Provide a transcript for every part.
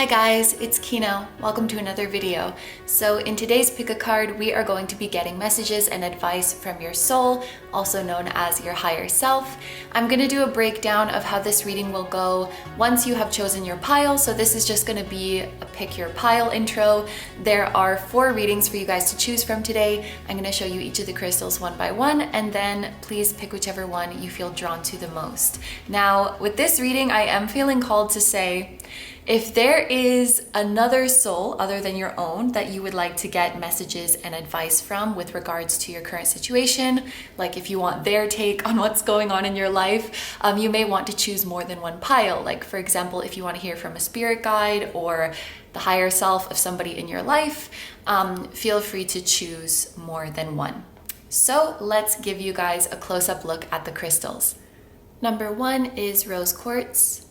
Hi guys, it's Kino. Welcome to another video. So in today's Pick a Card, we are going to be getting messages and advice from your soul, also known as your higher self. I'm going to do a breakdown of how this reading will go once you have chosen your pile. So this is just going to be a pick your pile intro. There are 4 readings for you guys to choose from today. I'm going to show you each of the crystals one by one, and then please pick whichever one you feel drawn to the most. Now, with this reading, I am feeling called to say, if there is another soul other than your own that you would like to get messages and advice from with regards to your current situation, like if you want their take on what's going on in your life, you may want to choose more than one pile. Like for example, if you want to hear from a spirit guide or the higher self of somebody in your life, feel free to choose more than one. So let's give you guys a close-up look at the crystals. Number 1 is rose quartz.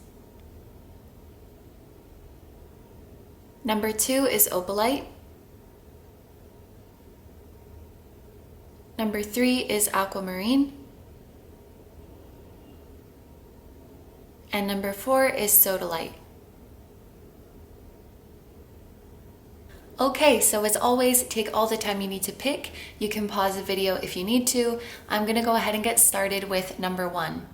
Number 2 is opalite. Number 3 is aquamarine. And number 4 is sodalite. Okay, so as always, take all the time you need to pick. You can pause the video if you need to. I'm gonna go ahead and get started with number 1.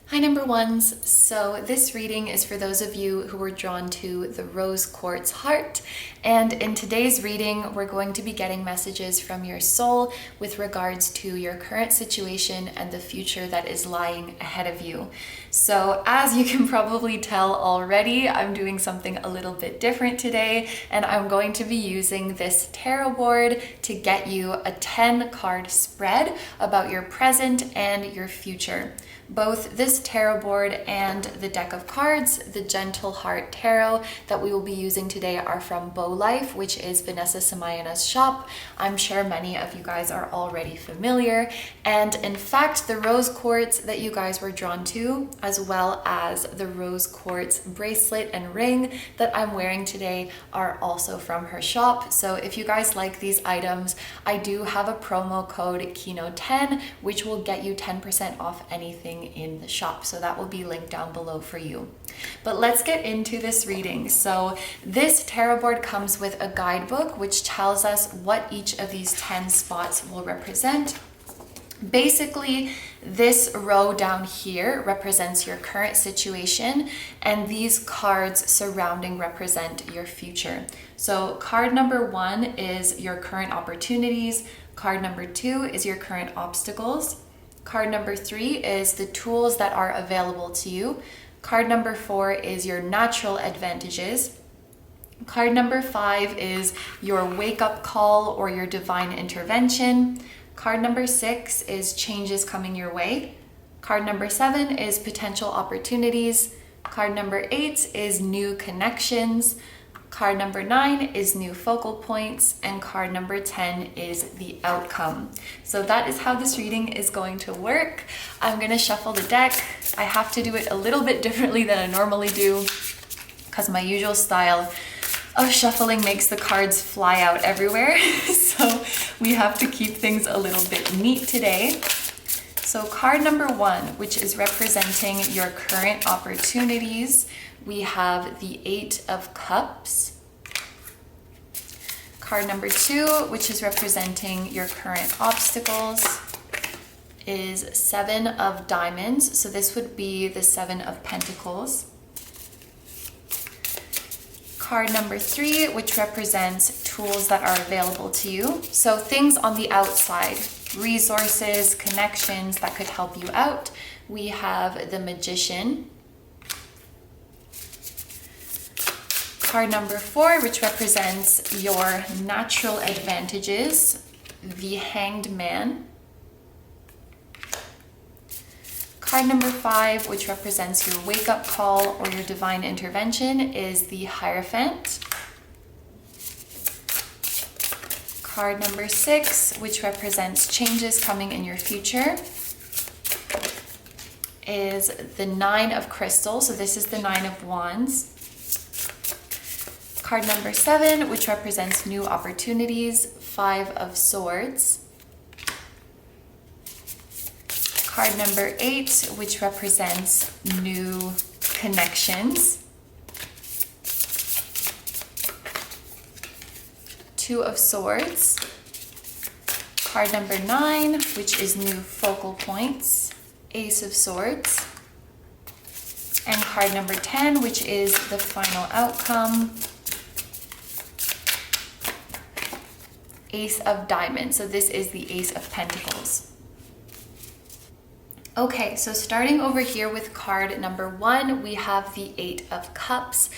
Hi number ones, so this reading is for those of you who were drawn to the rose quartz heart, and in today's reading we're going to be getting messages from your soul with regards to your current situation and the future that is lying ahead of you. So as you can probably tell already, I'm doing something a little bit different today, and I'm going to be using this tarot board to get you a 10 card spread about your present and your future. Both this tarot board and the deck of cards, the Gentle Heart Tarot that we will be using today, are from Bow Life, which is Vanessa Samayona's shop. I'm sure many of you guys are already familiar. And in fact, the rose quartz that you guys were drawn to, as well as the rose quartz bracelet and ring that I'm wearing today, are also from her shop. So if you guys like these items, I do have a promo code KINO10, which will get you 10% off anything in the shop, so that will be linked down below for you. But let's get into this reading. So this tarot board comes with a guidebook which tells us what each of these 10 spots will represent. Basically, this row down here represents your current situation, and these cards surrounding represent your future. So card number 1 is your current opportunities, card number 2 is your current obstacles, card number 3 is the tools that are available to you. Card number 4 is your natural advantages. Card number 5 is your wake-up call or your divine intervention. Card number 6 is changes coming your way. Card number 7 is potential opportunities. Card number 8 is new connections. Card number 9 is new focal points, and card number 10 is the outcome. So that is how this reading is going to work. I'm going to shuffle the deck. I have to do it a little bit differently than I normally do because my usual style of shuffling makes the cards fly out everywhere. So we have to keep things a little bit neat today. So card number 1, which is representing your current opportunities, we have the 8 of Cups. Card number 2, which is representing your current obstacles, is 7 of Diamonds. So this would be the 7 of Pentacles. Card number 3, which represents tools that are available to you. So things on the outside, resources, connections that could help you out. We have the Magician. Card number 4, which represents your natural advantages, the Hanged Man. Card number 5, which represents your wake-up call or your divine intervention, is the Hierophant. Card number 6, which represents changes coming in your future, is the 9 of Crystals. So this is the 9 of Wands. Card number 7, which represents new opportunities, 5 of Swords. Card number 8, which represents new connections, Two of Swords, card number 9, which is new focal points, Ace of Swords, and card number 10, which is the final outcome, Ace of Diamonds. So this is the Ace of Pentacles. Okay, so starting over here with card number 1, we have the Eight of Cups.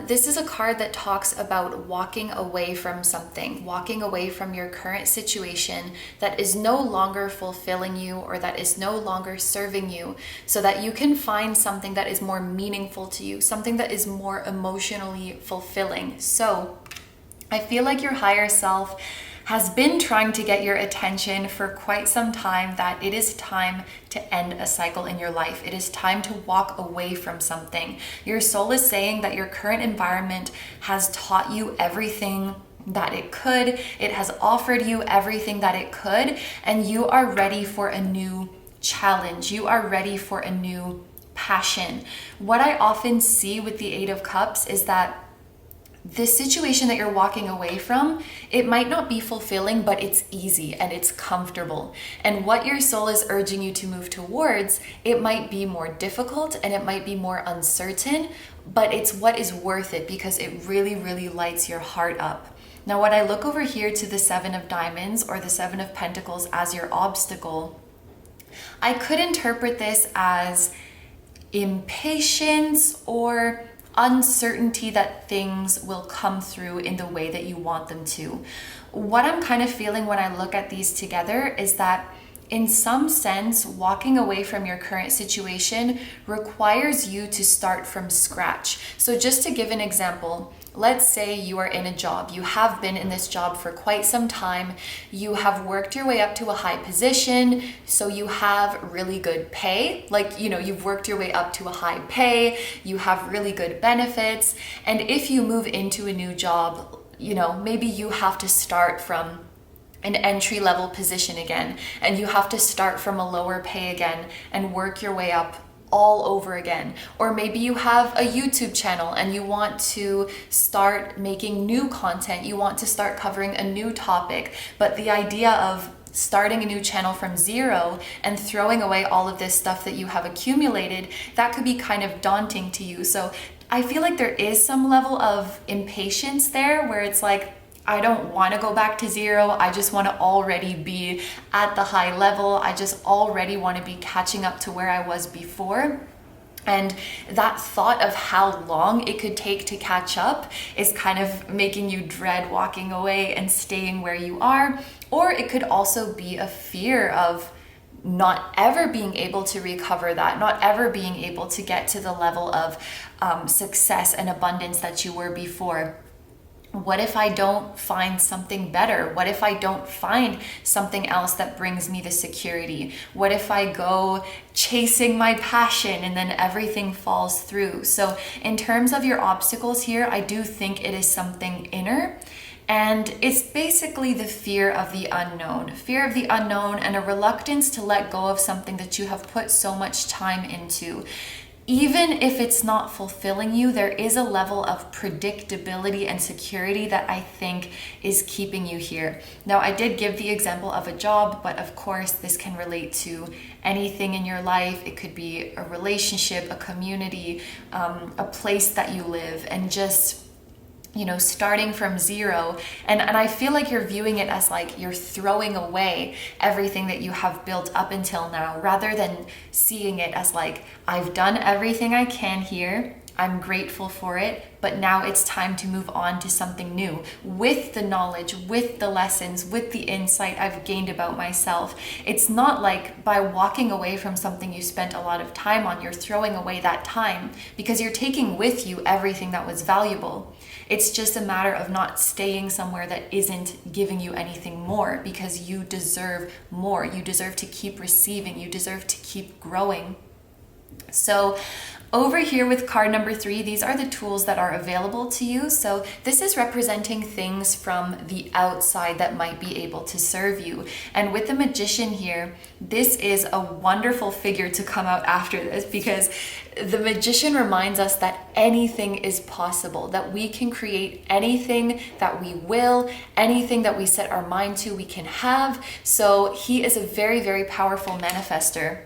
This is a card that talks about walking away from something, walking away from your current situation that is no longer fulfilling you or that is no longer serving you, so that you can find something that is more meaningful to you, something that is more emotionally fulfilling. So I feel like your higher self has been trying to get your attention for quite some time that it is time to end a cycle in your life. It is time to walk away from something. Your soul is saying that your current environment has taught you everything that it could. It has offered you everything that it could, and you are ready for a new challenge. You are ready for a new passion. What I often see with the Eight of Cups is that this situation that you're walking away from, it might not be fulfilling, but it's easy and it's comfortable. And what your soul is urging you to move towards, it might be more difficult and it might be more uncertain, but it's what is worth it because it really, really lights your heart up. Now, when I look over here to the Seven of Diamonds or the Seven of Pentacles as your obstacle, I could interpret this as impatience or uncertainty that things will come through in the way that you want them to. What I'm kind of feeling when I look at these together is that in some sense, walking away from your current situation requires you to start from scratch. So just to give an example, let's say you are in a job. You have been in this job for quite some time. You have worked your way up to a high position, so you have really good pay. Like, you've worked your way up to a high pay, you have really good benefits. And if you move into a new job, maybe you have to start from an entry-level position again, and you have to start from a lower pay again and work your way up all over again. Or maybe you have a YouTube channel and you want to start making new content, you want to start covering a new topic, but the idea of starting a new channel from zero and throwing away all of this stuff that you have accumulated, that could be kind of daunting to you. So I feel like there is some level of impatience there where it's like, I don't want to go back to zero. I just want to already be at the high level. I just already want to be catching up to where I was before. And that thought of how long it could take to catch up is kind of making you dread walking away and staying where you are. Or it could also be a fear of not ever being able to recover that, not ever being able to get to the level of success and abundance that you were before. What if I don't find something better? What if I don't find something else that brings me the security? What if I go chasing my passion and then everything falls through? So in terms of your obstacles here, I do think it is something inner. And it's basically the fear of the unknown and a reluctance to let go of something that you have put so much time into. Even if it's not fulfilling you, there is a level of predictability and security that I think is keeping you here. Now, I did give the example of a job, but of course, this can relate to anything in your life. It could be a relationship, a community, a place that you live, and just starting from zero. And I feel like you're viewing it as like you're throwing away everything that you have built up until now, rather than seeing it as like, I've done everything I can here. I'm grateful for it, but now it's time to move on to something new with the knowledge, with the lessons, with the insight I've gained about myself. It's not like by walking away from something you spent a lot of time on, you're throwing away that time, because you're taking with you everything that was valuable. It's just a matter of not staying somewhere that isn't giving you anything more, because you deserve more. You deserve to keep receiving. You deserve to keep growing. So Over here with card number 3, these are the tools that are available to you. So this is representing things from the outside that might be able to serve you. And with the Magician here, this is a wonderful figure to come out after this, because the Magician reminds us that anything is possible, that we can create anything that we will, anything that we set our mind to, we can have. So he is a very, very powerful manifester.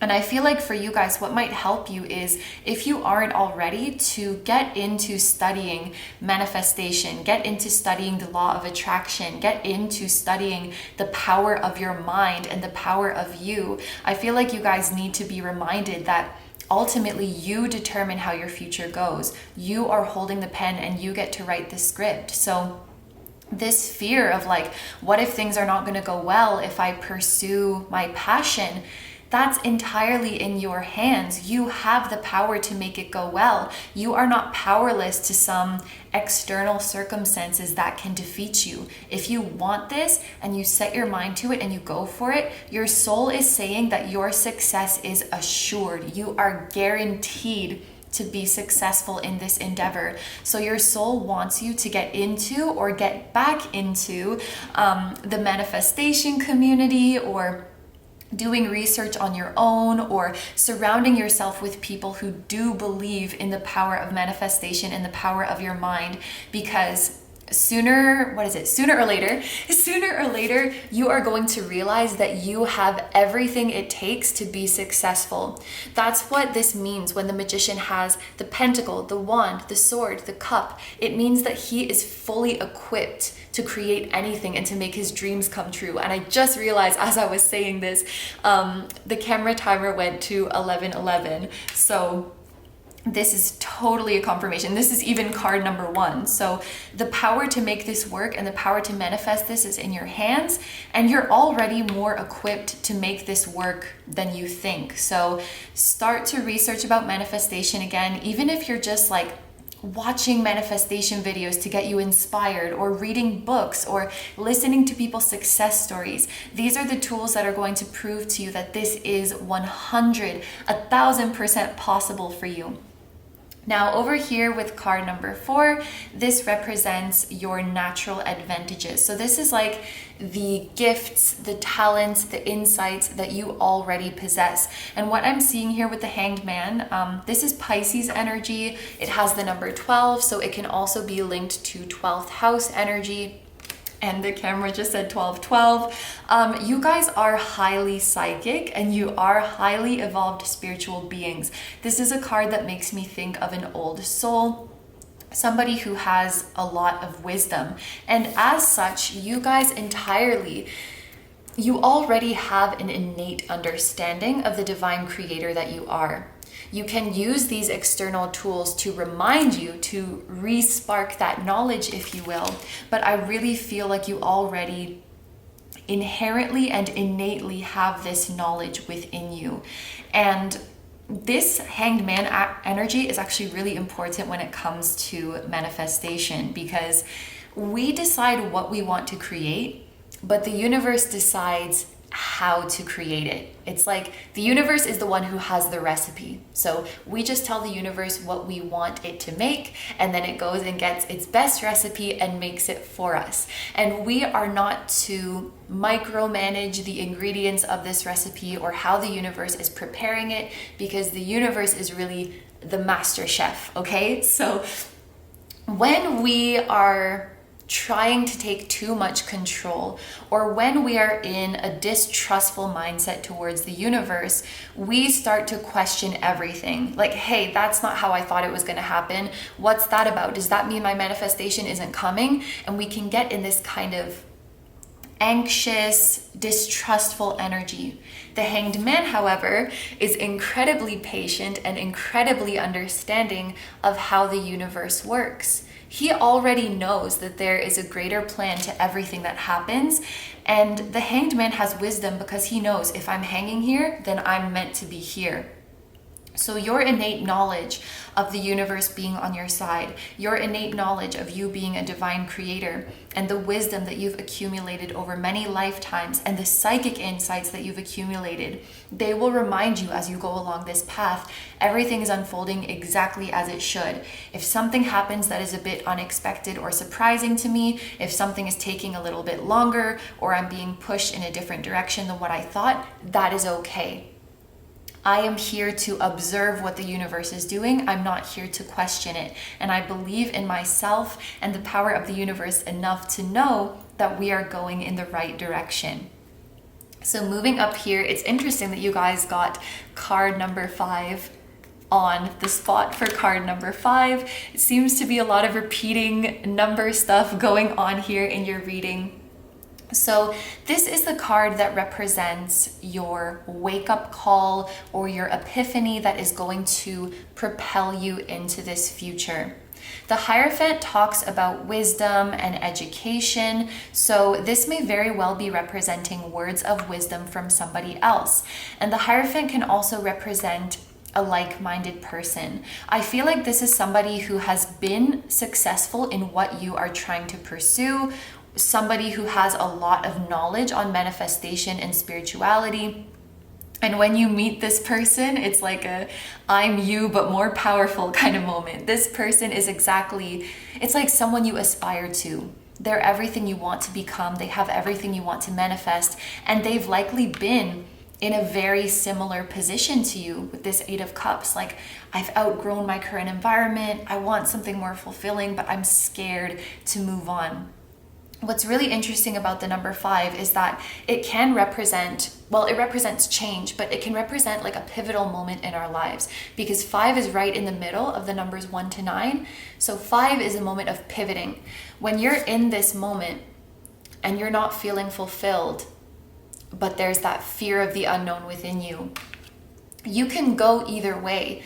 And I feel like for you guys, what might help you is, if you aren't already, to get into studying manifestation, get into studying the law of attraction, get into studying the power of your mind and the power of you. I feel like you guys need to be reminded that ultimately you determine how your future goes. You are holding the pen and you get to write the script. So this fear of like, what if things are not going to go well if I pursue my passion? That's entirely in your hands. You have the power to make it go well. You are not powerless to some external circumstances that can defeat you. If you want this and you set your mind to it and you go for it, your soul is saying that your success is assured. You are guaranteed to be successful in this endeavor. So your soul wants you to get into or get back into the manifestation community, or doing research on your own, or surrounding yourself with people who do believe in the power of manifestation and the power of your mind, because sooner or later, you are going to realize that you have everything it takes to be successful. That's what this means when the Magician has the pentacle, the wand, the sword, the cup. It means that he is fully equipped to create anything and to make his dreams come true. And I just realized as I was saying this, the camera timer went to 11:11. So this is totally a confirmation. This is even card number 1. So the power to make this work and the power to manifest this is in your hands, and you're already more equipped to make this work than you think. So start to research about manifestation again, even if you're just like watching manifestation videos to get you inspired, or reading books, or listening to people's success stories. These are the tools that are going to prove to you that this is 1,000% possible for you. Now over here with card number 4, this represents your natural advantages. So this is like the gifts, the talents, the insights that you already possess. And what I'm seeing here with the Hanged Man, this is Pisces energy. It has the number 12, so it can also be linked to 12th house energy. And the camera just said 1212. You guys are highly psychic and you are highly evolved spiritual beings. This is a card that makes me think of an old soul, somebody who has a lot of wisdom. And as such, you guys you already have an innate understanding of the divine creator that you are. You can use these external tools to remind you, to re-spark that knowledge, if you will. But I really feel like you already inherently and innately have this knowledge within you. And this Hanged Man energy is actually really important when it comes to manifestation, because we decide what we want to create, but the universe decides how to create it. It's like the universe is the one who has the recipe. So we just tell the universe what we want it to make, and then it goes and gets its best recipe and makes it for us. And we are not to micromanage the ingredients of this recipe or how the universe is preparing it, because the universe is really the master chef, okay? So when we are trying to take too much control, or when we are in a distrustful mindset towards the universe, we start to question everything. Like, hey, that's not how I thought it was going to happen. What's that about? Does that mean my manifestation isn't coming? And we can get in this kind of anxious, distrustful energy. The Hanged Man, however, is incredibly patient and incredibly understanding of how the universe works. He already knows that there is a greater plan to everything that happens. And the Hanged Man has wisdom because he knows if I'm hanging here, then I'm meant to be here. So your innate knowledge of the universe being on your side, your innate knowledge of you being a divine creator, and the wisdom that you've accumulated over many lifetimes, and the psychic insights that you've accumulated, they will remind you as you go along this path, everything is unfolding exactly as it should. If something happens that is a bit unexpected or surprising to me, if something is taking a little bit longer, or I'm being pushed in a different direction than what I thought, that is okay. I am here to observe what the universe is doing. I'm not here to question it. And I believe in myself and the power of the universe enough to know that we are going in the right direction. So moving up here, it's interesting that you guys got card number 5 on the spot for card number 5. It seems to be a lot of repeating number stuff going on here in your reading. So this is the card that represents your wake-up call or your epiphany that is going to propel you into this future. The Hierophant talks about wisdom and education, so this may very well be representing words of wisdom from somebody else. And the Hierophant can also represent a like-minded person. I feel like this is somebody who has been successful in what you are trying to pursue, somebody who has a lot of knowledge on manifestation and spirituality. And when you meet this person, it's like a I'm you but more powerful kind of moment. This person is it's like someone you aspire to. They're everything you want to become. They have everything you want to manifest. And they've likely been in a very similar position to you with this 8 of Cups. Like, I've outgrown my current environment. I want something more fulfilling, but I'm scared to move on. What's really interesting about the number 5 is that it can represent, well, it represents change, but it can represent like a pivotal moment in our lives, because 5 is right in the middle of the numbers 1 to 9. So 5 is a moment of pivoting. When you're in this moment and you're not feeling fulfilled, but there's that fear of the unknown within you, you can go either way.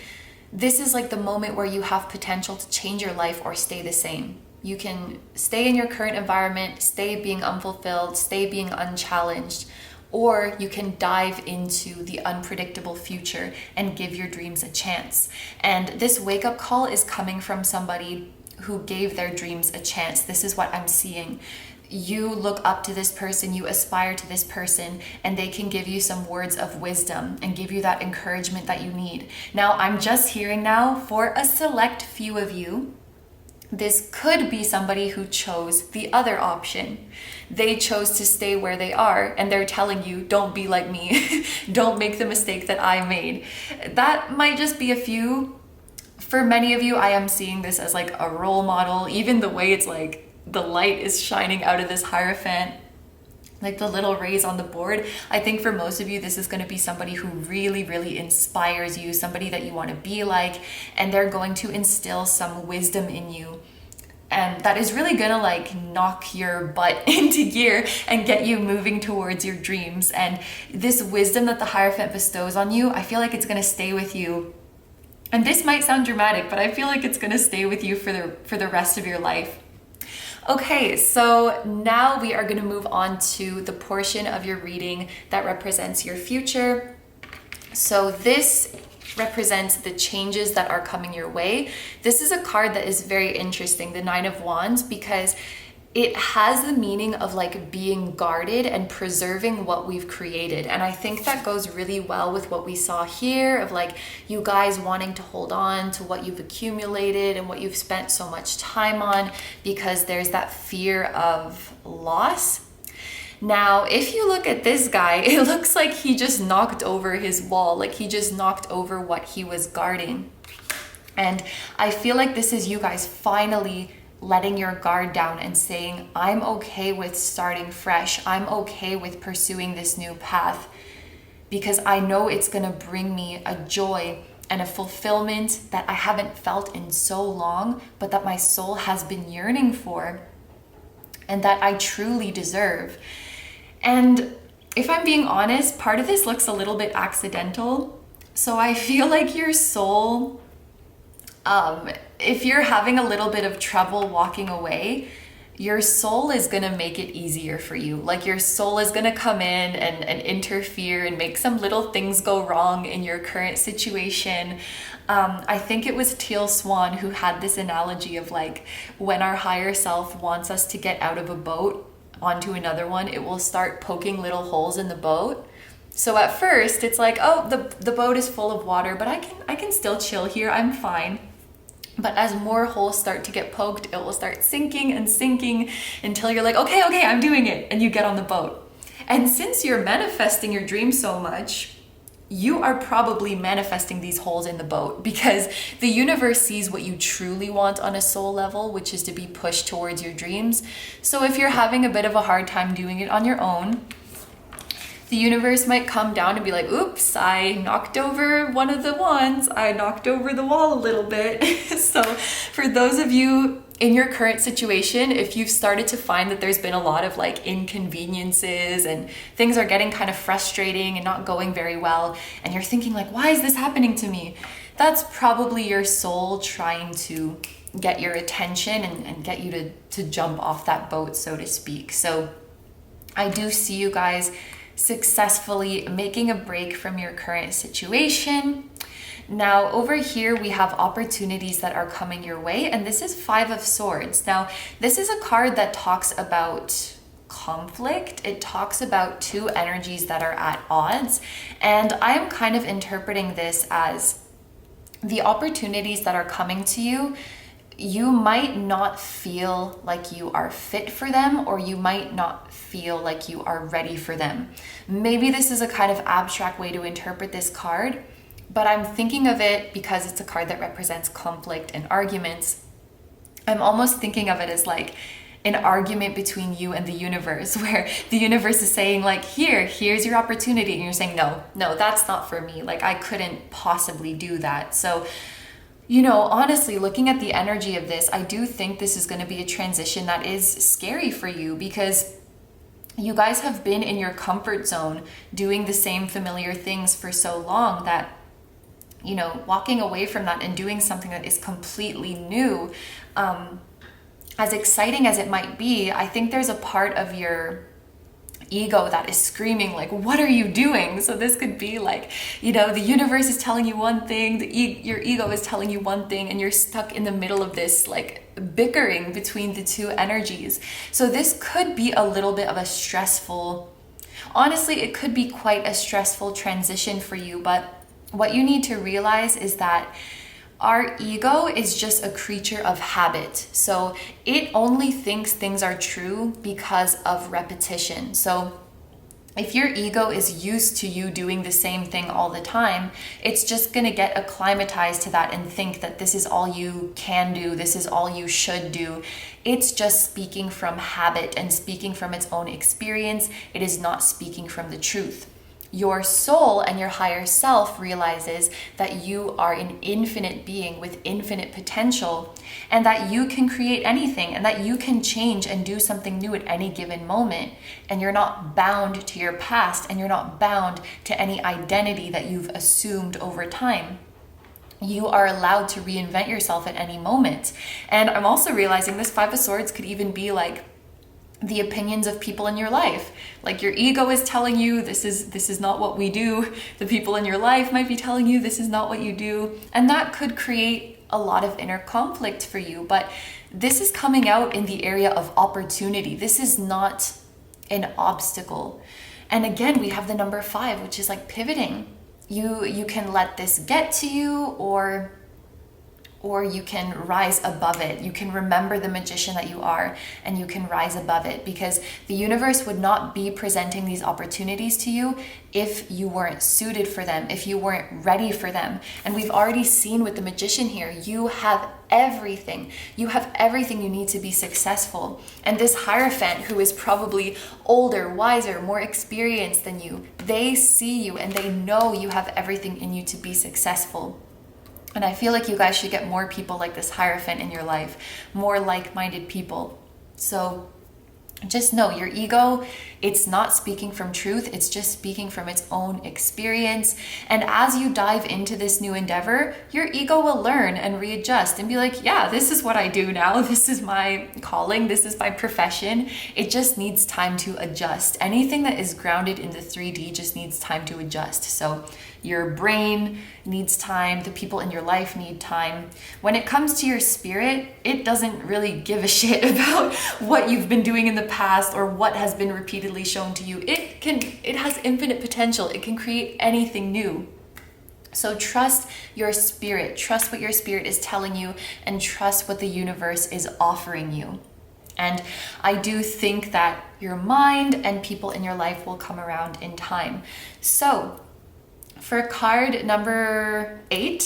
This is like the moment where you have potential to change your life or stay the same. You can stay in your current environment, stay being unfulfilled, stay being unchallenged, or you can dive into the unpredictable future and give your dreams a chance. And this wake-up call is coming from somebody who gave their dreams a chance. This is what I'm seeing. You look up to this person, you aspire to this person, and they can give you some words of wisdom and give you that encouragement that you need. Now, I'm just hearing now for a select few of you, this could be somebody who chose the other option. They chose to stay where they are, and they're telling you, don't be like me. Don't make the mistake that I made. That might just be a few. For many of you, I am seeing this as like a role model. Even the way it's like the light is shining out of this Hierophant, like the little rays on the board. I think for most of you, this is going to be somebody who really, really inspires you, somebody that you want to be like, and they're going to instill some wisdom in you. And that is really going to like knock your butt into gear and get you moving towards your dreams. And this wisdom that the Hierophant bestows on you, I feel like it's going to stay with you. And this might sound dramatic, but I feel like it's going to stay with you for the rest of your life. Okay, so now we are going to move on to the portion of your reading that represents your future. So this represents the changes that are coming your way. This is a card that is very interesting, the 9 of Wands, because it has the meaning of like being guarded and preserving what we've created. And I think that goes really well with what we saw here of like you guys wanting to hold on to what you've accumulated and what you've spent so much time on, because there's that fear of loss. Now, if you look at this guy, it looks like he just knocked over his wall, like he just knocked over what he was guarding. And I feel like this is you guys finally letting your guard down and saying, I'm okay with starting fresh. I'm okay with pursuing this new path because I know it's gonna bring me a joy and a fulfillment that I haven't felt in so long, but that my soul has been yearning for and that I truly deserve. And if I'm being honest, part of this looks a little bit accidental. So I feel like your soul, if you're having a little bit of trouble walking away, your soul is going to make it easier for you. Like your soul is going to come in and interfere and make some little things go wrong in your current situation. I think it was Teal Swan who had this analogy of like when our higher self wants us to get out of a boat onto another one, it will start poking little holes in the boat. So at first it's like, oh, the boat is full of water, but I can still chill here, I'm fine. But as more holes start to get poked, it will start sinking and sinking until you're like, okay, I'm doing it. And you get on the boat. And since you're manifesting your dream so much, you are probably manifesting these holes in the boat because the universe sees what you truly want on a soul level, which is to be pushed towards your dreams. So if you're having a bit of a hard time doing it on your own, the universe might come down and be like, oops, I knocked over one of the ones. I knocked over the wall a little bit. So for those of you in your current situation, if you've started to find that there's been a lot of like inconveniences and things are getting kind of frustrating and not going very well, and you're thinking like, why is this happening to me? That's probably your soul trying to get your attention and get you to jump off that boat, so to speak. So I do see you guys successfully making a break from your current situation. Now over here we have opportunities that are coming your way, and this is Five of Swords. Now this is a card that talks about conflict. It talks about two energies that are at odds, and I am kind of interpreting this as the opportunities that are coming to you. You might not feel like you are fit for them, or you might not feel like you are ready for them. Maybe this is a kind of abstract way to interpret this card, but I'm thinking of it because it's a card that represents conflict and arguments. I'm almost thinking of it as like an argument between you and the universe, where the universe is saying like, here's your opportunity. And you're saying, no, that's not for me. Like I couldn't possibly do that. So you know, honestly, looking at the energy of this, I do think this is going to be a transition that is scary for you because you guys have been in your comfort zone doing the same familiar things for so long that, you know, walking away from that and doing something that is completely new, as exciting as it might be, I think there's a part of your ego that is screaming like, what are you doing? So this could be like, you know, the universe is telling you one thing, your ego is telling you one thing, and you're stuck in the middle of this like bickering between the two energies. So this could be a little bit of a stressful, honestly, it could be quite a stressful transition for you. But what you need to realize is that our ego is just a creature of habit. So it only thinks things are true because of repetition. So if your ego is used to you doing the same thing all the time, it's just going to get acclimatized to that and think that this is all you can do, this is all you should do. It's just speaking from habit and speaking from its own experience. It is not speaking from the truth. Your soul and your higher self realizes that you are an infinite being with infinite potential, and that you can create anything, and that you can change and do something new at any given moment. And you're not bound to your past, and you're not bound to any identity that you've assumed over time. You are allowed to reinvent yourself at any moment. And I'm also realizing this Five of Swords could even be like the opinions of people in your life. Like your ego is telling you this is not what we do. The people in your life might be telling you this is not what you do. And that could create a lot of inner conflict for you. But this is coming out in the area of opportunity. This is not an obstacle. And again, we have the number 5, which is like pivoting. You can let this get to you, or you can rise above it. You can remember the magician that you are, and you can rise above it, because the universe would not be presenting these opportunities to you if you weren't suited for them, if you weren't ready for them. And we've already seen with the magician here, you have everything. You have everything you need to be successful. And this Hierophant, who is probably older, wiser, more experienced than you, they see you and they know you have everything in you to be successful. And I feel like you guys should get more people like this Hierophant in your life, more like-minded people. So just know your ego, it's not speaking from truth, it's just speaking from its own experience. And as you dive into this new endeavor, your ego will learn and readjust and be like, yeah, this is what I do now. This is my calling. This is my profession. It just needs time to adjust. Anything that is grounded in the 3D just needs time to adjust. So your brain needs time, the people in your life need time. When it comes to your spirit, it doesn't really give a shit about what you've been doing in the past or what has been repeatedly shown to you. It has infinite potential. It can create anything new. So trust your spirit, trust what your spirit is telling you, and trust what the universe is offering you. And I do think that your mind and people in your life will come around in time. So for card number 8,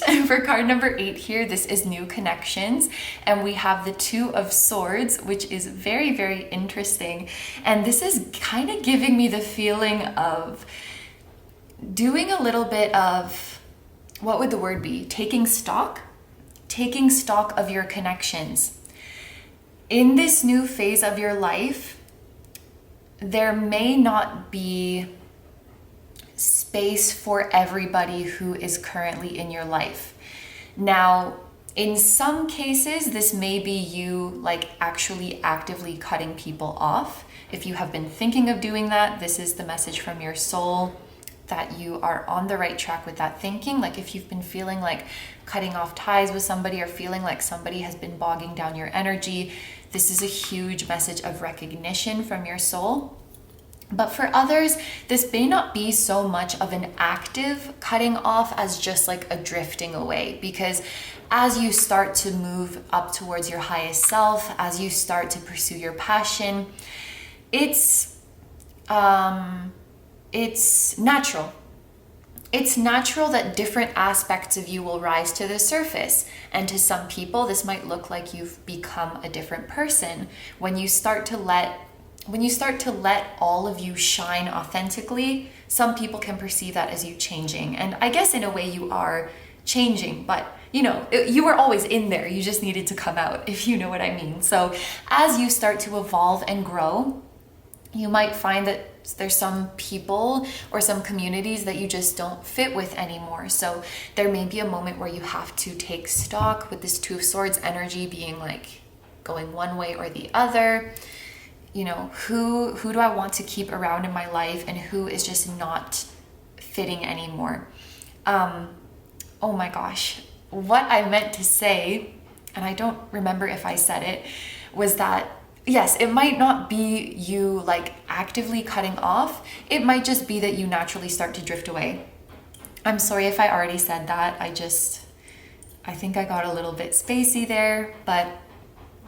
here, this is new connections. And we have the 2 of Swords, which is very, very interesting. And this is kind of giving me the feeling of doing a little bit of, what would the word be? Taking stock of your connections. In this new phase of your life, there may not be space for everybody who is currently in your life. Now, in some cases, this may be you like actually actively cutting people off. If you have been thinking of doing that, this is the message from your soul that you are on the right track with that thinking. Like if you've been feeling like cutting off ties with somebody or feeling like somebody has been bogging down your energy, this is a huge message of recognition from your soul. But for others, this may not be so much of an active cutting off as just like a drifting away, because as you start to move up towards your highest self, as you start to pursue your passion, it's natural. It's natural that different aspects of you will rise to the surface. And to some people, this might look like you've become a different person. When you start to let all of you shine authentically, some people can perceive that as you changing. And I guess in a way you are changing, but you were always in there. You just needed to come out, if you know what I mean. So as you start to evolve and grow, you might find that there's some people or some communities that you just don't fit with anymore. So there may be a moment where you have to take stock with this 2 of Swords energy being like going one way or the other. Who do I want to keep around in my life and who is just not fitting anymore? Oh my gosh. What I meant to say, and I don't remember if I said it, was that yes, it might not be you like actively cutting off. It might just be that you naturally start to drift away. I'm sorry if I already said that. I think I got a little bit spacey there, but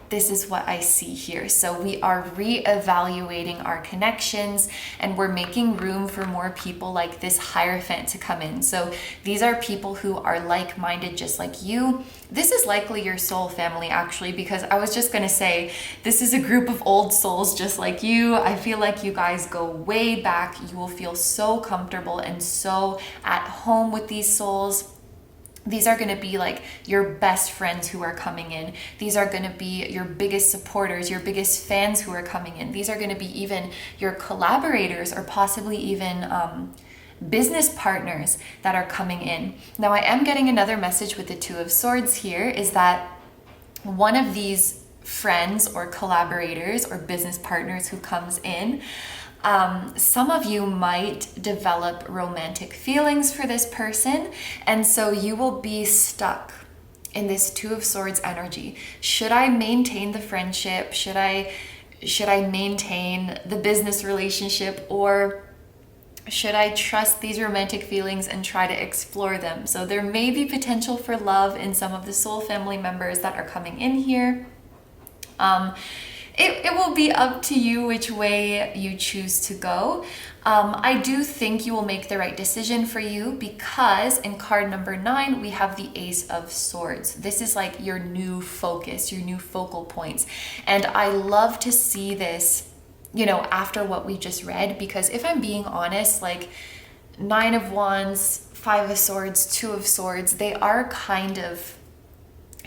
this is what I see here. So we are reevaluating our connections and we're making room for more people like this Hierophant to come in. So these are people who are like-minded just like you. This is likely your soul family actually, because I was just gonna say, this is a group of old souls just like you. I feel like you guys go way back. You will feel so comfortable and so at home with these souls. These are going to be like your best friends who are coming in. These are going to be your biggest supporters, your biggest fans who are coming in. These are going to be even your collaborators or possibly even business partners that are coming in. Now, I am getting another message with the 2 of Swords here is that one of these friends or collaborators or business partners who comes in, some of you might develop romantic feelings for this person, and so you will be stuck in this 2 of Swords energy. Should I maintain the friendship? Should I maintain the business relationship, or should I trust these romantic feelings and try to explore them? So there may be potential for love in some of the soul family members that are coming in here. It will be up to you which way you choose to go. I do think you will make the right decision for you, because in card number 9, we have the Ace of Swords. This is like your new focus, your new focal points. And I love to see this, after what we just read, because if I'm being honest, like 9 of Wands, 5 of Swords, 2 of Swords, they are kind of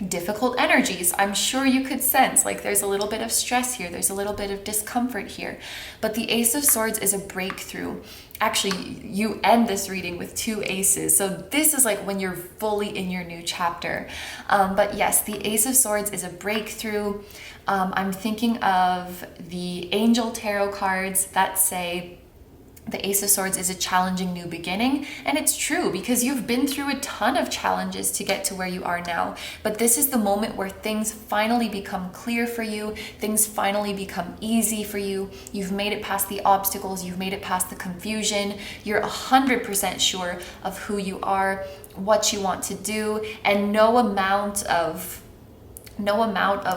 difficult energies. I'm sure you could sense like there's a little bit of stress here, there's a little bit of discomfort here. But the Ace of Swords is a breakthrough. Actually, you end this reading with 2 aces. So this is like when you're fully in your new chapter. But yes, the Ace of Swords is a breakthrough. I'm thinking of the Angel Tarot cards that say the Ace of Swords is a challenging new beginning. And it's true, because you've been through a ton of challenges to get to where you are now. But this is the moment where things finally become clear for you. Things finally become easy for you. You've made it past the obstacles. You've made it past the confusion. You're 100% sure of who you are, what you want to do, and no amount of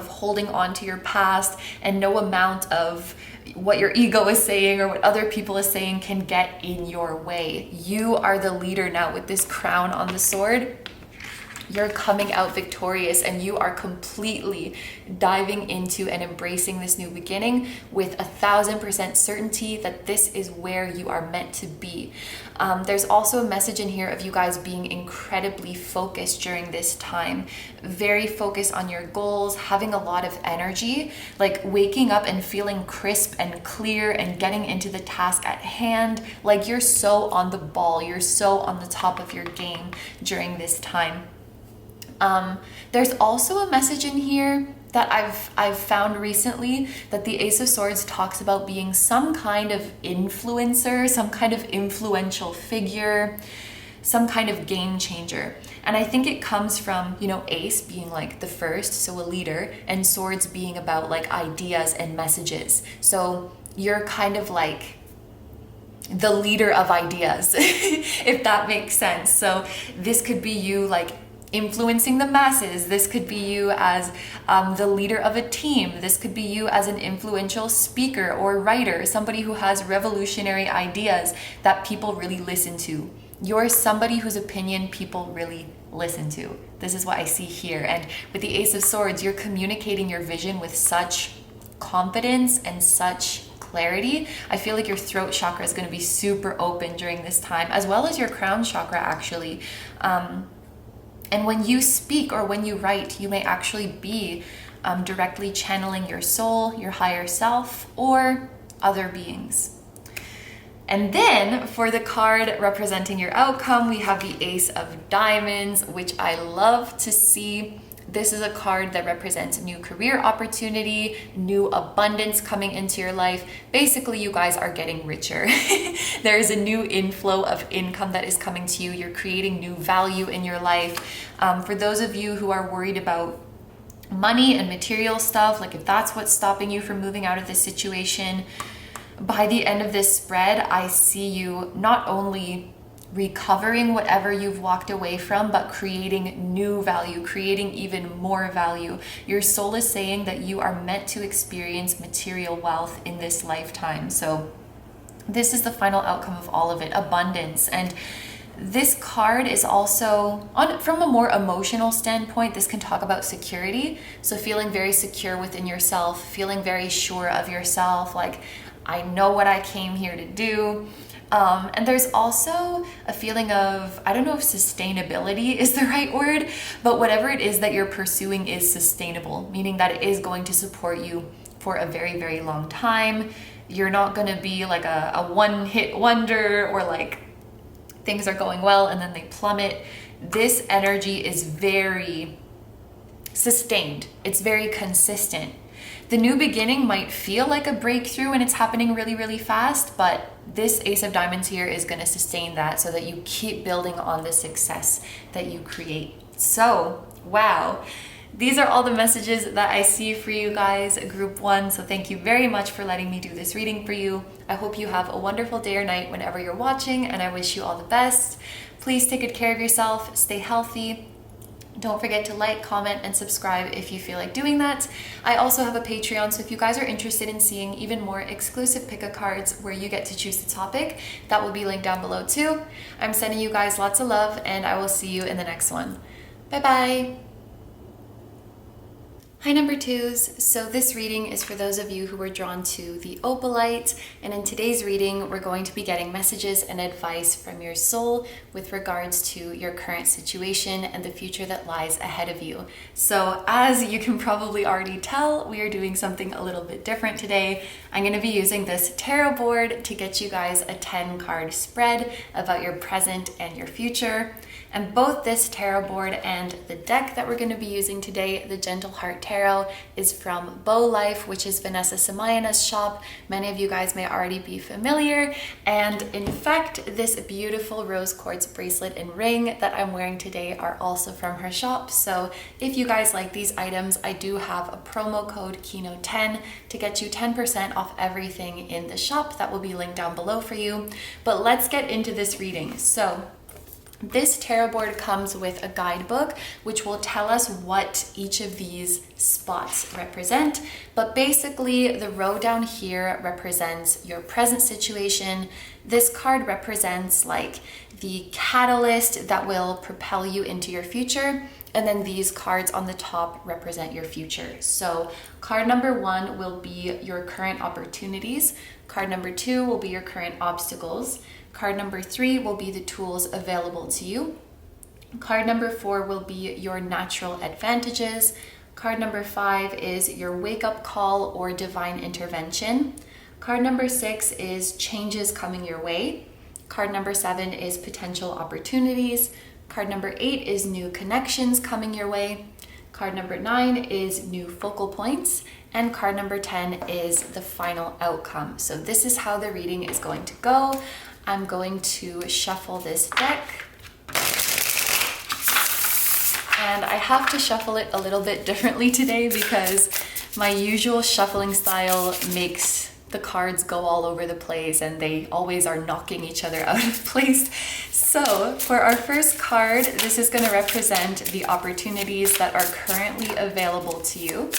holding on to your past and no amount of what your ego is saying or what other people are saying can get in your way. You are the leader now with this crown on the sword. You're coming out victorious, and you are completely diving into and embracing this new beginning with 1000% certainty that this is where you are meant to be. There's also a message in here of you guys being incredibly focused during this time, very focused on your goals, having a lot of energy, like waking up and feeling crisp and clear and getting into the task at hand. Like you're so on the ball, you're so on the top of your game during this time. There's also a message in here that I've found recently, that the Ace of Swords talks about being some kind of influencer, some kind of influential figure, some kind of game changer. And I think it comes from, Ace being like the first, so a leader, and Swords being about like ideas and messages. So you're kind of like the leader of ideas, if that makes sense. So this could be you like influencing the masses. This could be you as the leader of a team. This could be you as an influential speaker or writer, somebody who has revolutionary ideas that people really listen to. You're somebody whose opinion people really listen to. This is what I see here. And with the Ace of Swords, you're communicating your vision with such confidence and such clarity. I feel like your throat chakra is going to be super open during this time, as well as your crown chakra, actually. And when you speak or when you write, you may actually be directly channeling your soul, your higher self, or other beings. And then for the card representing your outcome, we have the Ace of Diamonds, which I love to see. This is a card that represents a new career opportunity, new abundance coming into your life. Basically, you guys are getting richer. There is a new inflow of income that is coming to you. You're creating new value in your life. For those of you who are worried about money and material stuff, like if that's what's stopping you from moving out of this situation, by the end of this spread, I see you not only recovering whatever you've walked away from, but creating new value, creating even more value. Your soul is saying that you are meant to experience material wealth in this lifetime. So this is the final outcome of all of it, abundance. And this card is also, from a more emotional standpoint, this can talk about security. So feeling very secure within yourself, feeling very sure of yourself, like, I know what I came here to do. And there's also a feeling of, I don't know if sustainability is the right word, but whatever it is that you're pursuing is sustainable, meaning that it is going to support you for a very, very long time. You're not going to be like a one-hit wonder, or like things are going well and then they plummet. This energy is very sustained. It's very consistent. The new beginning might feel like a breakthrough and it's happening really, really fast, but this Ace of Diamonds here is going to sustain that so that you keep building on the success that you create. So, wow. These are all the messages that I see for you guys, Group 1. So thank you very much for letting me do this reading for you. I hope you have a wonderful day or night whenever you're watching, and I wish you all the best. Please take good care of yourself, stay healthy. Don't forget to like, comment, and subscribe if you feel like doing that. I also have a Patreon, so if you guys are interested in seeing even more exclusive pick-a cards where you get to choose the topic, that will be linked down below too. I'm sending you guys lots of love, and I will see you in the next one. Bye-bye! Hi number twos. So this reading is for those of you who were drawn to the Opalite, and in today's reading we're going to be getting messages and advice from your soul with regards to your current situation and the future that lies ahead of you. So as you can probably already tell, we are doing something a little bit different today. I'm going to be using this tarot board to get you guys a 10 card spread about your present and your future. And both this tarot board and the deck that we're going to be using today, the Gentle Heart Tarot, is from Bow Life, which is Vanessa Samayana's shop. Many of you guys may already be familiar. And in fact, this beautiful rose quartz bracelet and ring that I'm wearing today are also from her shop. So if you guys like these items, I do have a promo code KINO10 to get you 10% off everything in the shop. That will be linked down below for you. But let's get into this reading. So this tarot board comes with a guidebook which will tell us what each of these spots represent. But basically, the row down here represents your present situation. This card represents like the catalyst that will propel you into your future. And then these cards on the top represent your future. So card number 1 will be your current opportunities. Card number 2 will be your current obstacles. Card number 3 will be the tools available to you. Card number 4 will be your natural advantages. Card number 5 is your wake-up call or divine intervention. Card number 6 is changes coming your way. Card number 7 is potential opportunities. Card number 8 is new connections coming your way. Card number 9 is new focal points. And card number 10 is the final outcome. So this is how the reading is going to go. I'm going to shuffle this deck. And I have to shuffle it a little bit differently today because my usual shuffling style makes the cards go all over the place and they always are knocking each other out of place. So for our first card, this is going to represent the opportunities that are currently available to you.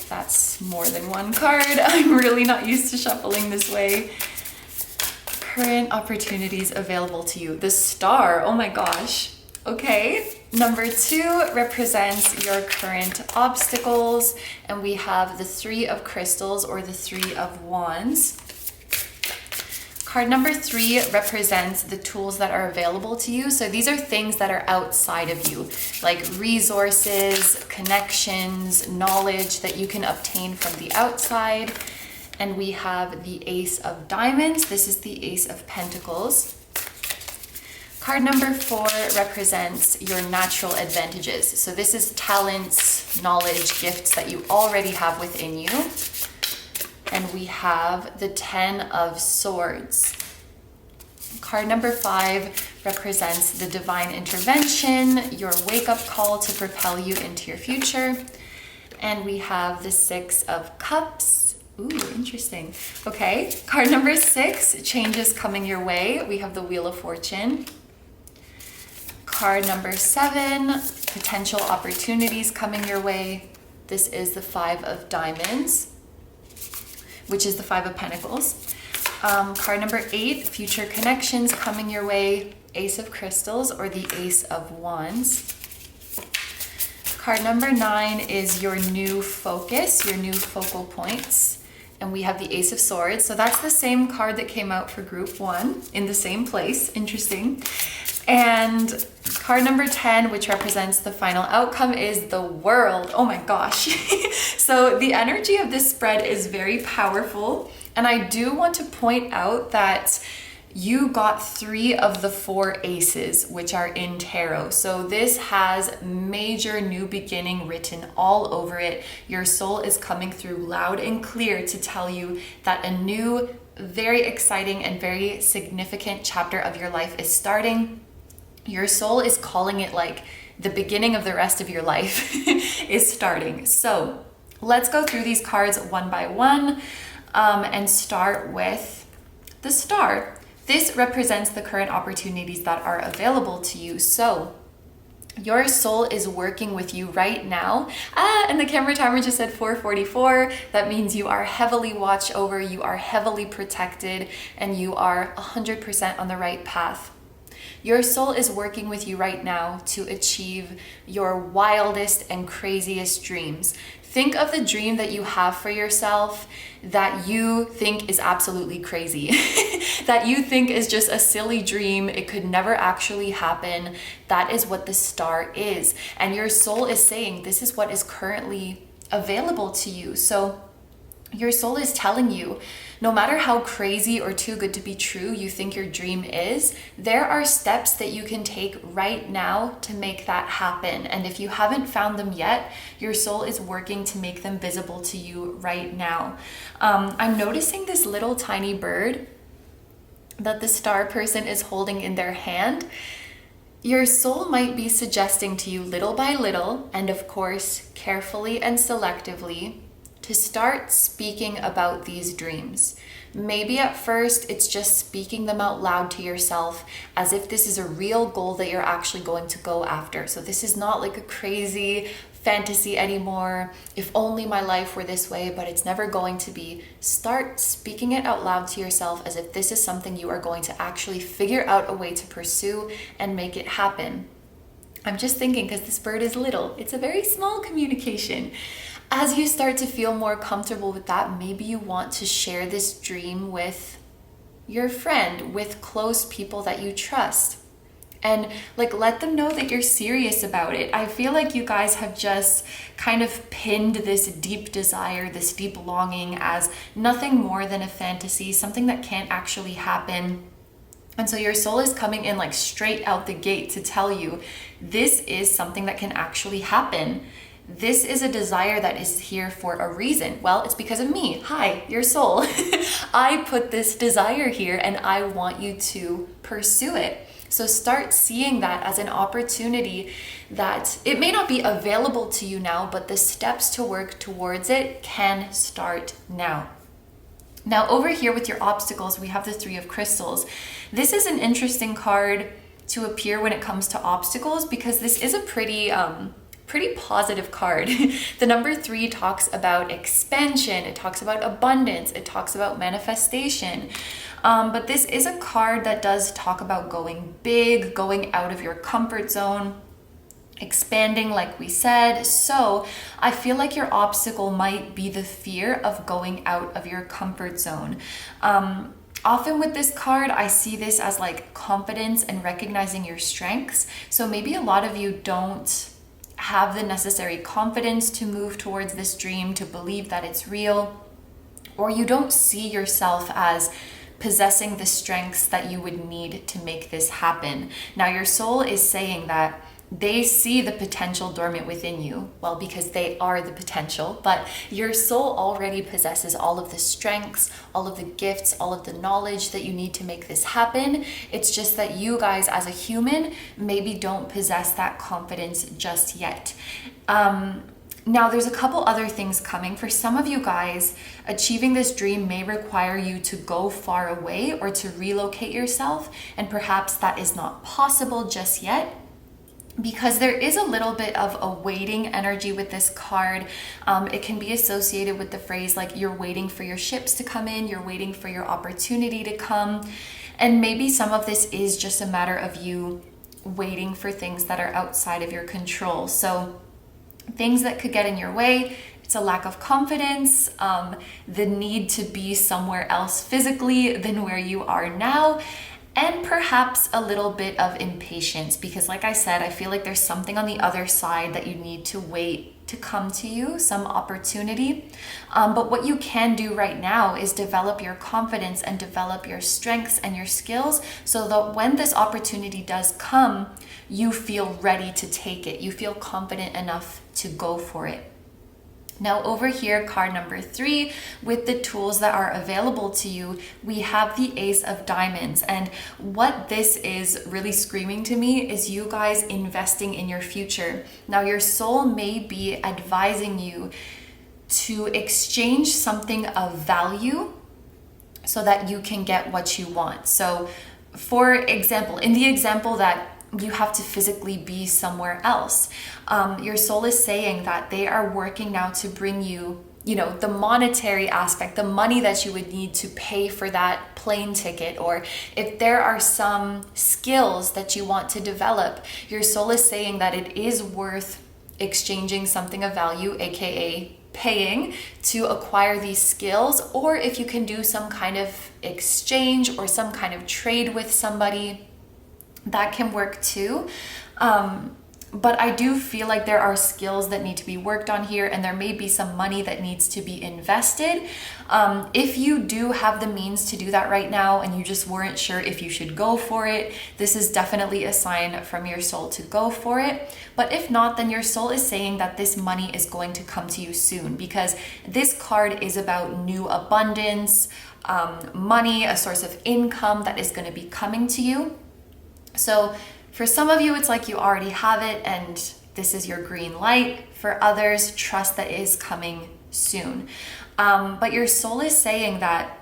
That's more than one card. I'm really not used to shuffling this way. Current opportunities available to you. The star, oh my gosh. Okay, number 2 represents your current obstacles, and we have the 3 of crystals or the 3 of wands. Card number 3 represents the tools that are available to you. So these are things that are outside of you, like resources, connections, knowledge that you can obtain from the outside. And we have the Ace of Diamonds. This is the Ace of Pentacles. Card number 4 represents your natural advantages. So this is talents, knowledge, gifts that you already have within you. And we have the 10 of Swords. Card number 5 represents the divine intervention, your wake-up call to propel you into your future. And we have the 6 of Cups. Ooh, interesting. Okay, card number 6, changes coming your way. We have the Wheel of Fortune. Card number 7, potential opportunities coming your way. This is the 5 of Diamonds, which is the 5 of Pentacles. Card number 8, future connections coming your way. Ace of Crystals or the Ace of Wands. Card number 9 is your new focus, your new focal points. And we have the Ace of Swords. So that's the same card that came out for group 1 in the same place. Interesting. And card number 10, which represents the final outcome, is the World. Oh my gosh. So the energy of this spread is very powerful. And I do want to point out that you got 3 of the 4 aces, which are in tarot. So this has major new beginning written all over it. Your soul is coming through loud and clear to tell you that a new, very exciting and very significant chapter of your life is starting. Your soul is calling it like the beginning of the rest of your life is starting. So let's go through these cards one by one and start with the Star. This represents the current opportunities that are available to you. So your soul is working with you right now. And the camera timer just said 4:44. That means you are heavily watched over, you are heavily protected, and you are 100% on the right path. Your soul is working with you right now to achieve your wildest and craziest dreams. Think of the dream that you have for yourself that you think is absolutely crazy, that you think is just a silly dream. It could never actually happen. That is what the star is. And your soul is saying, this is what is currently available to you. So your soul is telling you, no matter how crazy or too good to be true you think your dream is, there are steps that you can take right now to make that happen. And if you haven't found them yet, your soul is working to make them visible to you right now. I'm noticing this little tiny bird that the star person is holding in their hand. Your soul might be suggesting to you little by little, and of course, carefully and selectively, to start speaking about these dreams. Maybe at first it's just speaking them out loud to yourself as if this is a real goal that you're actually going to go after. So this is not like a crazy fantasy anymore. If only my life were this way, but it's never going to be. Start speaking it out loud to yourself as if this is something you are going to actually figure out a way to pursue and make it happen. I'm just thinking, because this bird is little, it's a very small communication. As you start to feel more comfortable with that, maybe you want to share this dream with your friend, with close people that you trust. And let them know that you're serious about it. I feel like you guys have just kind of pinned this deep desire, this deep longing as nothing more than a fantasy, something that can't actually happen. And so your soul is coming in straight out the gate to tell you, this is something that can actually happen. This is a desire that is here for a reason. Well, it's because of me. Hi, your soul. I put this desire here and I want you to pursue it. So start seeing that as an opportunity that it may not be available to you now, but the steps to work towards it can start now. Now over here with your obstacles, we have the Three of Crystals. This is an interesting card to appear when it comes to obstacles because this is a pretty positive card. The number 3 talks about expansion, it talks about abundance, it talks about manifestation. But this is a card that does talk about going big, going out of your comfort zone, expanding like we said. So I feel like your obstacle might be the fear of going out of your comfort zone. Often with this card, I see this as confidence and recognizing your strengths. So maybe a lot of you don't have the necessary confidence to move towards this dream, to believe that it's real, or you don't see yourself as possessing the strengths that you would need to make this happen. Now your soul is saying that they see the potential dormant within you. Well, because they are the potential, but your soul already possesses all of the strengths, all of the gifts, all of the knowledge that you need to make this happen. It's just that you guys as a human maybe don't possess that confidence just yet. Now there's a couple other things coming. For some of you guys, achieving this dream may require you to go far away or to relocate yourself, and perhaps that is not possible just yet, because there is a little bit of a waiting energy with this card. It can be associated with the phrase you're waiting for your ships to come in, you're waiting for your opportunity to come. And maybe some of this is just a matter of you waiting for things that are outside of your control. So things that could get in your way, it's a lack of confidence, the need to be somewhere else physically than where you are now, and perhaps a little bit of impatience because like I said, I feel like there's something on the other side that you need to wait to come to you, some opportunity. But what you can do right now is develop your confidence and develop your strengths and your skills so that when this opportunity does come, you feel ready to take it. You feel confident enough to go for it. Now over here, card number 3, with the tools that are available to you, we have the Ace of Diamonds. And what this is really screaming to me is you guys investing in your future. Now your soul may be advising you to exchange something of value so that you can get what you want. So for example, in the example that you have to physically be somewhere else, your soul is saying that they are working now to bring you the monetary aspect, the money that you would need to pay for that plane ticket, or if there are some skills that you want to develop, your soul is saying that it is worth exchanging something of value, aka paying to acquire these skills, or if you can do some kind of exchange or some kind of trade with somebody, that can work too. But I do feel like there are skills that need to be worked on here, and there may be some money that needs to be invested. If you do have the means to do that right now and you just weren't sure if you should go for it, this is definitely a sign from your soul to go for it. But if not, then your soul is saying that this money is going to come to you soon, because this card is about new abundance, money, a source of income that is going to be coming to you. So for some of you, it's like you already have it and this is your green light. For others, trust that it is coming soon. But your soul is saying that,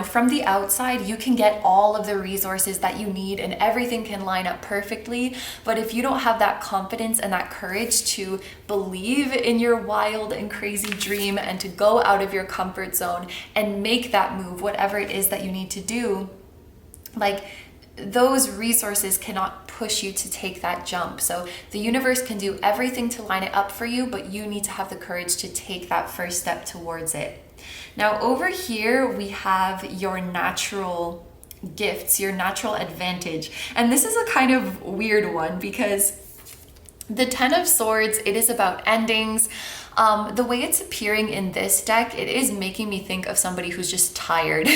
from the outside, you can get all of the resources that you need and everything can line up perfectly. But if you don't have that confidence and that courage to believe in your wild and crazy dream and to go out of your comfort zone and make that move, whatever it is that you need to do, like, those resources cannot push you to take that jump. So the universe can do everything to line it up for you, but you need to have the courage to take that first step towards it. Now over here, we have your natural gifts, your natural advantage. And this is a kind of weird one because the Ten of Swords, it is about endings. The way it's appearing in this deck, it is making me think of somebody who's just tired.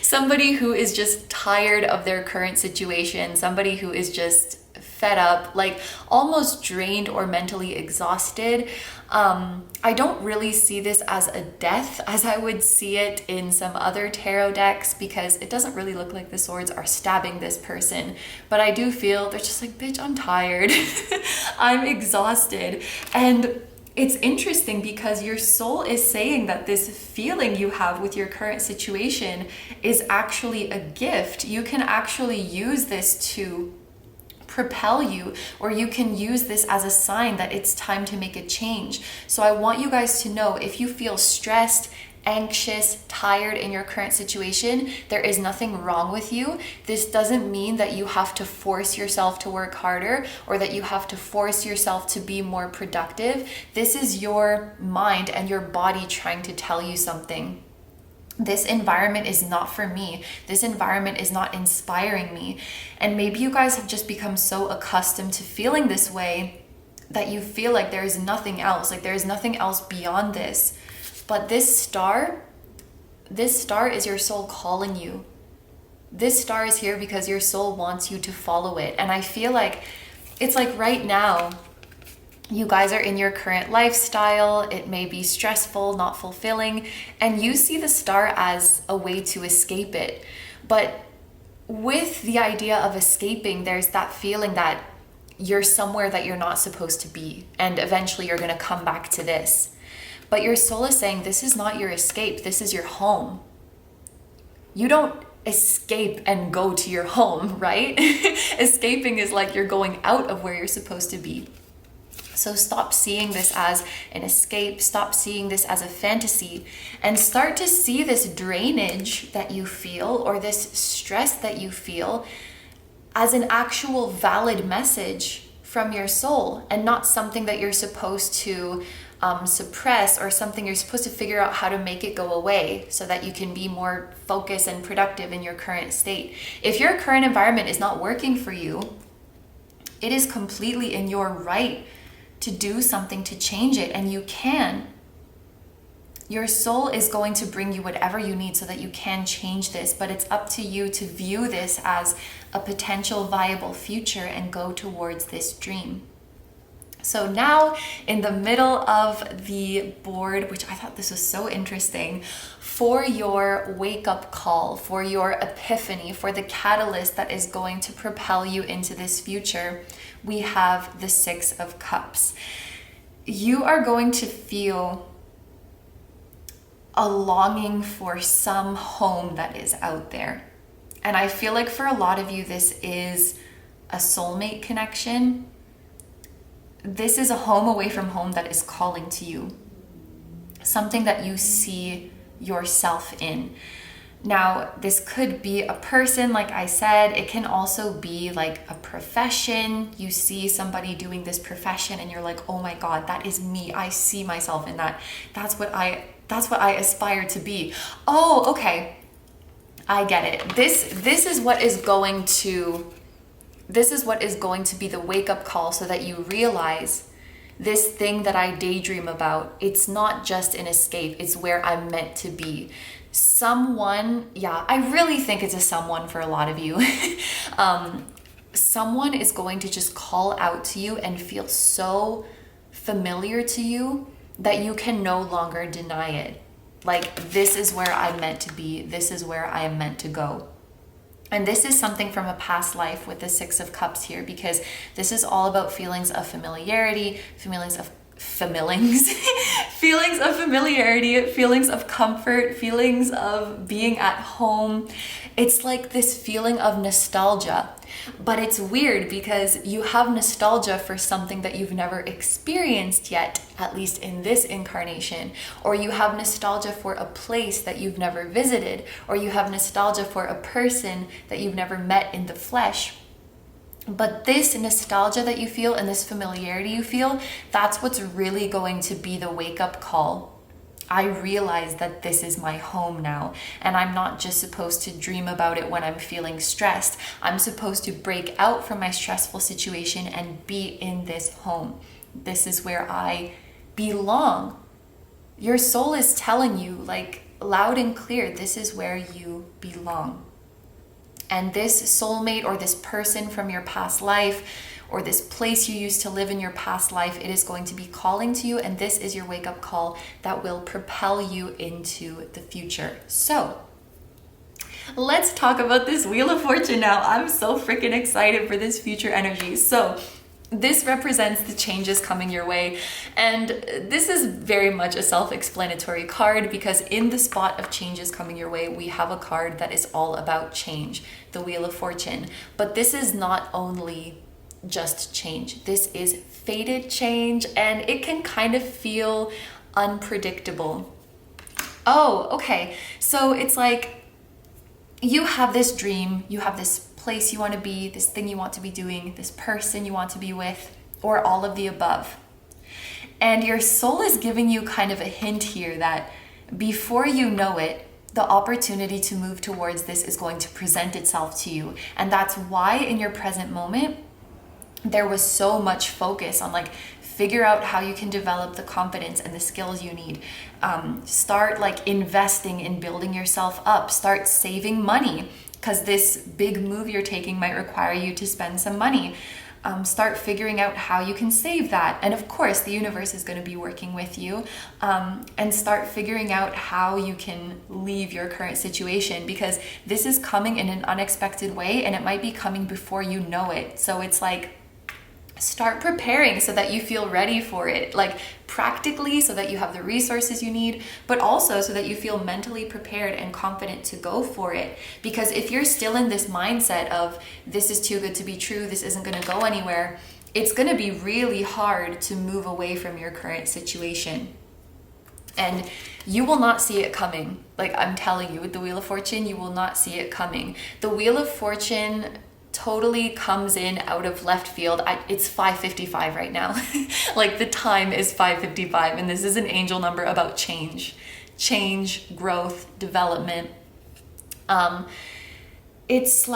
Somebody who is just tired of their current situation. Somebody who is just fed up, like almost drained or mentally exhausted. I don't really see this as a death as I would see it in some other tarot decks, because it doesn't really look like the swords are stabbing this person. But I do feel they're just like, bitch, I'm tired. I'm exhausted. And it's interesting because your soul is saying that this feeling you have with your current situation is actually a gift. You can actually use this to propel you, or you can use this as a sign that it's time to make a change. So I want you guys to know, if you feel stressed, anxious, tired in your current situation, there is nothing wrong with you. This doesn't mean that you have to force yourself to work harder or that you have to force yourself to be more productive. This is your mind and your body trying to tell you something. This environment is not for me. This environment is not inspiring me. And maybe you guys have just become so accustomed to feeling this way that you feel like there is nothing else, like there is nothing else beyond this. But this star is your soul calling you. This star is here because your soul wants you to follow it. And I feel like it's like right now, you guys are in your current lifestyle. It may be stressful, not fulfilling, and you see the star as a way to escape it. But with the idea of escaping, there's that feeling that you're somewhere that you're not supposed to be, and eventually you're going to come back to this. But your soul is saying this is not your escape, this is your home. You don't escape and go to your home, right? Escaping is like you're going out of where you're supposed to be. So stop seeing this as an escape, stop seeing this as a fantasy, and start to see this drainage that you feel, or this stress that you feel, as an actual valid message from your soul, and not something that you're supposed to suppress, or something you're supposed to figure out how to make it go away so that you can be more focused and productive in your current state. If your current environment is not working for you, it is completely in your right to do something to change it, and you can. Your soul is going to bring you whatever you need so that you can change this, but it's up to you to view this as a potential viable future and go towards this dream. So now in the middle of the board, which I thought this was so interesting, for your wake-up call, for your epiphany, for the catalyst that is going to propel you into this future, we have the Six of Cups. You are going to feel a longing for some home that is out there. And I feel like for a lot of you, this is a soulmate connection. This is a home away from home that is calling to you. something that you see yourself in. Now, this could be a person, like I said. It can also be like a profession. You see somebody doing this profession and you're like, oh my God, that is me. I see myself in that. That's what I aspire to be. Oh, okay. I get it. This is what is going to be the wake-up call, so that you realize this thing that I daydream about, it's not just an escape, it's where I'm meant to be. Someone, yeah, I really think it's a someone for a lot of you. Someone is going to just call out to you and feel so familiar to you that you can no longer deny it. Like, this is where I'm meant to be. This is where I am meant to go. And this is something from a past life with the Six of Cups here, because this is all about feelings of familiarity, feelings of familiarity, feelings of comfort, feelings of being at home. It's like this feeling of nostalgia. But it's weird because you have nostalgia for something that you've never experienced yet, at least in this incarnation. Or you have nostalgia for a place that you've never visited. Or you have nostalgia for a person that you've never met in the flesh. But this nostalgia that you feel and this familiarity you feel, that's what's really going to be the wake-up call. I realize that this is my home now, and I'm not just supposed to dream about it when I'm feeling stressed. I'm supposed to break out from my stressful situation and be in this home. This is where I belong. Your soul is telling you, like, loud and clear, this is where you belong. And this soulmate, or this person from your past life, or this place you used to live in your past life, it is going to be calling to you, and this is your wake-up call that will propel you into the future. So, let's talk about this Wheel of Fortune now. I'm so freaking excited for this future energy. So, this represents the changes coming your way, and this is very much a self-explanatory card, because in the spot of changes coming your way, we have a card that is all about change, the Wheel of Fortune. But this is not only just change. This is fated change, and it can kind of feel unpredictable. Oh, okay. So it's like you have this dream, you have this place you want to be, this thing you want to be doing, this person you want to be with, or all of the above. And your soul is giving you kind of a hint here that before you know it, the opportunity to move towards this is going to present itself to you. And that's why in your present moment, there was so much focus on, like, figure out how you can develop the confidence and the skills you need. Start like investing in building yourself up. Start saving money, because this big move you're taking might require you to spend some money. Start figuring out how you can save that. And of course, the universe is going to be working with you. And start figuring out how you can leave your current situation, because this is coming in an unexpected way, and it might be coming before you know it. So it's like, start preparing so that you feel ready for it, like practically, so that you have the resources you need, but also so that you feel mentally prepared and confident to go for it. Because if you're still in this mindset of, this is too good to be true, this isn't going to go anywhere, it's going to be really hard to move away from your current situation. And you will not see it coming. Like, I'm telling you, with the Wheel of Fortune, you will not see it coming. The Wheel of Fortune totally comes in out of left field. It's 5:55 right now. Like, the time is 5:55, and this is an angel number about change, growth, development. It's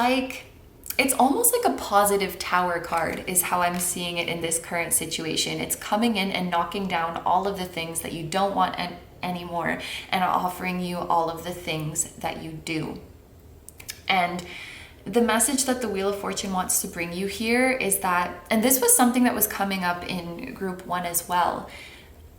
almost like a positive tower card is how I'm seeing it in this current situation. It's coming in and knocking down all of the things that you don't want anymore, and offering you all of the things that you do. And the message that the Wheel of Fortune wants to bring you here is that, and this was something that was coming up in group 1 as well,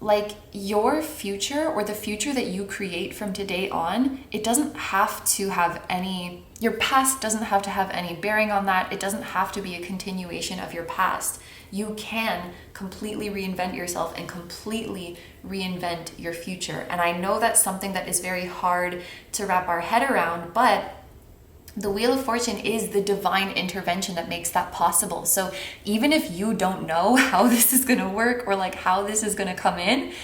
like, your future, or the future that you create from today on, it doesn't have to have any, your past doesn't have to have any bearing on that. It doesn't have to be a continuation of your past. You can completely reinvent yourself and completely reinvent your future. And I know that's something that is very hard to wrap our head around, but the Wheel of Fortune is the divine intervention that makes that possible. So even if you don't know how this is going to work, or like how this is going to come in,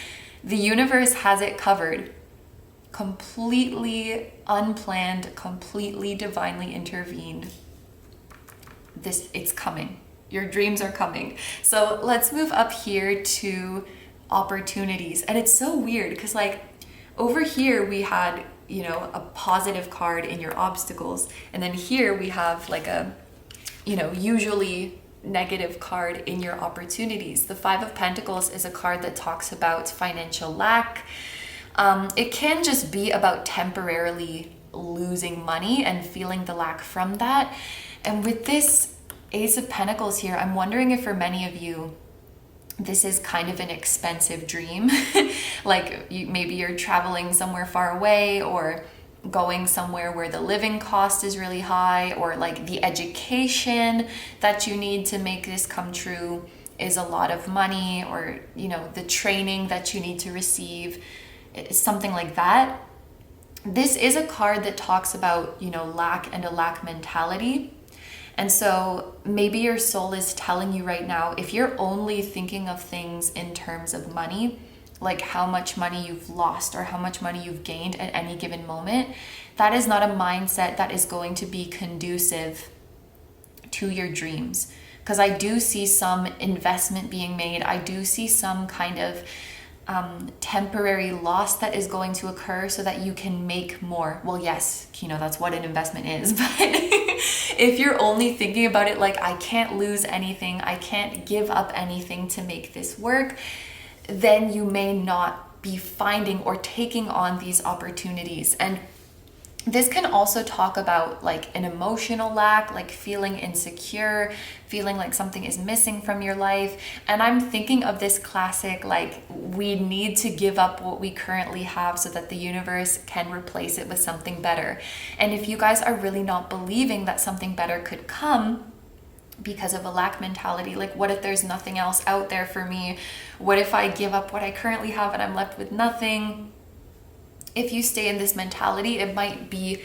The universe has it covered. Completely unplanned, completely divinely intervened. It's coming. Your dreams are coming. So let's move up here to opportunities. And it's so weird because like over here we had, you know, a positive card in your obstacles. And then here we have like a, you know, usually negative card in your opportunities. The Five of Pentacles is a card that talks about financial lack. It can just be about temporarily losing money and feeling the lack from that. And with this Ace of Pentacles here, I'm wondering if for many of you, this is kind of an expensive dream. Like maybe you're traveling somewhere far away or going somewhere where the living cost is really high, or like the education that you need to make this come true is a lot of money, or, you know, the training that you need to receive, something like that. This is a card that talks about, you know, lack and a lack mentality. And so maybe your soul is telling you right now, if you're only thinking of things in terms of money, like how much money you've lost or how much money you've gained at any given moment, that is not a mindset that is going to be conducive to your dreams. Because I do see some investment being made. I do see some kind of temporary loss that is going to occur so that you can make more. Well, yes, Kino, that's what an investment is. But if you're only thinking about it like, I can't lose anything, I can't give up anything to make this work, then you may not be finding or taking on these opportunities. And this can also talk about like an emotional lack, like feeling insecure, feeling like something is missing from your life. And I'm thinking of this classic, like we need to give up what we currently have so that the universe can replace it with something better. And if you guys are really not believing that something better could come because of a lack mentality, like what if there's nothing else out there for me? What if I give up what I currently have and I'm left with nothing? If you stay in this mentality, it might be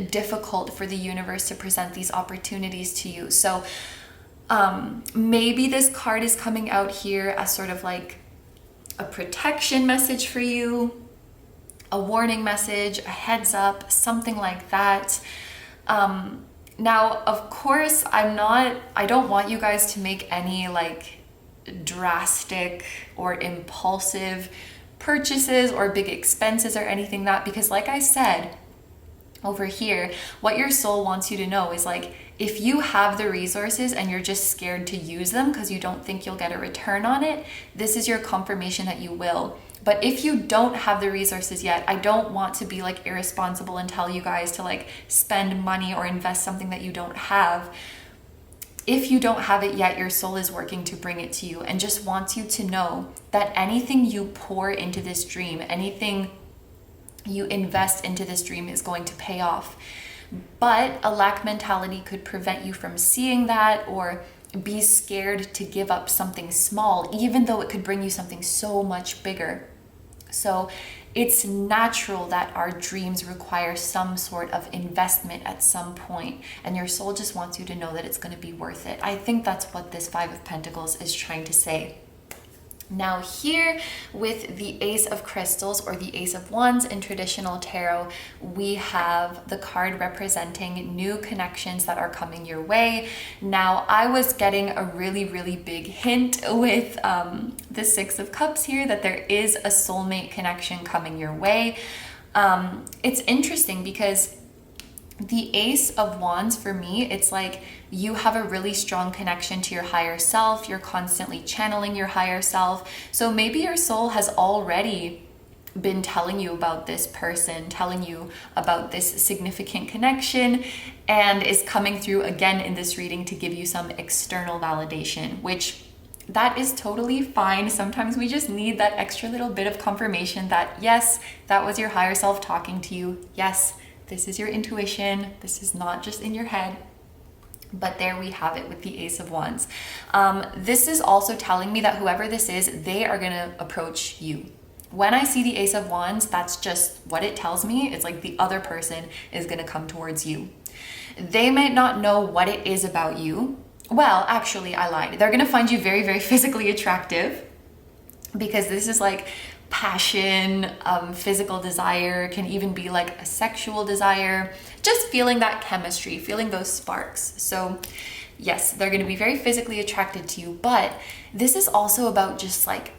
difficult for the universe to present these opportunities to you. So maybe this card is coming out here as sort of like a protection message for you, a warning message, a heads up, something like that. Now, of course, I don't want you guys to make any like drastic or impulsive purchases or big expenses or anything that, because like I said over here, what your soul wants you to know is like, if you have the resources and you're just scared to use them because you don't think you'll get a return on it, this is your confirmation that you will. But if you don't have the resources yet, I don't want to be like irresponsible and tell you guys to like spend money or invest something that you don't have. If you don't have it yet, your soul is working to bring it to you and just wants you to know that anything you pour into this dream, anything you invest into this dream is going to pay off. But a lack mentality could prevent you from seeing that, or be scared to give up something small, even though it could bring you something so much bigger. So it's natural that our dreams require some sort of investment at some point, and your soul just wants you to know that it's going to be worth it. I think that's what this Five of Pentacles is trying to say. Now here with the Ace of Crystals or the Ace of Wands in traditional tarot, we have the card representing new connections that are coming your way. Now I was getting a really big hint with the Six of Cups here that there is a soulmate connection coming your way. It's interesting because the Ace of Wands, for me, it's like you have a really strong connection to your higher self. You're constantly channeling your higher self. So maybe your soul has already been telling you about this person, telling you about this significant connection, and is coming through again in this reading to give you some external validation, which that is totally fine. Sometimes we just need that extra little bit of confirmation that yes, that was your higher self talking to you. Yes, this is your intuition. This is not just in your head. But there we have it with the Ace of Wands. This is also telling me that whoever this is, they are going to approach you. When I see the Ace of Wands, that's just what it tells me. It's like the other person is going to come towards you. They might not know what it is about you. Well, actually, I lied. They're going to find you very physically attractive, because this is like passion, physical desire, can even be like a sexual desire, just feeling that chemistry, feeling those sparks. So yes, they're going to be very physically attracted to you, but this is also about just like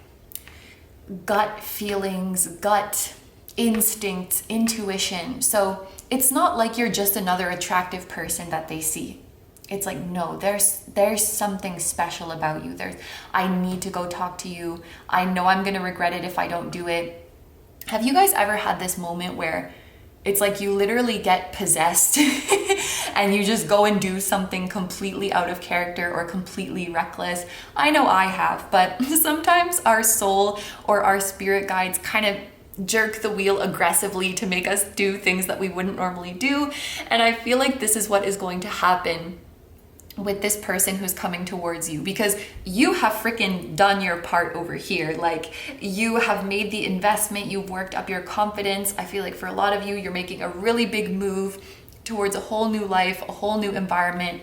gut feelings, gut instincts, intuition. So it's not like you're just another attractive person that they see. It's like, no, there's something special about you. I need to go talk to you. I know I'm going to regret it if I don't do it. Have you guys ever had this moment where it's like you literally get possessed and you just go and do something completely out of character or completely reckless? I know I have, but sometimes our soul or our spirit guides kind of jerk the wheel aggressively to make us do things that we wouldn't normally do. And I feel like this is what is going to happen with this person who's coming towards you, because you have freaking done your part over here. Like, you have made the investment, you've worked up your confidence. I feel like for a lot of you, you're making a really big move towards a whole new life, a whole new environment.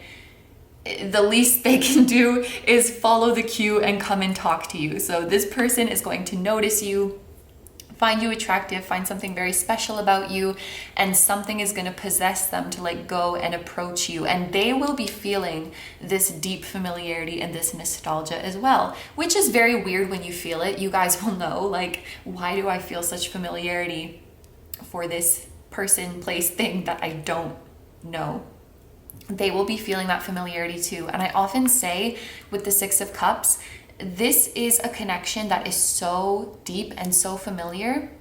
The least they can do is follow the cue and come and talk to you. So this person is going to notice you, find you attractive, find something very special about you, and something is going to possess them to like go and approach you. And they will be feeling this deep familiarity and this nostalgia as well, which is very weird when you feel it. You guys will know, like, why do I feel such familiarity for this person, place, thing that I don't know? They will be feeling that familiarity too. And I often say with the Six of Cups, this is a connection that is so deep and so familiar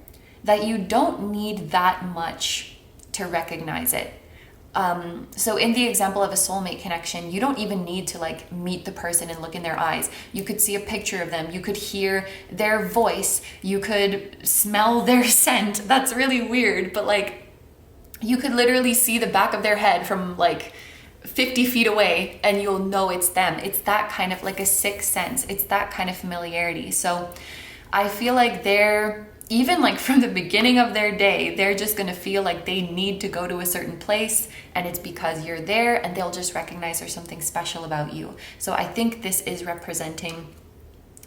that you don't need that much to recognize it. So in the example of a soulmate connection, you don't even need to like meet the person and look in their eyes. You could see a picture of them. You could hear their voice. You could smell their scent. That's really weird, but like you could literally see the back of their head from like 50 feet away and you'll know it's them. It's that kind of like a sixth sense. It's that kind of familiarity. So I feel like they're, even like from the beginning of their day, they're just going to feel like they need to go to a certain place, and it's because you're there, and they'll just recognize there's something special about you. So I think this is representing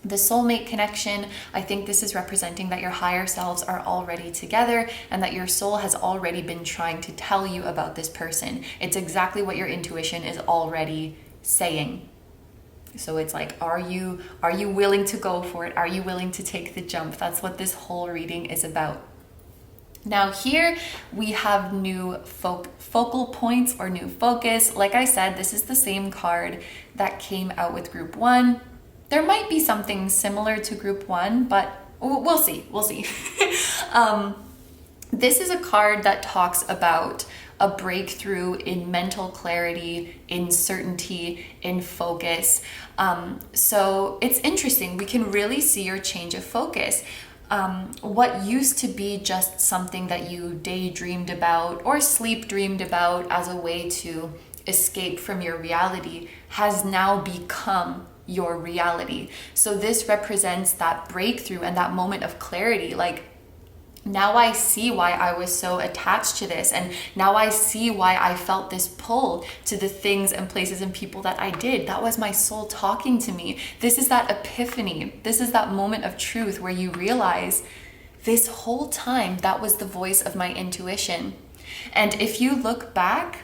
the soulmate connection. I think this is representing that your higher selves are already together and that your soul has already been trying to tell you about this person. It's exactly what your intuition is already saying. So it's like, are you willing to go for it? Are you willing to take the jump? That's what this whole reading is about. Now here we have new focal points or new focus. Like I said, this is the same card that came out with group 1. There might be something similar to group 1, but we'll see. This is a card that talks about a breakthrough in mental clarity, in certainty, in focus. So it's interesting. We can really see your change of focus. What used to be just something that you daydreamed about or sleep dreamed about as a way to escape from your reality has now become your reality. So this represents that breakthrough and that moment of clarity. Like, now I see why I was so attached to this, and now I see why I felt this pull to the things and places and people that I did. That was my soul talking to me. This is that epiphany. This is that moment of truth where you realize this whole time that was the voice of my intuition. And if you look back,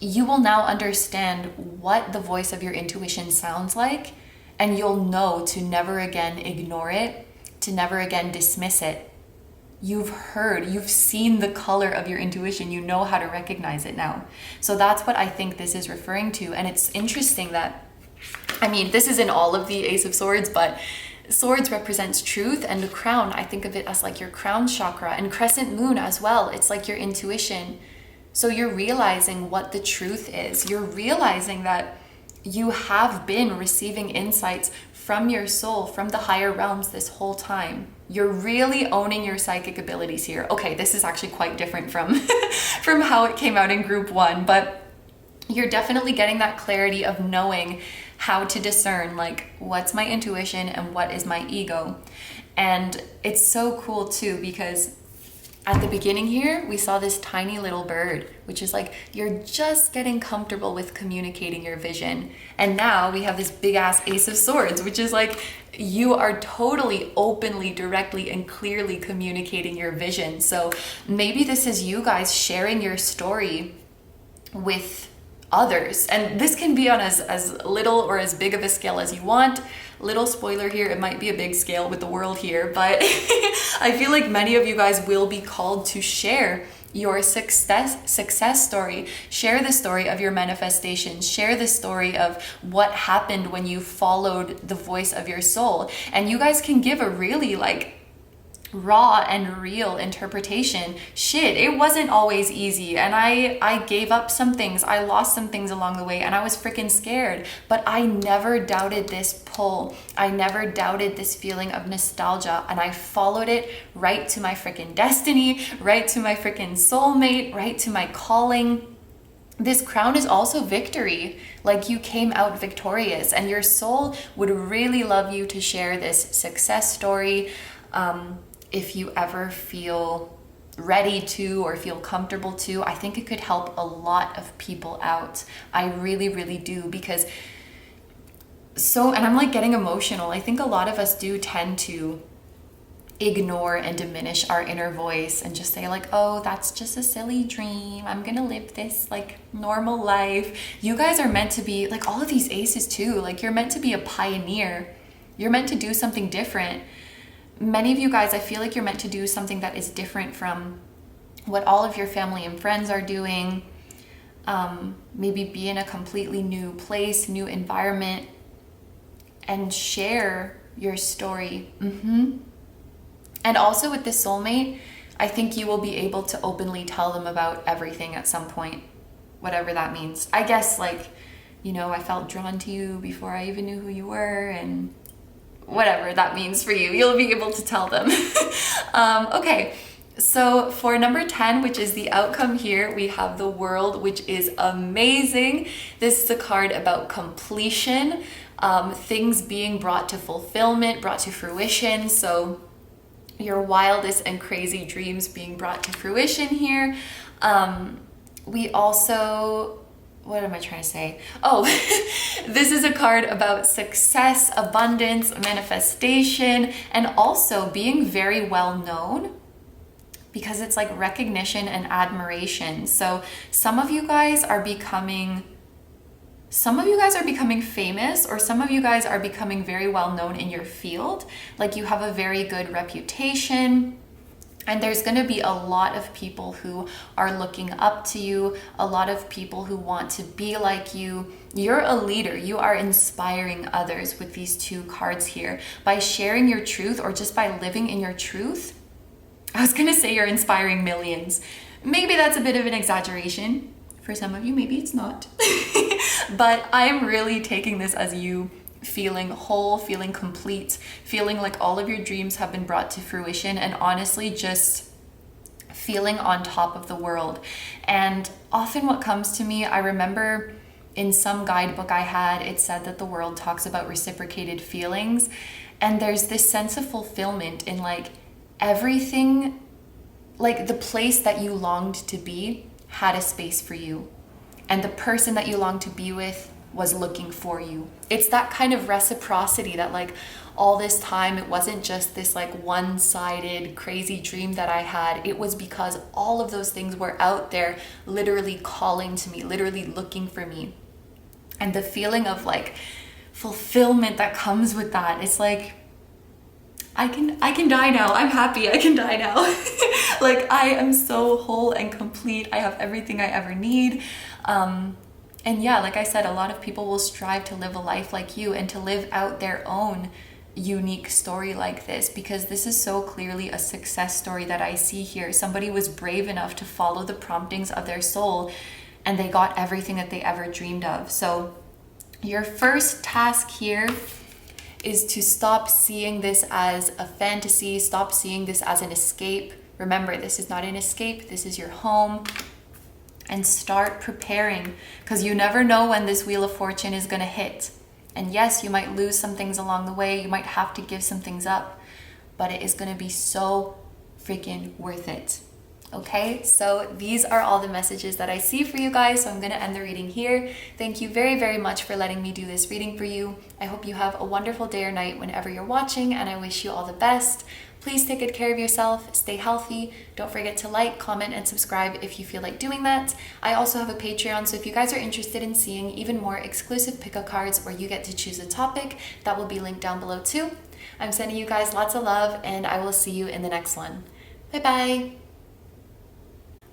you will now understand what the voice of your intuition sounds like, and you'll know to never again ignore it, to never again dismiss it. You've heard, you've seen the color of your intuition, you know how to recognize it now. So that's what I think this is referring to. And it's interesting that, I mean, this is in all of the Ace of Swords, but swords represents truth, and the crown, I think of it as like your crown chakra, and crescent moon as well. It's like your intuition. So you're realizing what the truth is. You're realizing that you have been receiving insights from your soul, from the higher realms this whole time. You're really owning your psychic abilities here. Okay, this is actually quite different from, from how it came out in group 1, but you're definitely getting that clarity of knowing how to discern, like, what's my intuition and what is my ego. And it's so cool too, because At the beginning here, we saw this tiny little bird, which is like, you're just getting comfortable with communicating your vision. And now we have this big ass Ace of Swords, which is like, you are totally openly, directly, and clearly communicating your vision. So maybe this is you guys sharing your story with others. And this can be on as little or as big of a scale as you want. Little spoiler here, it might be a big scale with the world here, but I feel like many of you guys will be called to share your success story. Share the story of your manifestation. Share the story of what happened when you followed the voice of your soul. And you guys can give a really like raw and real interpretation. Shit, it wasn't always easy, and I gave up some things, I lost some things along the way, and I was freaking scared, but I never doubted this pull. I never doubted this feeling of nostalgia, and I followed it right to my freaking destiny, right to my freaking soulmate, right to my calling. This crown is also victory. Like, you came out victorious, and your soul would really love you to share this success story. If you ever feel ready to or feel comfortable to, I think it could help a lot of people out. I really, really do, because and I'm like getting emotional. I think a lot of us do tend to ignore and diminish our inner voice and just say like, oh, that's just a silly dream. I'm gonna live this like normal life. You guys are meant to be like, all of these aces too, like you're meant to be a pioneer. You're meant to do something different. Many of you guys, I feel like you're meant to do something that is different from what all of your family and friends are doing. Maybe be in a completely new place, new environment, and share your story. And also with this soulmate, I think you will be able to openly tell them about everything at some point, whatever that means. I guess like, you know, I felt drawn to you before I even knew who you were, and whatever that means for you, you'll be able to tell them. Okay, so for number 10, which is the outcome here, we have the World, which is amazing. This is a card about completion, things being brought to fulfillment, brought to fruition. So your wildest and crazy dreams being brought to fruition here. We also, what am I trying to say? Oh, this is a card about success, abundance, manifestation, and also being very well known, because it's like recognition and admiration. So some of you guys are becoming famous, or some of you guys are becoming very well known in your field. Like, you have a very good reputation. And there's going to be a lot of people who are looking up to you, a lot of people who want to be like you. You're a leader. You are inspiring others with these two cards here. By sharing your truth, or just by living in your truth. I was going to say you're inspiring millions. Maybe that's a bit of an exaggeration. For some of you, maybe it's not. But I'm really taking this as you feeling whole, feeling complete, feeling like all of your dreams have been brought to fruition, and honestly just feeling on top of the world. And often what comes to me, I remember in some guidebook I had, it said that the world talks about reciprocated feelings, and there's this sense of fulfillment in like everything, like the place that you longed to be had a space for you, and the person that you longed to be with was looking for you. It's that kind of reciprocity that like all this time, it wasn't just this like one-sided crazy dream that I had. It was because all of those things were out there literally calling to me, literally looking for me. And the feeling of like fulfillment that comes with that, it's like, I can die now. I'm happy. I can die now. Like, I am so whole and complete. I have everything I ever need. And yeah, like I said, a lot of people will strive to live a life like you and to live out their own unique story like this, because this is so clearly a success story that I see here. Somebody was brave enough to follow the promptings of their soul, and they got everything that they ever dreamed of. So your first task here is to stop seeing this as a fantasy, stop seeing this as an escape. Remember, this is not an escape, this is your home. And start preparing, because you never know when this Wheel of Fortune is going to hit. And yes, you might lose some things along the way, you might have to give some things up, but it is going to be so freaking worth it. Okay, so these are all the messages that I see for you guys, so I'm going to end the reading here. Thank you very, very much for letting me do this reading for you. I hope you have a wonderful day or night whenever you're watching, and I wish you all the best. Please take good care of yourself, stay healthy. Don't forget to like, comment, and subscribe if you feel like doing that. I also have a Patreon, so if you guys are interested in seeing even more exclusive pick-up cards where you get to choose a topic, that will be linked down below too. I'm sending you guys lots of love, and I will see you in the next one. Bye-bye.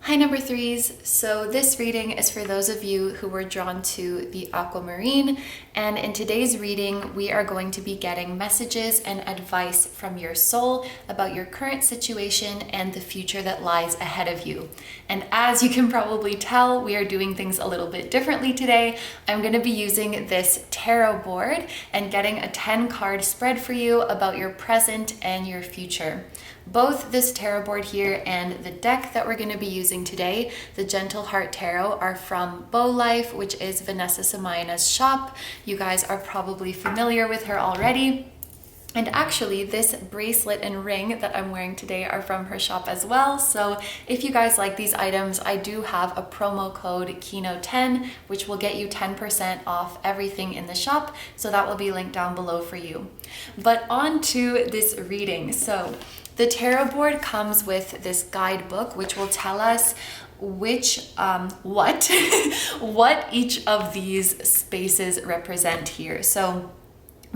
Hi number threes, so this reading is for those of you who were drawn to the Aquamarine, and in today's reading we are going to be getting messages and advice from your soul about your current situation and the future that lies ahead of you. And as you can probably tell, we are doing things a little bit differently today. I'm going to be using this tarot board and getting a 10 card spread for you about your present and your future. Both this tarot board here and the deck that we're going to be using today, the Gentle Heart Tarot, are from Bow Life, which is Vanessa Samaina's shop. You guys are probably familiar with her already. And actually, this bracelet and ring that I'm wearing today are from her shop as well. So if you guys like these items, I do have a promo code KINO10, which will get you 10% off everything in the shop. So that will be linked down below for you. But on to this reading. So the tarot board comes with this guidebook, which will tell us what each of these spaces represent here. So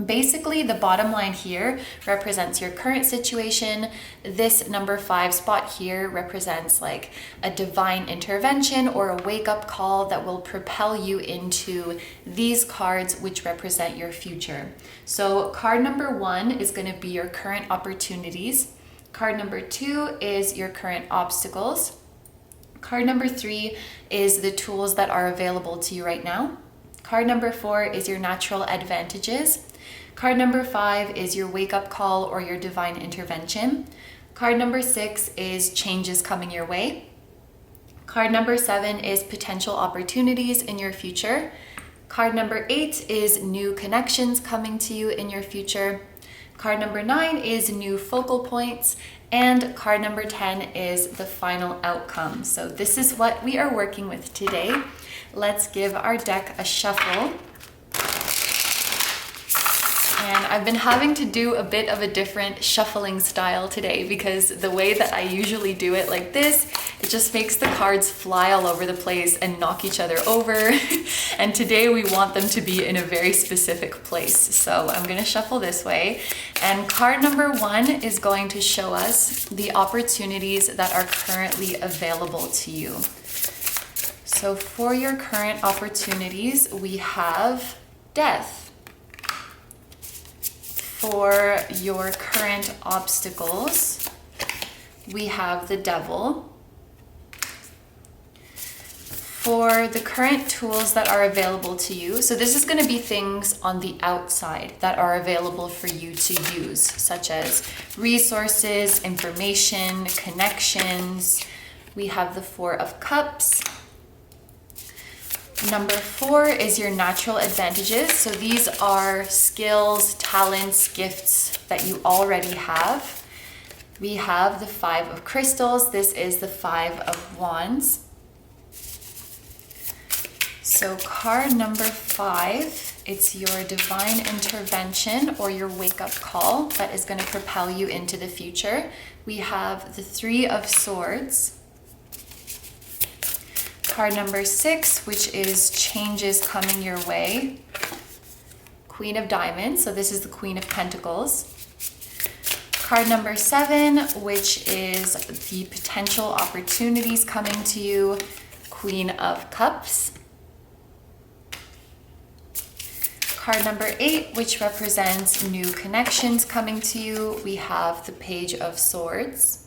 basically, the bottom line here represents your current situation. This number 5 spot here represents like a divine intervention or a wake-up call that will propel you into these cards, which represent your future. So card number 1 is going to be your current opportunities. Card number 2 is your current obstacles. Card number 3 is the tools that are available to you right now. Card number 4 is your natural advantages. Card number 5 is your wake-up call or your divine intervention. Card number 6 is changes coming your way. Card number 7 is potential opportunities in your future. Card number 8 is new connections coming to you in your future. Card number 9 is new focal points, and card number 10 is the final outcome. So this is what we are working with today. Let's give our deck a shuffle. And I've been having to do a bit of a different shuffling style today because the way that I usually do it like this, it just makes the cards fly all over the place and knock each other over. And today we want them to be in a very specific place. So I'm going to shuffle this way. And card number 1 is going to show us the opportunities that are currently available to you. So for your current opportunities, we have death. For your current obstacles, we have the devil. For the current tools that are available to you, so this is going to be things on the outside that are available for you to use, such as resources, information, connections. We have the 4 of Cups. Number 4 is your natural advantages. So these are skills, talents, gifts that you already have. We have the 5 of Crystals. This is the 5 of Wands. So card number 5, it's your divine intervention or your wake-up call that is going to propel you into the future. We have the 3 of Swords. Card number 6, which is changes coming your way. Queen of Diamonds, so this is the Queen of Pentacles. Card number 7, which is the potential opportunities coming to you. Queen of Cups. Card number 8, which represents new connections coming to you. We have the Page of Swords.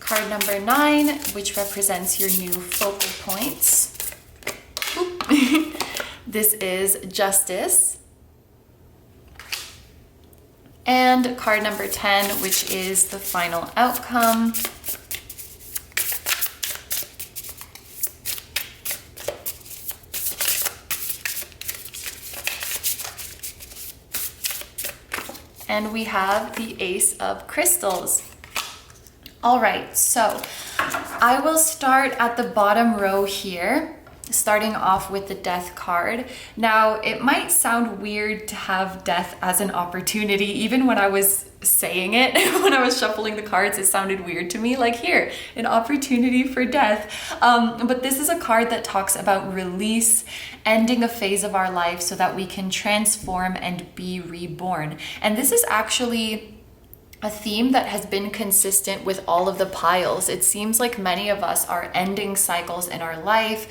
Card number 9, which represents your new focal points. This is Justice. And card number 10, which is the final outcome. And we have the Ace of Crystals. All right, so I will start at the bottom row here, starting off with the death card. Now, it might sound weird to have death as an opportunity. Even when I was saying it, when I was shuffling the cards, it sounded weird to me. Like, here, an opportunity for death. But this is a card that talks about release, ending a phase of our life so that we can transform and be reborn. And this is actually a theme that has been consistent with all of the piles. It seems like many of us are ending cycles in our life,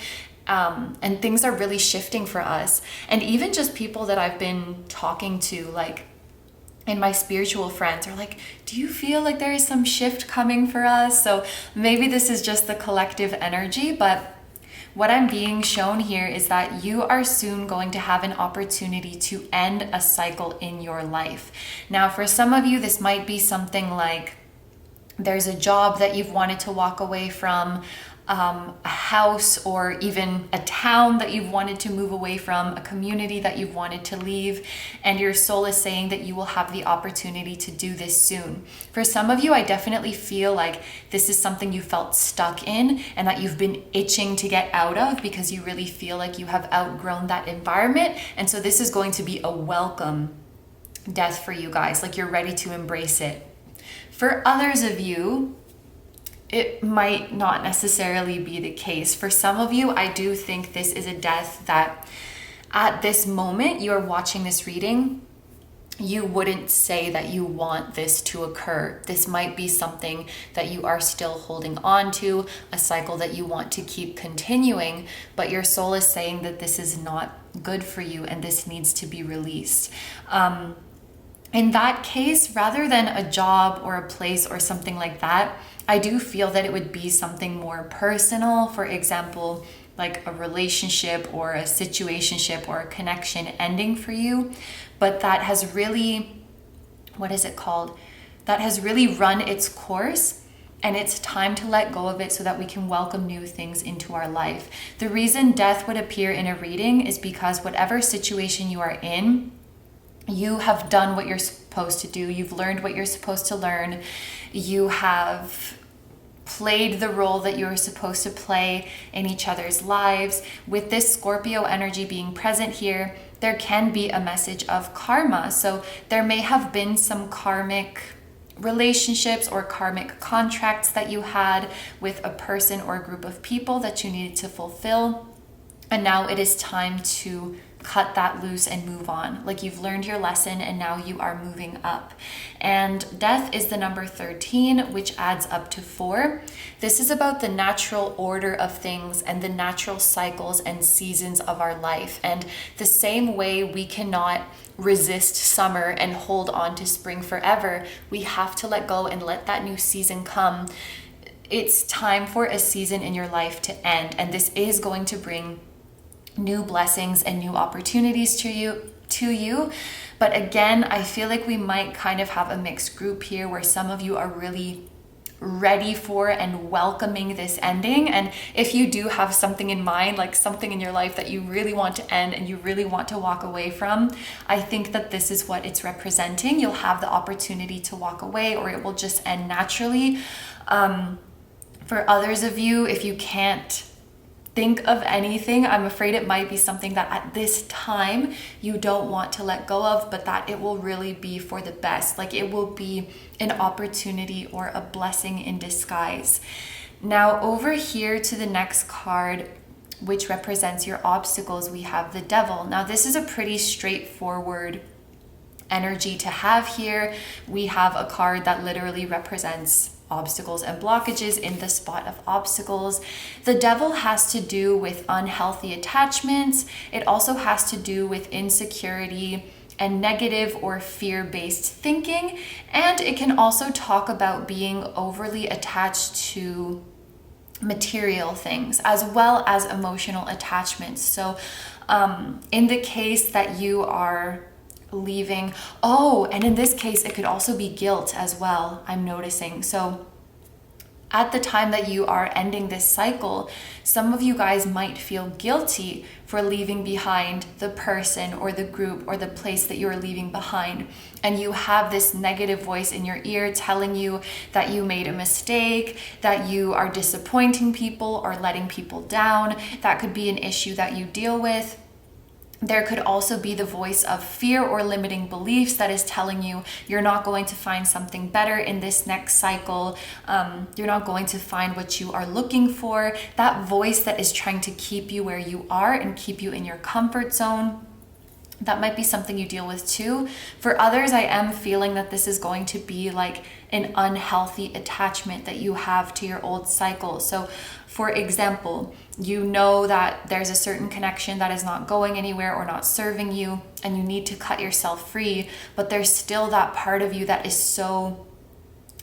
and things are really shifting for us. And even just people that I've been talking to, like, and my spiritual friends are like, do you feel like there is some shift coming for us? So maybe this is just the collective energy, but what I'm being shown here is that you are soon going to have an opportunity to end a cycle in your life. Now, for some of you, this might be something like there's a job that you've wanted to walk away from, a house or even a town that you've wanted to move away from, a community that you've wanted to leave, and your soul is saying that you will have the opportunity to do this soon. For some of you, I definitely feel like this is something you felt stuck in and that you've been itching to get out of because you really feel like you have outgrown that environment. And so this is going to be a welcome death for you guys, like you're ready to embrace it. For others of you, it might not necessarily be the case. For some of you, I do think this is a death that at this moment you are watching this reading, you wouldn't say that you want this to occur. This might be something that you are still holding on to, a cycle that you want to keep continuing, but your soul is saying that this is not good for you and this needs to be released. In that case, rather than a job or a place or something like that, I do feel that it would be something more personal. For example, like a relationship or a situationship or a connection ending for you, but that has really, what is it called? That has really run its course, and it's time to let go of it so that we can welcome new things into our life. The reason death would appear in a reading is because whatever situation you are in, you have done what you're supposed to do. You've learned what you're supposed to learn. You have played the role that you're supposed to play in each other's lives. With this Scorpio energy being present here, there can be a message of karma. So there may have been some karmic relationships or karmic contracts that you had with a person or a group of people that you needed to fulfill. And now it is time to cut that loose and move on. Like, you've learned your lesson and now you are moving up. And death is the number 13, which adds up to 4. This is about the natural order of things and the natural cycles and seasons of our life. And the same way we cannot resist summer and hold on to spring forever, we have to let go and let that new season come. It's time for a season in your life to end, and this is going to bring new blessings and new opportunities to you. But again, I feel like we might kind of have a mixed group here where some of you are really ready for and welcoming this ending. And if you do have something in mind, like something in your life that you really want to end and you really want to walk away from, I think that this is what it's representing. You'll have the opportunity to walk away, or it will just end naturally. For others of you, if you can't think of anything, I'm afraid it might be something that at this time you don't want to let go of, but that it will really be for the best. Like, it will be an opportunity or a blessing in disguise. Now, over here to the next card, which represents your obstacles, we have the Devil. Now, this is a pretty straightforward energy to have here. We have a card that literally represents obstacles and blockages in the spot of obstacles. The Devil has to do with unhealthy attachments. It also has to do with insecurity and negative or fear-based thinking. And it can also talk about being overly attached to material things as well as emotional attachments. So in the case that you are leaving, and in this case it could also be guilt as well, I'm noticing. So at the time that you are ending this cycle, some of you guys might feel guilty for leaving behind the person or the group or the place that you're leaving behind. And you have this negative voice in your ear telling you that you made a mistake, that you are disappointing people or letting people down. That could be an issue that you deal with. There could also be the voice of fear or limiting beliefs that is telling you you're not going to find something better in this next cycle. You're not going to find what you are looking for. That voice that is trying to keep you where you are and keep you in your comfort zone. That might be something you deal with too. For others, I am feeling that this is going to be like an unhealthy attachment that you have to your old cycle. So for example, you know that there's a certain connection that is not going anywhere or not serving you, and you need to cut yourself free, but there's still that part of you that is so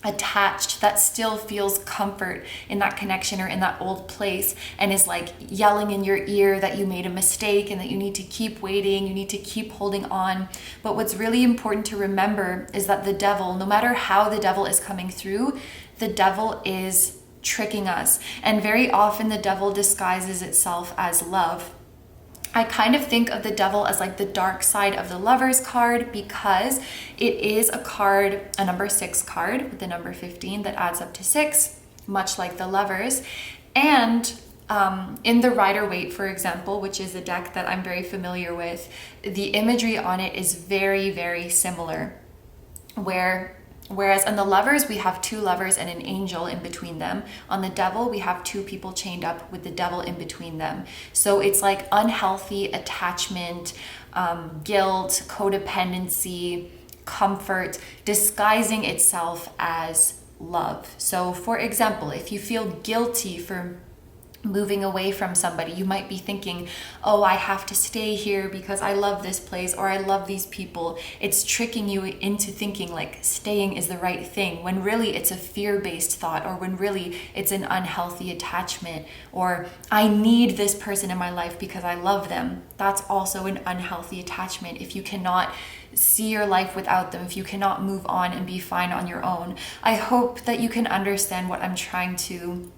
attached, that still feels comfort in that connection or in that old place, and is like yelling in your ear that you made a mistake and that you need to keep waiting, you need to keep holding on. But what's really important to remember is that the devil, no matter how the devil is coming through, the devil is tricking us. And very often the devil disguises itself as love. I kind of think of the devil as like the dark side of the Lovers card, because it is a card, a number 6 card with the number 15 that adds up to 6, much like the Lovers. And in the Rider-Waite, for example, which is a deck that I'm very familiar with, the imagery on it is very, very similar. Whereas on the Lovers, we have 2 lovers and an angel in between them. On the devil, we have 2 people chained up with the devil in between them. So it's like unhealthy attachment, guilt, codependency, comfort, disguising itself as love. So for example, if you feel guilty for moving away from somebody, you might be thinking, oh, I have to stay here because I love this place or I love these people. It's tricking you into thinking like staying is the right thing, when really it's a fear-based thought, or when really it's an unhealthy attachment, or I need this person in my life because I love them. That's also an unhealthy attachment. If you cannot see your life without them, if you cannot move on and be fine on your own. I hope that you can understand what I'm trying to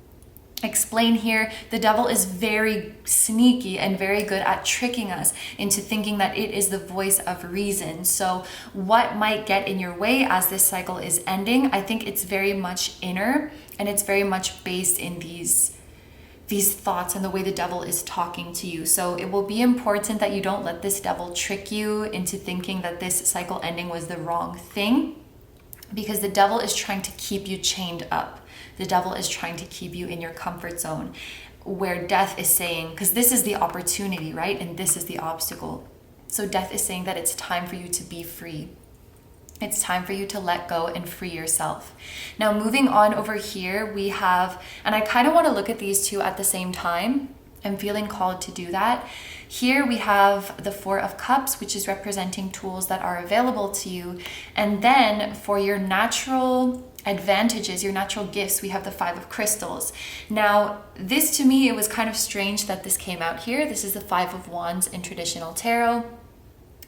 explain here. The devil is very sneaky and very good at tricking us into thinking that it is the voice of reason. So what might get in your way as this cycle is ending? I think it's very much inner, and it's very much based in these thoughts and the way the devil is talking to you. So it will be important that you don't let this devil trick you into thinking that this cycle ending was the wrong thing, because the devil is trying to keep you chained up. The devil is trying to keep you in your comfort zone, where death is saying, because this is the opportunity, right? And this is the obstacle. So death is saying that it's time for you to be free. It's time for you to let go and free yourself. Now, moving on over here, we have, and I kind of want to look at these two at the same time. I'm feeling called to do that. Here we have the 4 of Cups, which is representing tools that are available to you. And then for your natural advantages, your natural gifts, we have the 5 of Crystals. Now, this to me, it was kind of strange that this came out here. This is the 5 of Wands in traditional tarot.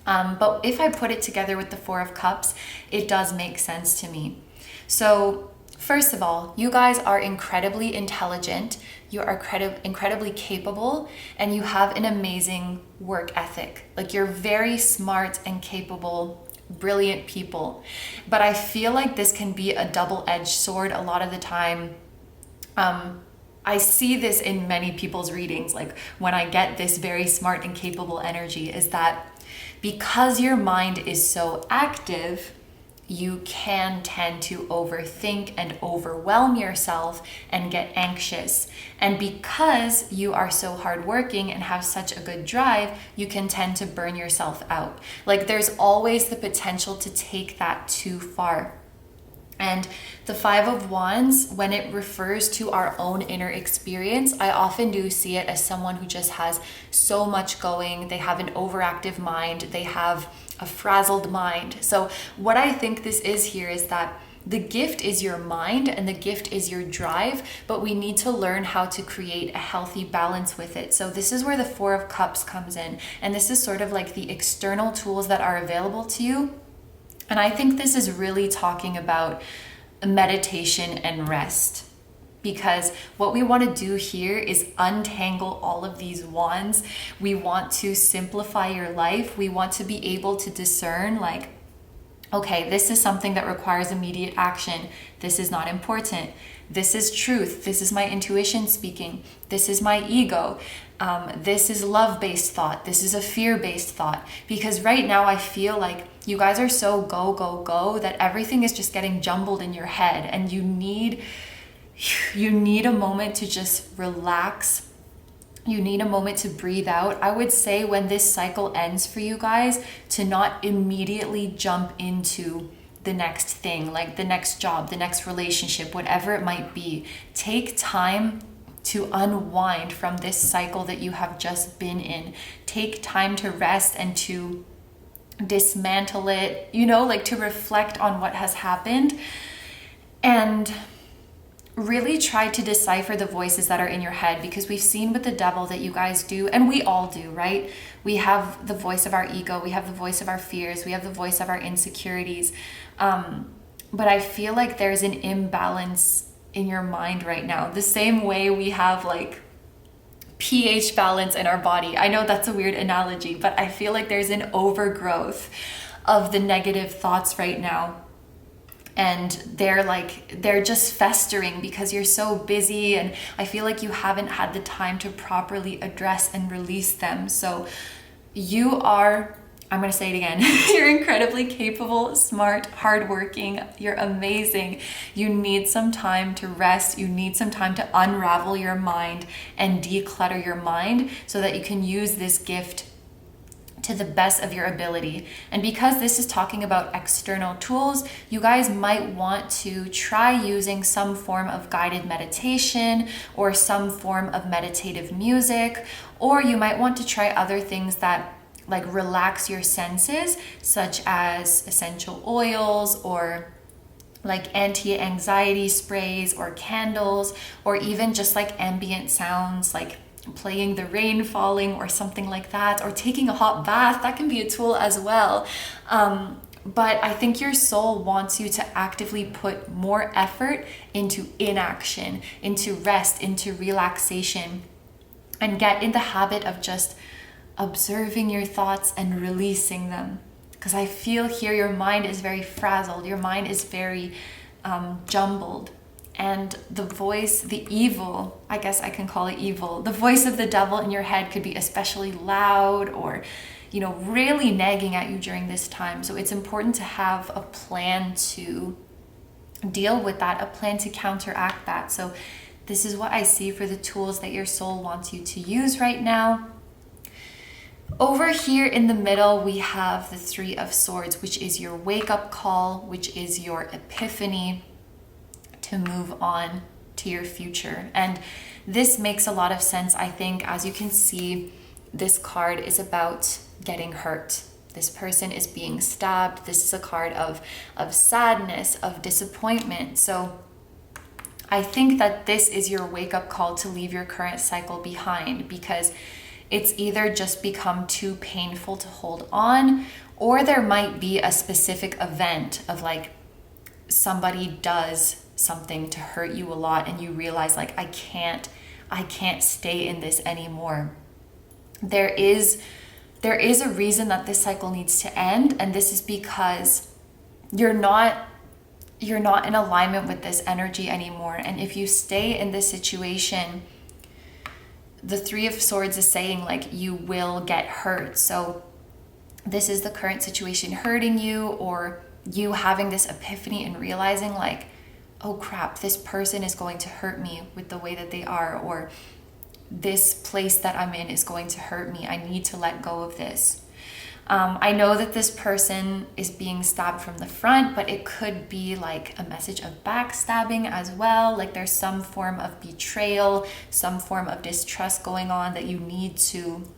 But if I put it together with the 4 of Cups, it does make sense to me. So first of all, you guys are incredibly intelligent, you are incredibly capable, and you have an amazing work ethic. Like, you're very smart and capable, brilliant people. But I feel like this can be a double-edged sword a lot of the time. I see this in many people's readings, like when I get this very smart and capable energy, is that because your mind is so active, you can tend to overthink and overwhelm yourself and get anxious. And because you are so hardworking and have such a good drive, you can tend to burn yourself out. Like, there's always the potential to take that too far. And the 5 of Wands, when it refers to our own inner experience, I often do see it as someone who just has so much going. They have an overactive mind. They have a frazzled mind. So what I think this is here is that the gift is your mind and the gift is your drive, but we need to learn how to create a healthy balance with it. So this is where the 4 of Cups comes in. And this is sort of like the external tools that are available to you. And I think this is really talking about meditation and rest. because what we want to do here is untangle all of these wands. We want to simplify your life. We want to be able to discern, like, okay, this is something that requires immediate action. This is not important. This is truth. This is my intuition speaking. This is my ego. This is love-based thought. This is a fear-based thought. Because right now I feel like you guys are so go, go, go that everything is just getting jumbled in your head, and you need a moment to just relax. You need a moment to breathe out. I would say when this cycle ends for you guys, to not immediately jump into the next thing, like the next job, the next relationship, whatever it might be. Take time to unwind from this cycle that you have just been in. Take time to rest and to dismantle it, like to reflect on what has happened, and really try to decipher the voices that are in your head, because we've seen with the devil that you guys do, and we all do, right? We have the voice of our ego, we have the voice of our fears, we have the voice of our insecurities. But I feel like there's an imbalance in your mind right now, the same way we have like pH balance in our body. I know that's a weird analogy, but I feel like there's an overgrowth of the negative thoughts right now. And they're just festering because you're so busy, and I feel like you haven't had the time to properly address and release them. So you are, I'm going to say it again, you're incredibly capable, smart, hardworking, you're amazing. You need some time to rest. You need some time to unravel your mind and declutter your mind so that you can use this gift to the best of your ability. And because this is talking about external tools, you guys might want to try using some form of guided meditation or some form of meditative music, or you might want to try other things that like relax your senses, such as essential oils or like anti-anxiety sprays or candles, or even just like ambient sounds like playing the rain falling or something like that, or taking a hot bath. That can be a tool as well. But I think your soul wants you to actively put more effort into inaction, into rest, into relaxation, and get in the habit of just observing your thoughts and releasing them. Because I feel here your mind is very frazzled, your mind is very jumbled. And the voice, the evil, I guess I can call it evil, the voice of the devil in your head could be especially loud or, really nagging at you during this time. So it's important to have a plan to deal with that, a plan to counteract that. So this is what I see for the tools that your soul wants you to use right now. Over here in the middle, we have the Three of Swords, which is your wake-up call, which is your epiphany to move on to your future. And this makes a lot of sense, I think. As you can see, this card is about getting hurt. This person is being stabbed. This is a card of sadness, of disappointment. So I think that this is your wake-up call to leave your current cycle behind, because it's either just become too painful to hold on, or there might be a specific event of like somebody does something to hurt you a lot and you realize like I can't stay in this anymore. There is a reason that this cycle needs to end, and this is because you're not in alignment with this energy anymore. And if you stay in this situation, the Three of Swords is saying like you will get hurt. So this is the current situation hurting you, or you having this epiphany and realizing like, oh crap, this person is going to hurt me with the way that they are, or this place that I'm in is going to hurt me. I need to let go of this. I know that this person is being stabbed from the front, but it could be like a message of backstabbing as well. Like there's some form of betrayal, some form of distrust going on that you need to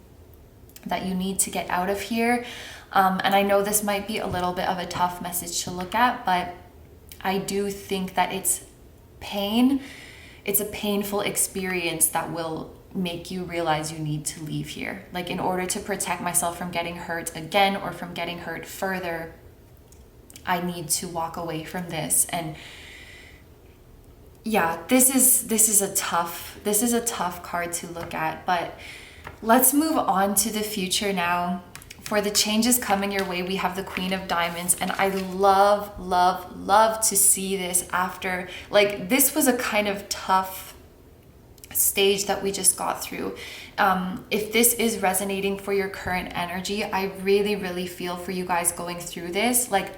get out of here. And I know this might be a little bit of a tough message to look at, but I do think that it's pain. It's a painful experience that will make you realize you need to leave here. Like in order to protect myself from getting hurt again or from getting hurt further, I need to walk away from this. And yeah, this is a tough card to look at, but let's move on to the future now. For the changes coming your way, we have the Queen of Diamonds, and I love, love, love to see this after, like, this was a kind of tough stage that we just got through. If this is resonating for your current energy, I really, really feel for you guys going through this. Like,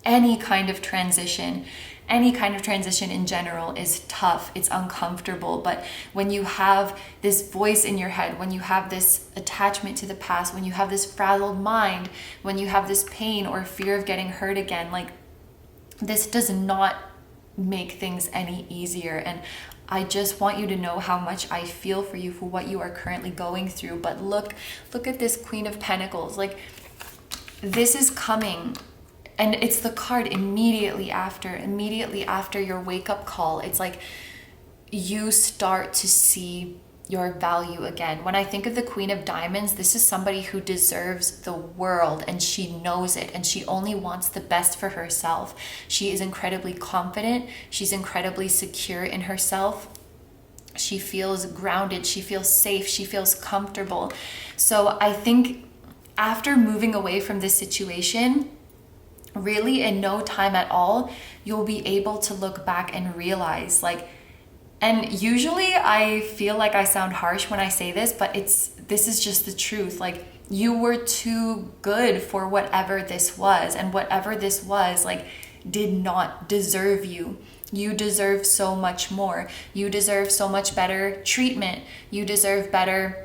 any kind of transition in general is tough, it's uncomfortable. But when you have this voice in your head, when you have this attachment to the past, when you have this frazzled mind, when you have this pain or fear of getting hurt again, like, this does not make things any easier. And I just want you to know how much I feel for you for what you are currently going through. But look at this Queen of Pentacles. Like, this is coming. And it's the card immediately after your wake-up call. It's like you start to see your value again. When I think of the Queen of Diamonds, this is somebody who deserves the world, and she knows it, and she only wants the best for herself. She is incredibly confident. She's incredibly secure in herself. She feels grounded. She feels safe. She feels comfortable. So I think after moving away from this situation, really in no time at all, you'll be able to look back and realize, like, and usually I feel like I sound harsh when I say this, but this is just the truth. Like, you were too good for whatever this was, and whatever this was, like, did not deserve you. You deserve so much more. You deserve so much better treatment. You deserve better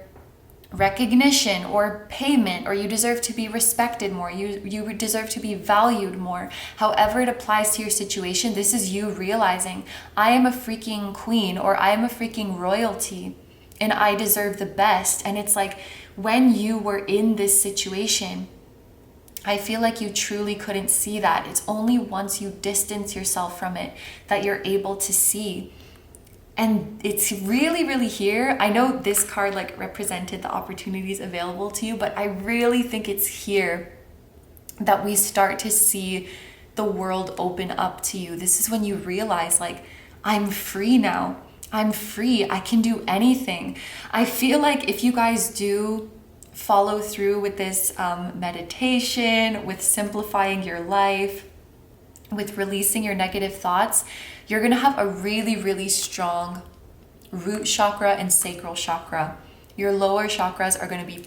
recognition or payment, or you deserve to be respected more. You deserve to be valued more. However it applies to your situation, this is you realizing, I am a freaking queen, or I am a freaking royalty, and I deserve the best. And it's like, when you were in this situation, I feel like you truly couldn't see that. It's only once you distance yourself from it that you're able to see. And it's really, really here. I know this card like represented the opportunities available to you, but I really think it's here that we start to see the world open up to you. This is when you realize, like, I'm free now. I'm free. I can do anything. I feel like if you guys do follow through with this meditation, with simplifying your life, with releasing your negative thoughts, you're going to have a really, really strong root chakra and sacral chakra. Your lower chakras are going to be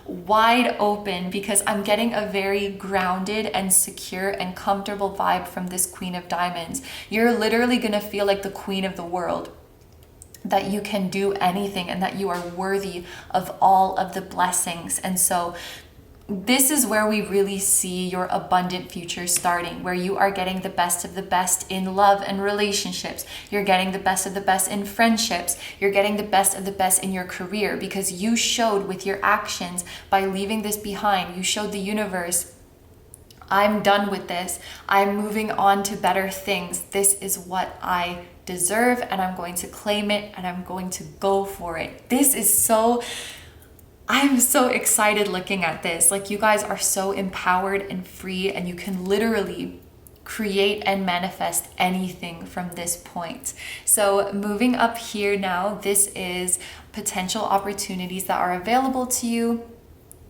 wide open, because I'm getting a very grounded and secure and comfortable vibe from this Queen of Diamonds. You're literally going to feel like the queen of the world, that you can do anything and that you are worthy of all of the blessings. And so this is where we really see your abundant future starting, where you are getting the best of the best in love and relationships. You're getting the best of the best in friendships. You're getting the best of the best in your career, because you showed with your actions by leaving this behind. You showed the universe, I'm done with this. I'm moving on to better things. This is what I deserve, and I'm going to claim it, and I'm going to go for it. I'm so excited looking at this. Like, you guys are so empowered and free, and you can literally create and manifest anything from this point. So moving up here now, this is potential opportunities that are available to you.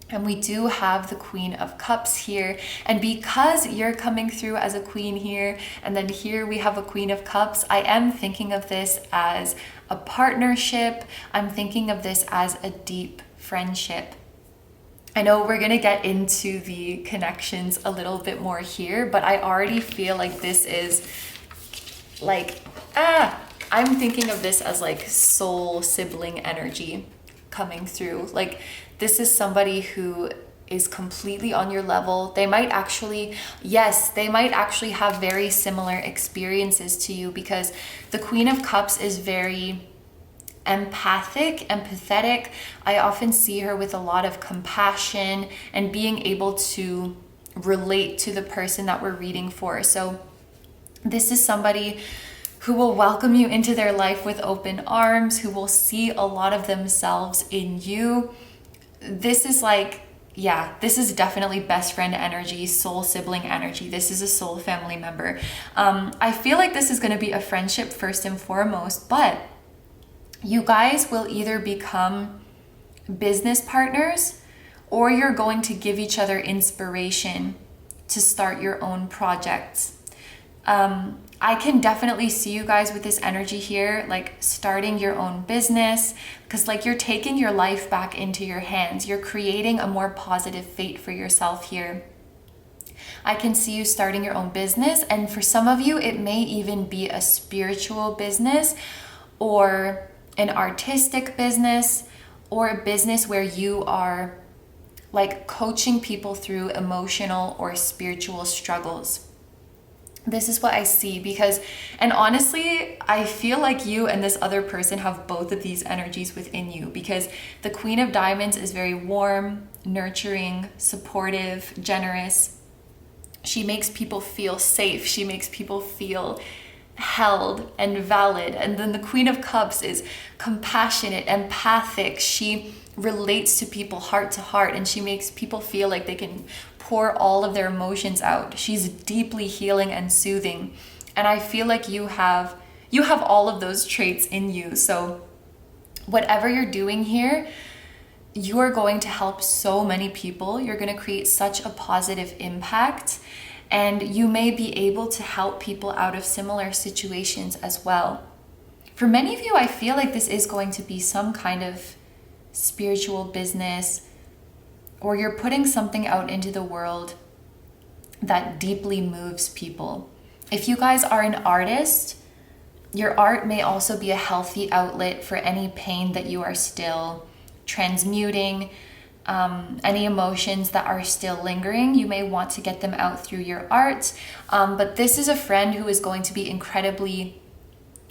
And we do have the Queen of Cups here. And because you're coming through as a queen here, and then here we have a Queen of Cups, I am thinking of this as a partnership. I'm thinking of this as a deep friendship. I know we're gonna get into the connections a little bit more here, but I already feel like this is like, I'm thinking of this as like soul sibling energy coming through. Like, this is somebody who is completely on your level. They might actually have very similar experiences to you, because the Queen of Cups is very empathic, empathetic. I often see her with a lot of compassion and being able to relate to the person that we're reading for. So this is somebody who will welcome you into their life with open arms, who will see a lot of themselves in you. This is like, yeah, this is definitely best friend energy, soul sibling energy. This is a soul family member. I feel like this is going to be a friendship first and foremost, but you guys will either become business partners or you're going to give each other inspiration to start your own projects. I can definitely see you guys with this energy here, like starting your own business, because like you're taking your life back into your hands. You're creating a more positive fate for yourself here. I can see you starting your own business, and for some of you, it may even be a spiritual business or an artistic business or a business where you are like coaching people through emotional or spiritual struggles. This is what I see because, and honestly, I feel like you and this other person have both of these energies within you, because the Queen of Diamonds is very warm, nurturing, supportive, generous. She makes people feel safe. She makes people feel held and valid. And then the Queen of Cups is compassionate, empathic. She relates to people heart to heart, and she makes people feel like they can pour all of their emotions out. She's deeply healing and soothing. And I feel like you have all of those traits in you. So whatever you're doing here, you are going to help so many people. You're going to create such a positive impact, and you may be able to help people out of similar situations as well. For many of you, I feel like this is going to be some kind of spiritual business, or you're putting something out into the world that deeply moves people. If you guys are an artist, your art may also be a healthy outlet for any pain that you are still transmuting, any emotions that are still lingering. You may want to get them out through your art. But this is a friend who is going to be incredibly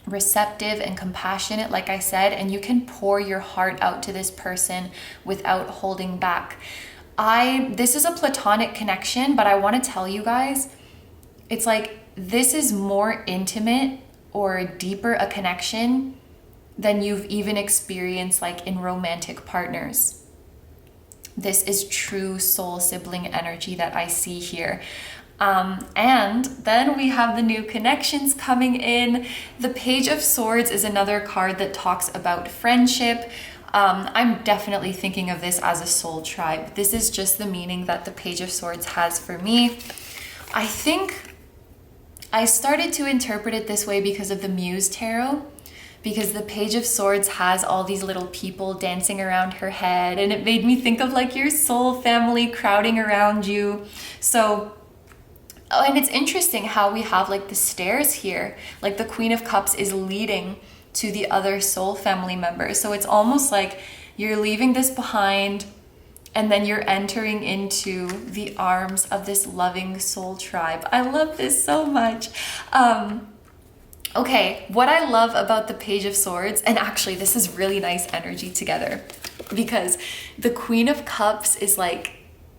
receptive and compassionate, like I said, and you can pour your heart out to this person without holding back. This is a platonic connection, but I want to tell you guys, it's like this is more intimate or deeper a connection than you've even experienced like in romantic partners. This is true soul sibling energy that I see here. And then we have the new connections coming in. The Page of Swords is another card that talks about friendship. I'm definitely thinking of this as a soul tribe. This is just the meaning that the Page of Swords has for me. I think I started to interpret it this way because of the Muse Tarot, because the Page of Swords has all these little people dancing around her head, and it made me think of like your soul family crowding around you. So and it's interesting how we have like the stairs here, like the Queen of Cups is leading to the other soul family members. So it's almost like you're leaving this behind and then you're entering into the arms of this loving soul tribe. I love this so much. Okay, what I love about the Page of Swords, and actually this is really nice energy together, because the Queen of Cups is like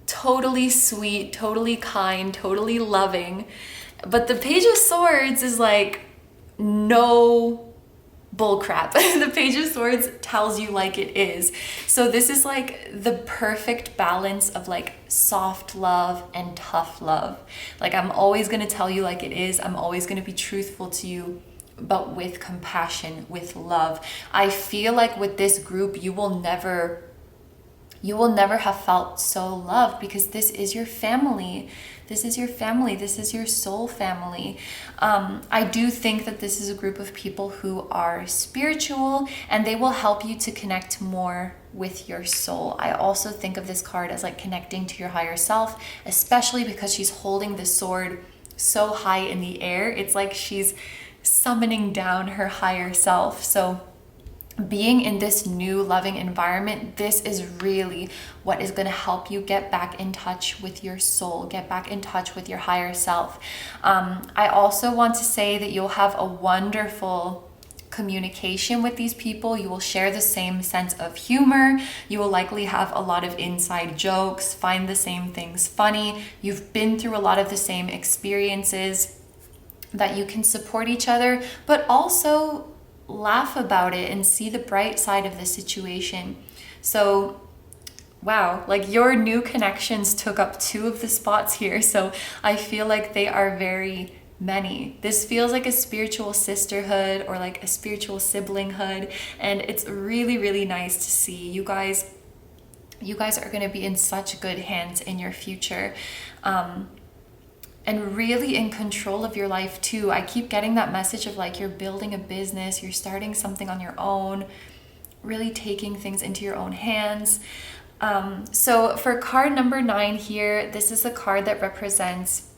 totally sweet, totally kind, totally loving. But the Page of Swords is like, no bullcrap. The Page of Swords tells you like it is. So this is like the perfect balance of like soft love and tough love. Like I'm always going to tell you like it is. I'm always going to be truthful to you, but with compassion, with love. I feel like with this group, you will never have felt so loved, because this is your family. This is your family. This is your soul family. I do think that this is a group of people who are spiritual, and they will help you to connect more with your soul. I also think of this card as like connecting to your higher self, especially because she's holding the sword so high in the air. It's like she's summoning down her higher self. So being in this new loving environment, this is really what is going to help you get back in touch with your soul, get back in touch with your higher self. I also want to say that you'll have a wonderful communication with these people. You will share the same sense of humor. You will likely have a lot of inside jokes, find the same things funny. You've been through a lot of the same experiences, that you can support each other, but also laugh about it and see the bright side of the situation. So wow, like your new connections took up 2 of the spots here. So I feel like they are very many. This feels like a spiritual sisterhood or like a spiritual siblinghood. And it's really, really nice to see you guys. You guys are going to be in such good hands in your future. And really in control of your life too. I keep getting that message of like you're building a business, you're starting something on your own, really taking things into your own hands. So for card number 9 here, this is a card that represents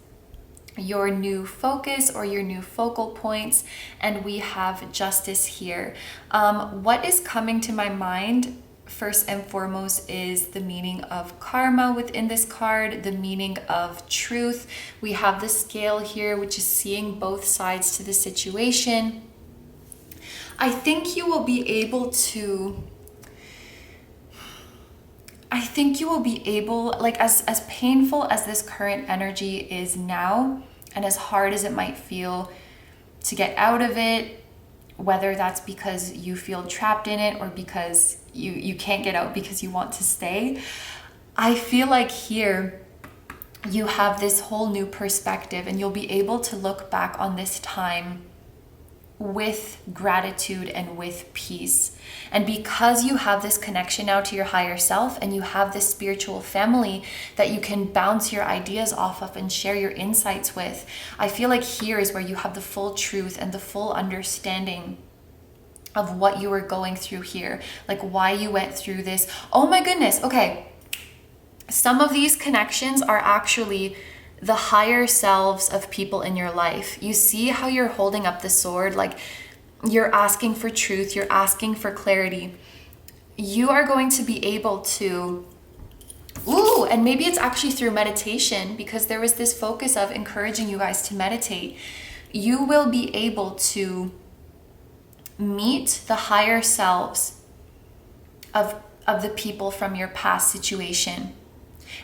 your new focus or your new focal points, and we have justice here. What is coming to my mind first and foremost is the meaning of karma within this card, the meaning of truth. We have the scale here, which is seeing both sides to the situation. I think you will be able, like as painful as this current energy is now, and as hard as it might feel to get out of it, whether that's because you feel trapped in it or because you can't get out because you want to stay, I feel like here you have this whole new perspective, and you'll be able to look back on this time with gratitude and with peace. And because you have this connection now to your higher self, and you have this spiritual family that you can bounce your ideas off of and share your insights with, I feel like here is where you have the full truth and the full understanding of what you were going through here, like why you went through this. Oh my goodness. Okay. Some of these connections are actually the higher selves of people in your life. You see how you're holding up the sword, like you're asking for truth, you're asking for clarity. You are going to be able to, and maybe it's actually through meditation, because there was this focus of encouraging you guys to meditate. You will be able to meet the higher selves of the people from your past situation.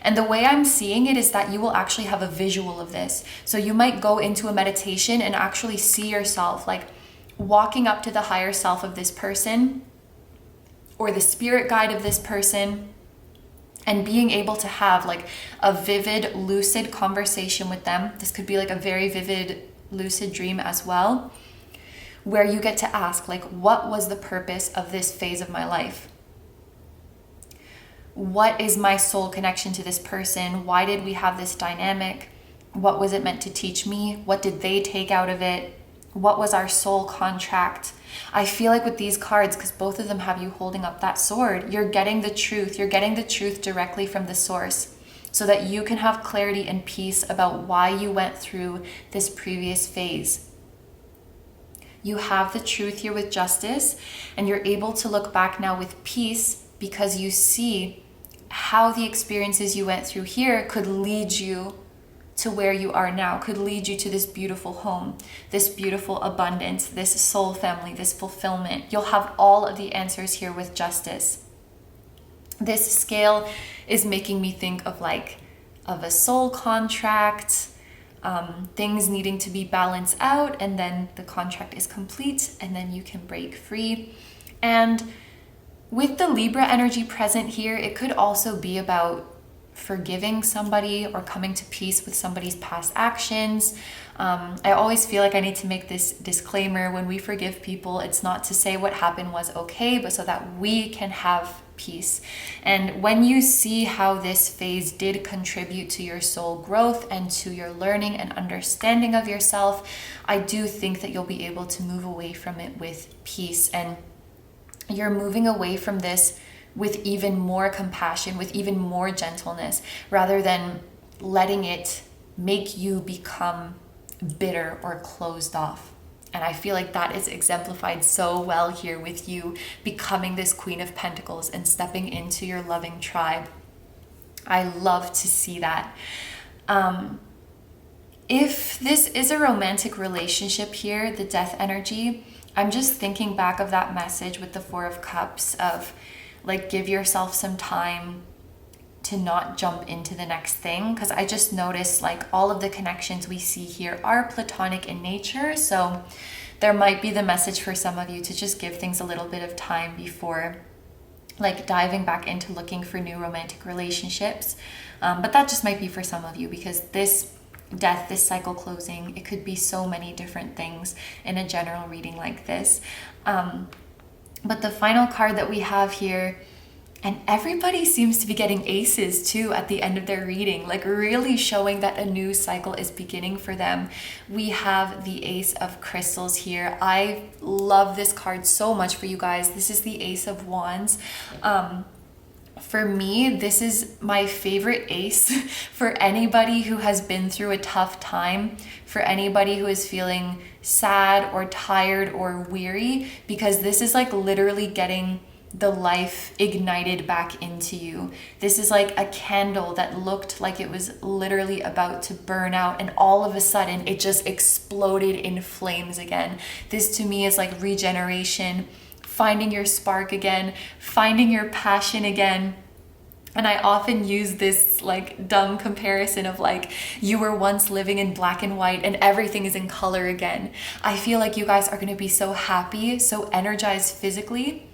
And the way I'm seeing it is that you will actually have a visual of this. So you might go into a meditation and actually see yourself like walking up to the higher self of this person or the spirit guide of this person, and being able to have like a vivid, lucid conversation with them. This could be like a very vivid, lucid dream as well, where you get to ask, like, what was the purpose of this phase of my life? What is my soul connection to this person? Why did we have this dynamic? What was it meant to teach me? What did they take out of it? What was our soul contract? I feel like with these cards, because both of them have you holding up that sword, you're getting the truth. You're getting the truth directly from the source, so that you can have clarity and peace about why you went through this previous phase. You have the truth here with justice, and you're able to look back now with peace, because you see how the experiences you went through here could lead you to where you are now, could lead you to this beautiful home, this beautiful abundance, this soul family, this fulfillment. You'll have all of the answers here with justice. This scale is making me think of a soul contract, things needing to be balanced out, and then the contract is complete, and then you can break free. And with the Libra energy present here, it could also be about forgiving somebody or coming to peace with somebody's past actions. I always feel like I need to make this disclaimer: when we forgive people, it's not to say what happened was okay, but so that we can have peace. And when you see how this phase did contribute to your soul growth and to your learning and understanding of yourself, I do think that you'll be able to move away from it with peace. And you're moving away from this with even more compassion, with even more gentleness, rather than letting it make you become bitter or closed off. And I feel like that is exemplified so well here with you becoming this Queen of Pentacles and stepping into your loving tribe. I love to see that. If this is a romantic relationship here, the Death energy, I'm just thinking back of that message with the Four of Cups of like, give yourself some time to not jump into the next thing. Because I just noticed like all of the connections we see here are platonic in nature. So there might be the message for some of you to just give things a little bit of time before like diving back into looking for new romantic relationships. But that just might be for some of you, because this death, this cycle closing, it could be so many different things in a general reading like this. But the final card that we have here, and everybody seems to be getting aces too at the end of their reading, like really showing that a new cycle is beginning for them. We have the Ace of Crystals here. I love this card so much for you guys. This is the Ace of Wands. For me, this is my favorite ace for anybody who has been through a tough time, for anybody who is feeling sad or tired or weary, because this is like literally getting the life ignited back into you. This is like a candle that looked like it was literally about to burn out, and all of a sudden it just exploded in flames again. This to me is like regeneration, finding your spark again, finding your passion again. And I often use this like dumb comparison of like, you were once living in black and white and everything is in color again. I feel like you guys are going to be so happy, so energized physically.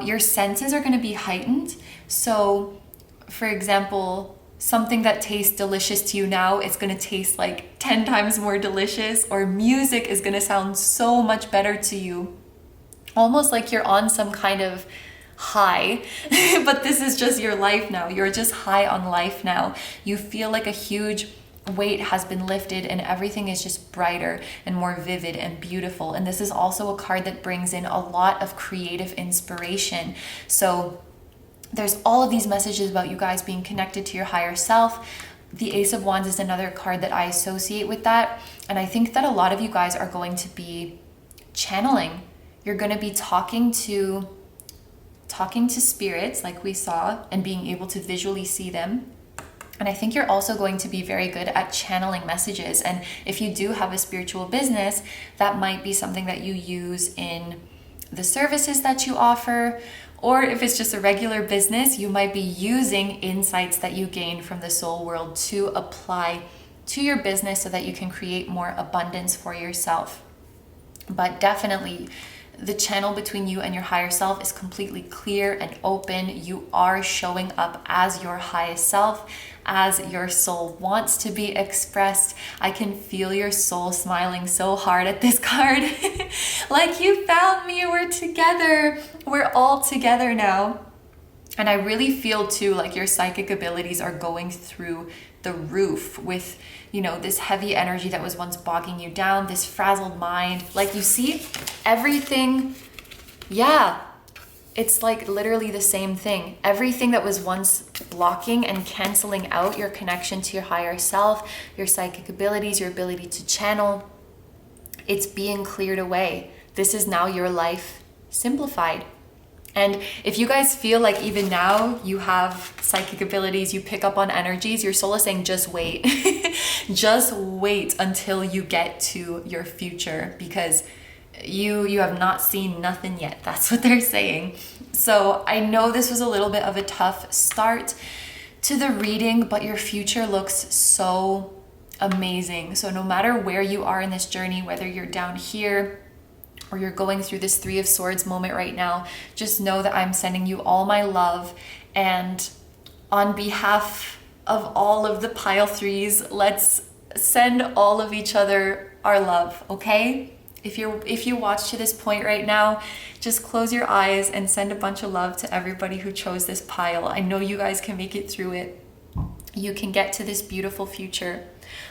Your senses are going to be heightened. So for example, something that tastes delicious to you now, it's going to taste like 10 times more delicious, or music is going to sound so much better to you. Almost like you're on some kind of high, but this is just your life now. You're just high on life now. You feel like a huge weight has been lifted and everything is just brighter and more vivid and beautiful. And this is also a card that brings in a lot of creative inspiration. So there's all of these messages about you guys being connected to your higher self. The Ace of Wands is another card that I associate with that. And I think that a lot of you guys are going to be channeling. You're going to be talking to spirits like we saw, and being able to visually see them. And I think you're also going to be very good at channeling messages. And if you do have a spiritual business, that might be something that you use in the services that you offer. Or if it's just a regular business, you might be using insights that you gain from the soul world to apply to your business so that you can create more abundance for yourself. But definitely, the channel between you and your higher self is completely clear and open. You are showing up as your highest self, as your soul wants to be expressed. I can feel your soul smiling so hard at this card. Like, you found me, we're together. We're all together now. And I really feel too like your psychic abilities are going through the roof with, you know, this heavy energy that was once bogging you down, this frazzled mind. Like, you see everything. Yeah, it's like literally the same thing. Everything that was once blocking and canceling out your connection to your higher self, your psychic abilities, your ability to channel, it's being cleared away. This is now your life simplified. And if you guys feel like even now you have psychic abilities, you pick up on energies, your soul is saying, just wait. Just wait until you get to your future, because you have not seen nothing yet. That's what they're saying. So I know this was a little bit of a tough start to the reading, but your future looks so amazing. So no matter where you are in this journey, whether you're down here or you're going through this Three of Swords moment right now, just know that I'm sending you all my love. And on behalf of all of the pile threes, let's send all of each other our love, okay? If you watch to this point right now, just close your eyes and send a bunch of love to everybody who chose this pile. I know you guys can make it through it. You can get to this beautiful future.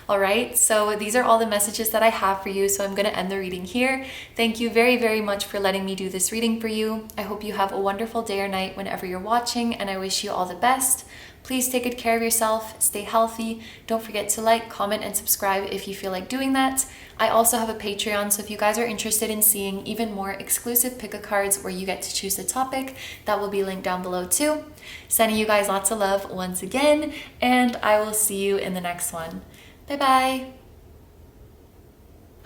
All right, so these are all the messages that I have for you. So I'm going to end the reading here. Thank you very, very much for letting me do this reading for you. I hope you have a wonderful day or night whenever you're watching, and I wish you all the best. Please take good care of yourself, stay healthy. Don't forget to like, comment, and subscribe if you feel like doing that. I also have a Patreon, so if you guys are interested in seeing even more exclusive pick-a-cards where you get to choose the topic, that will be linked down below too. Sending you guys lots of love once again, and I will see you in the next one. Bye-bye.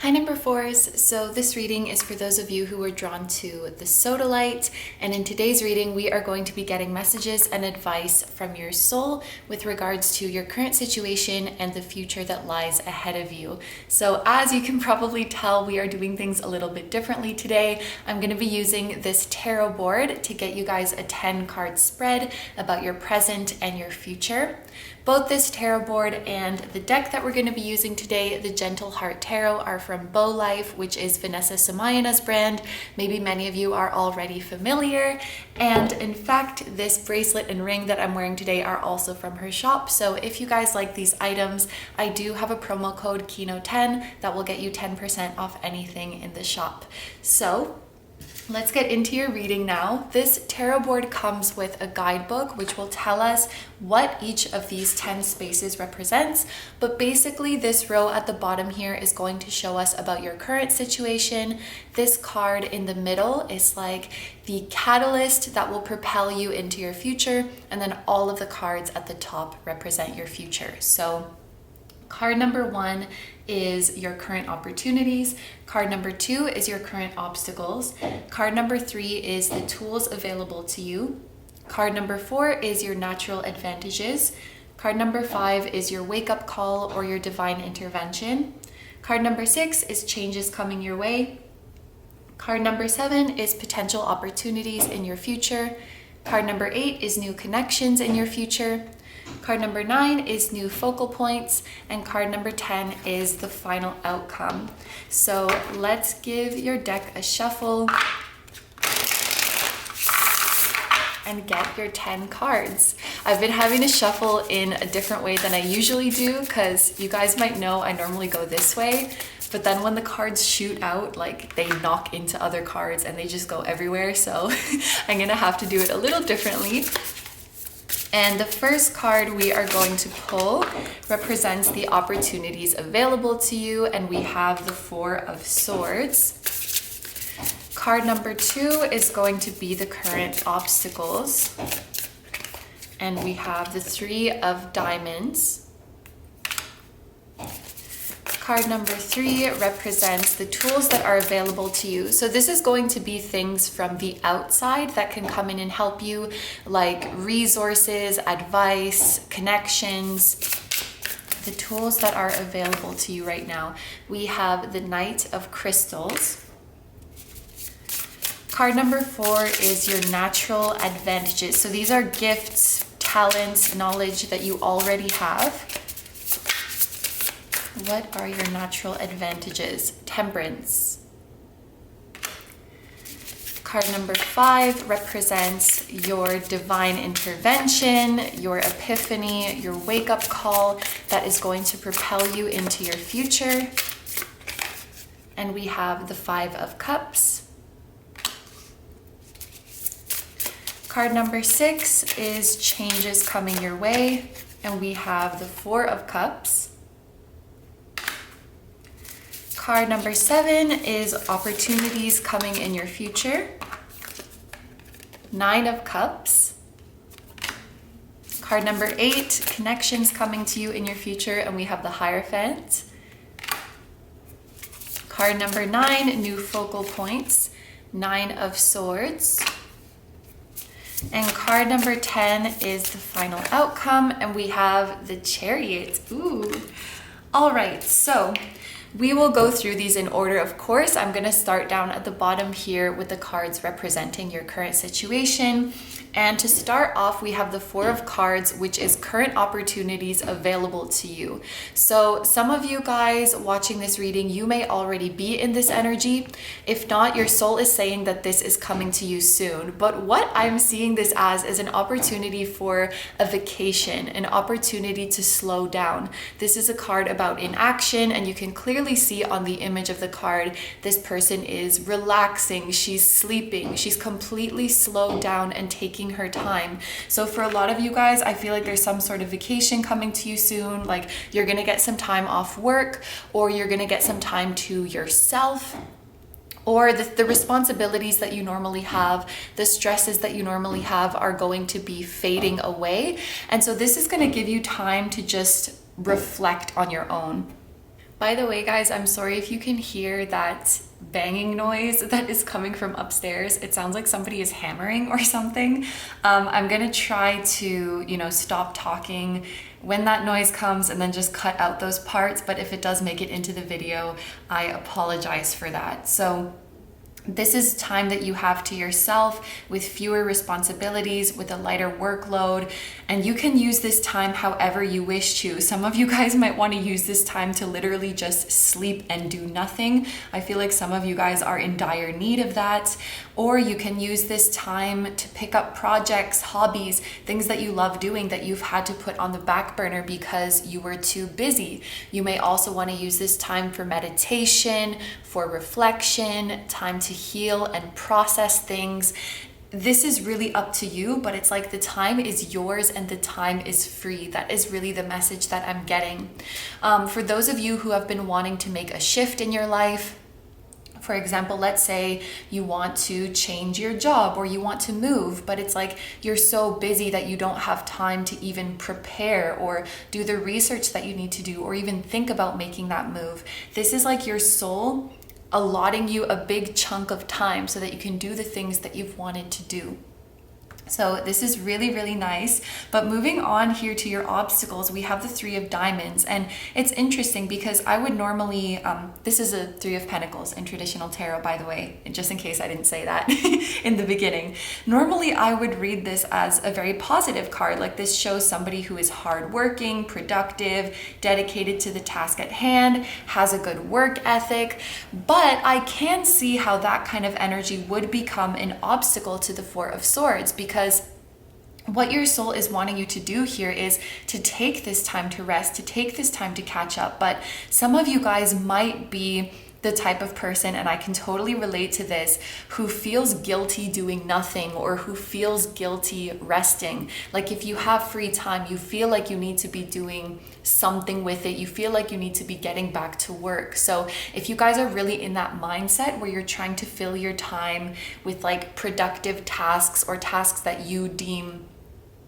Hi number fours, so this reading is for those of you who were drawn to the Sodalite, and in today's reading we are going to be getting messages and advice from your soul with regards to your current situation and the future that lies ahead of you. So as you can probably tell, we are doing things a little bit differently today. I'm going to be using this tarot board to get you guys a 10 card spread about your present and your future. Both this tarot board and the deck that we're going to be using today, the Gentle Heart Tarot, are from Bow Life, which is Vanessa Samayana's brand. Maybe many of you are already familiar. And in fact, this bracelet and ring that I'm wearing today are also from her shop. So if you guys like these items, I do have a promo code KINO10 that will get you 10% off anything in the shop. So let's get into your reading now. This tarot board comes with a guidebook which will tell us what each of these 10 spaces represents, but basically this row at the bottom here is going to show us about your current situation. This card in the middle is like the catalyst that will propel you into your future, and then all of the cards at the top represent your future. So card number 1 is your current opportunities. Card number 2 is your current obstacles. Card number 3 is the tools available to you. Card number 4 is your natural advantages. Card number 5 is your wake-up call or your divine intervention. Card number 6 is changes coming your way. Card number 7 is potential opportunities in your future. Card number 8 is new connections in your future. Card number 9 is new focal points, and card number 10 is the final outcome. So let's give your deck a shuffle and get your 10 cards. I've been having to shuffle in a different way than I usually do because you guys might know I normally go this way, but then when the cards shoot out, like they knock into other cards and they just go everywhere. So I'm gonna have to do it a little differently. And the first card we are going to pull represents the opportunities available to you, and we have the 4 of Swords. Card number 2 is going to be the current obstacles, and we have the 3 of Diamonds. Card number 3 represents the tools that are available to you. So this is going to be things from the outside that can come in and help you, like resources, advice, connections, the tools that are available to you right now. We have the Knight of Crystals. Card number 4 is your natural advantages. So these are gifts, talents, knowledge that you already have. What are your natural advantages? Temperance. Card number 5 represents your divine intervention, your epiphany, your wake-up call that is going to propel you into your future. And we have the 5 of Cups. Card number 6 is changes coming your way, and we have the 4 of Cups. Card number 7 is opportunities coming in your future. 9 of Cups. Card number 8, connections coming to you in your future, and we have the Hierophant. Card number 9, new focal points. 9 of Swords. And card number 10 is the final outcome, and we have the Chariot. Ooh. All right, so we will go through these in order, of course. I'm going to start down at the bottom here with the cards representing your current situation. And to start off, we have the 4 of Cards, which is current opportunities available to you. So some of you guys watching this reading, you may already be in this energy. If not, your soul is saying that this is coming to you soon. But what I'm seeing this as is an opportunity for a vacation, an opportunity to slow down. This is a card about inaction, and you can clearly see on the image of the card, this person is relaxing, she's sleeping, she's completely slowed down and taking her time. So for a lot of you guys, I feel like there's some sort of vacation coming to you soon, like you're gonna get some time off work, or you're gonna get some time to yourself, or the responsibilities that you normally have, the stresses that you normally have are going to be fading away. And so this is gonna give you time to just reflect on your own. By the way, guys, I'm sorry if you can hear that banging noise that is coming from upstairs. It sounds like somebody is hammering or something. I'm gonna try to, stop talking when that noise comes and then just cut out those parts. But if it does make it into the video, I apologize for that. So this is time that you have to yourself with fewer responsibilities, with a lighter workload, and you can use this time however you wish to. Some of you guys might want to use this time to literally just sleep and do nothing. I feel like some of you guys are in dire need of that. Or you can use this time to pick up projects, hobbies, things that you love doing that you've had to put on the back burner because you were too busy. You may also want to use this time for meditation, for reflection, time to heal and process things. This is really up to you, but it's like the time is yours and the time is free. That is really the message that I'm getting. For those of you who have been wanting to make a shift in your life, for example, let's say you want to change your job or you want to move, but it's like you're so busy that you don't have time to even prepare or do the research that you need to do or even think about making that move. This is like your soul allotting you a big chunk of time so that you can do the things that you've wanted to do. So this is really, really nice. But moving on here to your obstacles, we have the 3 of Diamonds. And it's interesting because I would normally, this is a 3 of Pentacles in traditional tarot, by the way, just in case I didn't say that in the beginning. Normally, I would read this as a very positive card. Like this shows somebody who is hardworking, productive, dedicated to the task at hand, has a good work ethic. But I can see how that kind of energy would become an obstacle to the 4 of Swords, because what your soul is wanting you to do here is to take this time to rest, to take this time to catch up. But some of you guys might be the type of person, and I can totally relate to this, who feels guilty doing nothing or who feels guilty resting. Like if you have free time, you feel like you need to be doing something with it. You feel like you need to be getting back to work. So if you guys are really in that mindset where you're trying to fill your time with like productive tasks or tasks that you deem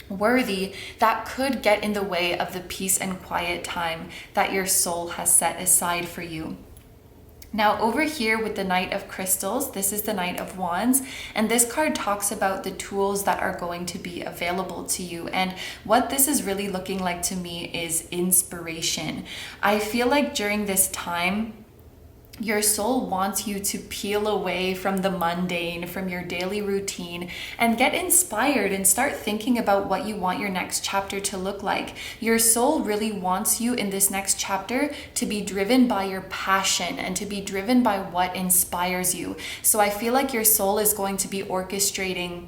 worthy, that could get in the way of the peace and quiet time that your soul has set aside for you. Now over here with the Knight of Crystals, this is the Knight of Wands, and this card talks about the tools that are going to be available to you. And what this is really looking like to me is inspiration. I feel like during this time, your soul wants you to peel away from the mundane, from your daily routine, and get inspired and start thinking about what you want your next chapter to look like. Your soul really wants you in this next chapter to be driven by your passion and to be driven by what inspires you. So I feel like your soul is going to be orchestrating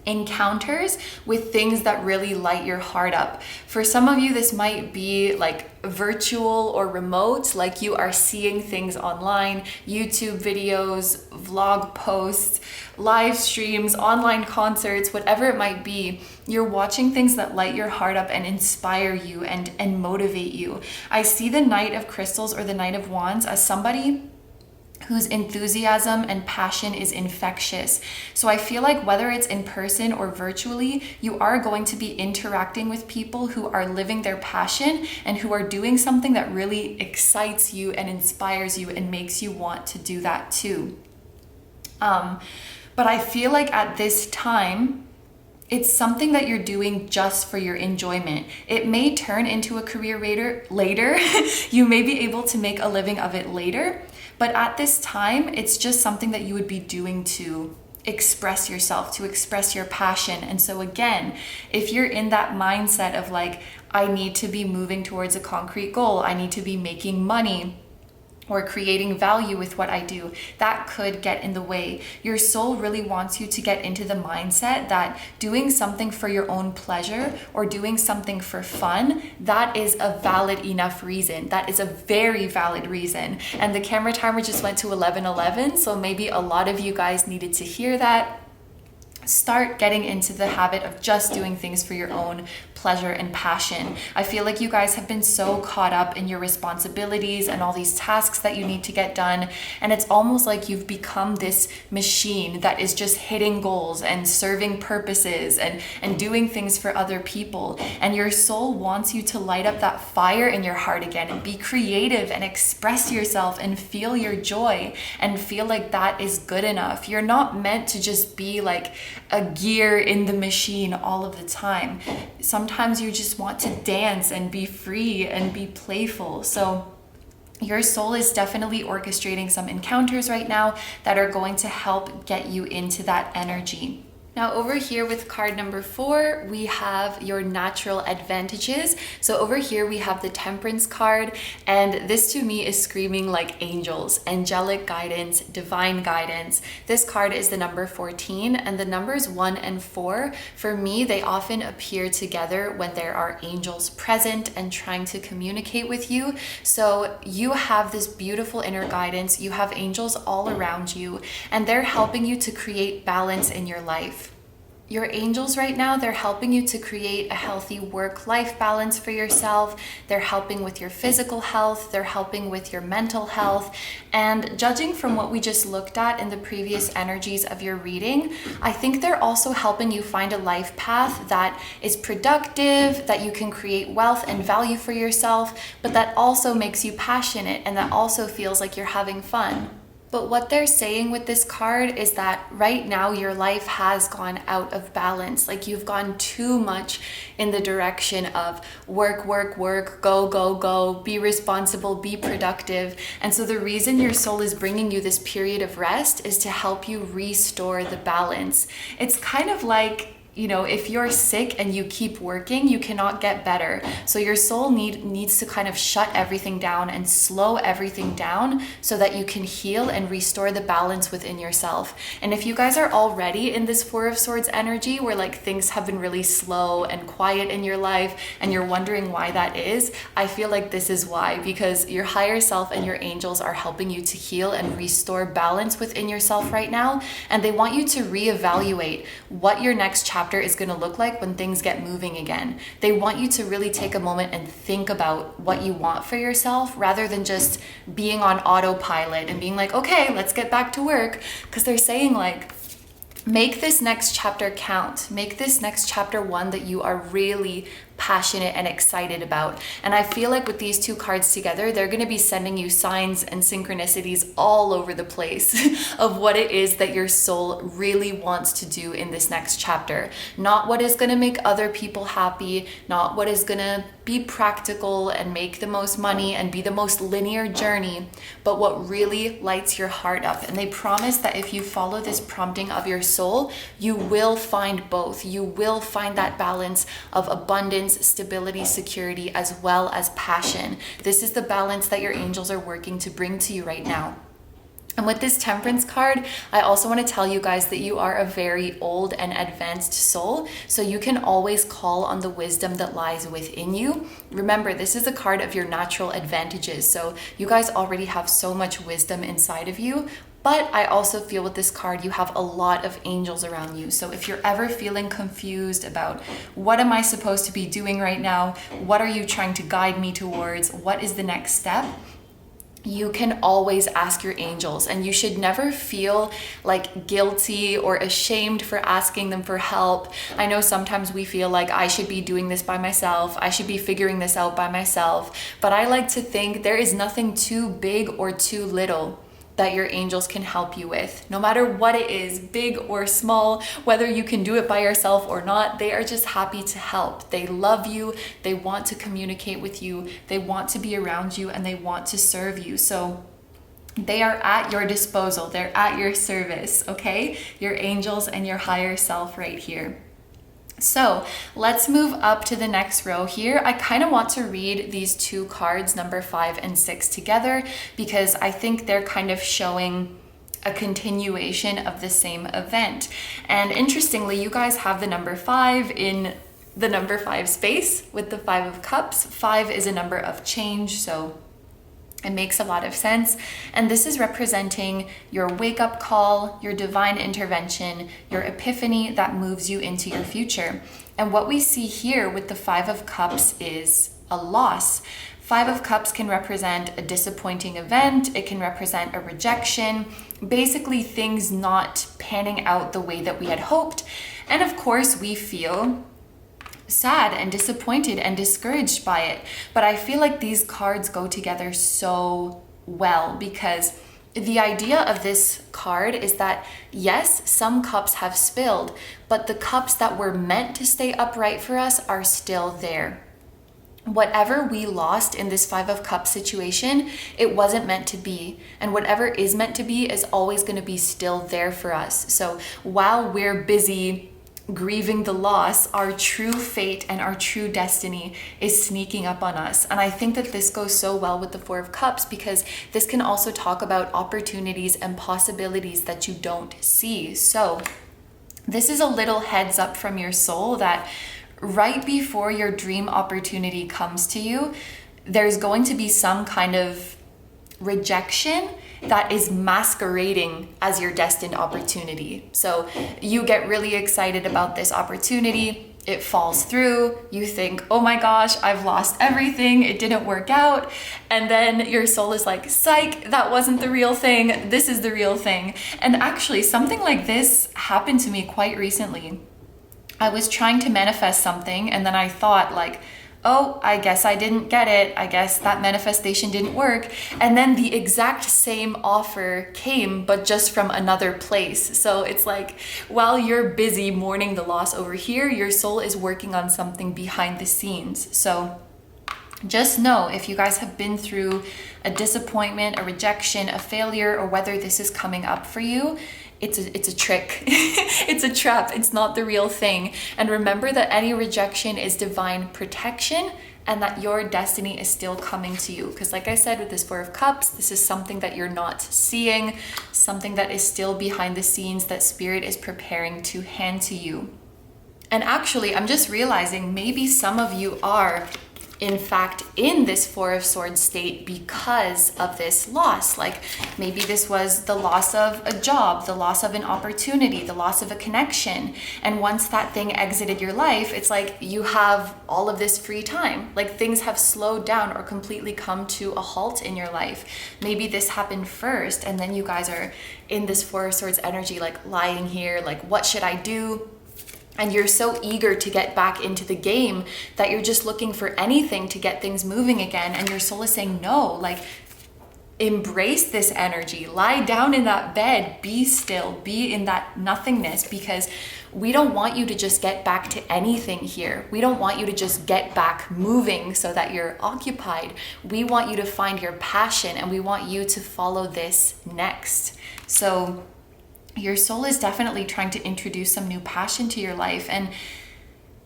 encounters with things that really light your heart up. For some of you, this might be like virtual or remote, like you are seeing things online, YouTube videos, vlog posts, live streams, online concerts, whatever it might be. You're watching things that light your heart up and inspire you and motivate you. I see the Knight of Crystals or the Knight of Wands as somebody whose enthusiasm and passion is infectious. So I feel like whether it's in person or virtually, you are going to be interacting with people who are living their passion and who are doing something that really excites you and inspires you and makes you want to do that too. But I feel like at this time, it's something that you're doing just for your enjoyment. It may turn into a career later. You may be able to make a living of it later. But at this time, it's just something that you would be doing to express yourself, to express your passion. And so again, if you're in that mindset of like, I need to be moving towards a concrete goal, I need to be making money, or creating value with what I do, that could get in the way. Your soul really wants you to get into the mindset that doing something for your own pleasure or doing something for fun, that is a valid enough reason. That is a very valid reason. And the camera timer just went to 11:11, so maybe a lot of you guys needed to hear that. Start getting into the habit of just doing things for your own pleasure and passion. I feel like you guys have been so caught up in your responsibilities and all these tasks that you need to get done, and it's almost like you've become this machine that is just hitting goals and serving purposes and doing things for other people. And your soul wants you to light up that fire in your heart again and be creative and express yourself and feel your joy and feel like that is good enough. You're not meant to just be like a gear in the machine all of the time. Sometimes you just want to dance and be free and be playful. So your soul is definitely orchestrating some encounters right now that are going to help get you into that energy. Now over here with card number 4, we have your natural advantages. So over here we have the Temperance card, and this to me is screaming like angels, angelic guidance, divine guidance. This card is the number 14, and the numbers 1 and 4, for me, they often appear together when there are angels present and trying to communicate with you. So you have this beautiful inner guidance, you have angels all around you, and they're helping you to create balance in your life. Your angels right now, they're helping you to create a healthy work-life balance for yourself. They're helping with your physical health. They're helping with your mental health. And judging from what we just looked at in the previous energies of your reading, I think they're also helping you find a life path that is productive, that you can create wealth and value for yourself, but that also makes you passionate and that also feels like you're having fun. But what they're saying with this card is that right now your life has gone out of balance. Like you've gone too much in the direction of work, work, work, go, go, go, be responsible, be productive. And so the reason your soul is bringing you this period of rest is to help you restore the balance. It's kind of like, you know, if you're sick and you keep working, you cannot get better. So your soul needs to kind of shut everything down and slow everything down so that you can heal and restore the balance within yourself. And if you guys are already in this 4 of Swords energy where like things have been really slow and quiet in your life and you're wondering why that is, I feel like this is why, because your higher self and your angels are helping you to heal and restore balance within yourself right now. And they want you to reevaluate what your next chapter is going to look like when things get moving again. They want you to really take a moment and think about what you want for yourself rather than just being on autopilot and being like, okay, let's get back to work. Because they're saying like, make this next chapter count. Make this next chapter one that you are really passionate and excited about. And I feel like with these 2 cards together, they're going to be sending you signs and synchronicities all over the place of what it is that your soul really wants to do in this next chapter. Not what is going to make other people happy, not what is going to be practical and make the most money and be the most linear journey, but what really lights your heart up. And they promise that if you follow this prompting of your soul, you will find both. You will find that balance of abundance, stability, security, as well as passion. This is the balance that your angels are working to bring to you right now. And with this Temperance card, I also want to tell you guys that you are a very old and advanced soul, so you can always call on the wisdom that lies within you. Remember, this is a card of your natural advantages, so you guys already have so much wisdom inside of you. But I also feel with this card, you have a lot of angels around you. So if you're ever feeling confused about what am I supposed to be doing right now? What are you trying to guide me towards? What is the next step? You can always ask your angels, and you should never feel like guilty or ashamed for asking them for help. I know sometimes we feel like I should be doing this by myself. I should be figuring this out by myself. But I like to think there is nothing too big or too little that your angels can help you with. No matter what it is, big or small, whether you can do it by yourself or not, they are just happy to help. They love you, they want to communicate with you, they want to be around you, and they want to serve you. So they are at your disposal, they're at your service, okay? Your angels and your higher self right here. So let's move up to the next row here. I kind of want to read these 2 cards, number 5 and 6 together, because I think they're kind of showing a continuation of the same event. And interestingly, you guys have the number 5 in the number 5 space with the 5 of Cups. 5 is a number of change, so It makes a lot of sense. And this is representing your wake-up call, your divine intervention, your epiphany that moves you into your future. And what we see here with the Five of Cups is a loss. Five of Cups can represent a disappointing event. It can represent a rejection, basically things not panning out the way that we had hoped. And of course, we feel sad and disappointed and discouraged by it. But I feel like these cards go together so well, because the idea of this card is that yes, some cups have spilled, but the cups that were meant to stay upright for us are still there. Whatever we lost in this Five of Cups situation, it wasn't meant to be. And whatever is meant to be is always going to be still there for us. So while we're busy grieving the loss, our true fate and our true destiny is sneaking up on us. And I think that this goes so well with the Four of Cups, because this can also talk about opportunities and possibilities that you don't see. So this is a little heads up from your soul that right before your dream opportunity comes to you, there's going to be some kind of rejection that is masquerading as your destined opportunity. So you get really excited about this opportunity, it falls through, you think, oh my gosh, I've lost everything, it didn't work out. And then your soul is like, psych, that wasn't the real thing, this is the real thing. And actually, something like this happened to me quite recently. I was trying to manifest something, and then I thought like, oh, I guess I didn't get it. I guess that manifestation didn't work. And then the exact same offer came, but just from another place. So it's like, while you're busy mourning the loss over here, your soul is working on something behind the scenes. So just know, if you guys have been through a disappointment, a rejection, a failure, or whether this is coming up for you, it's a trick. It's a trap. It's not the real thing. And remember that any rejection is divine protection, and that your destiny is still coming to you. Because like I said, with this Four of Cups, this is something that you're not seeing, something that is still behind the scenes that Spirit is preparing to hand to you. And actually, I'm just realizing maybe some of you are in fact in this Four of Swords state because of this loss. Like maybe this was the loss of a job, the loss of an opportunity, the loss of a connection. And once that thing exited your life, it's like you have all of this free time. Like things have slowed down or completely come to a halt in your life. Maybe this happened first, and then you guys are in this Four of Swords energy, like lying here, like what should I do? And you're so eager to get back into the game that you're just looking for anything to get things moving again. And your soul is saying, no, like embrace this energy, lie down in that bed, be still, be in that nothingness, because we don't want you to just get back to anything here. We don't want you to just get back moving so that you're occupied. We want you to find your passion, and we want you to follow this next. So your soul is definitely trying to introduce some new passion to your life, and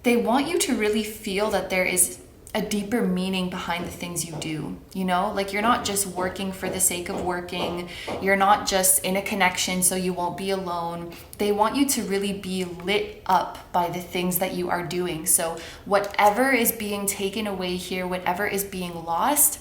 they want you to really feel that there is a deeper meaning behind the things you do. You know, like you're not just working for the sake of working. You're not just in a connection so you won't be alone. They want you to really be lit up by the things that you are doing. So whatever is being taken away here, whatever is being lost,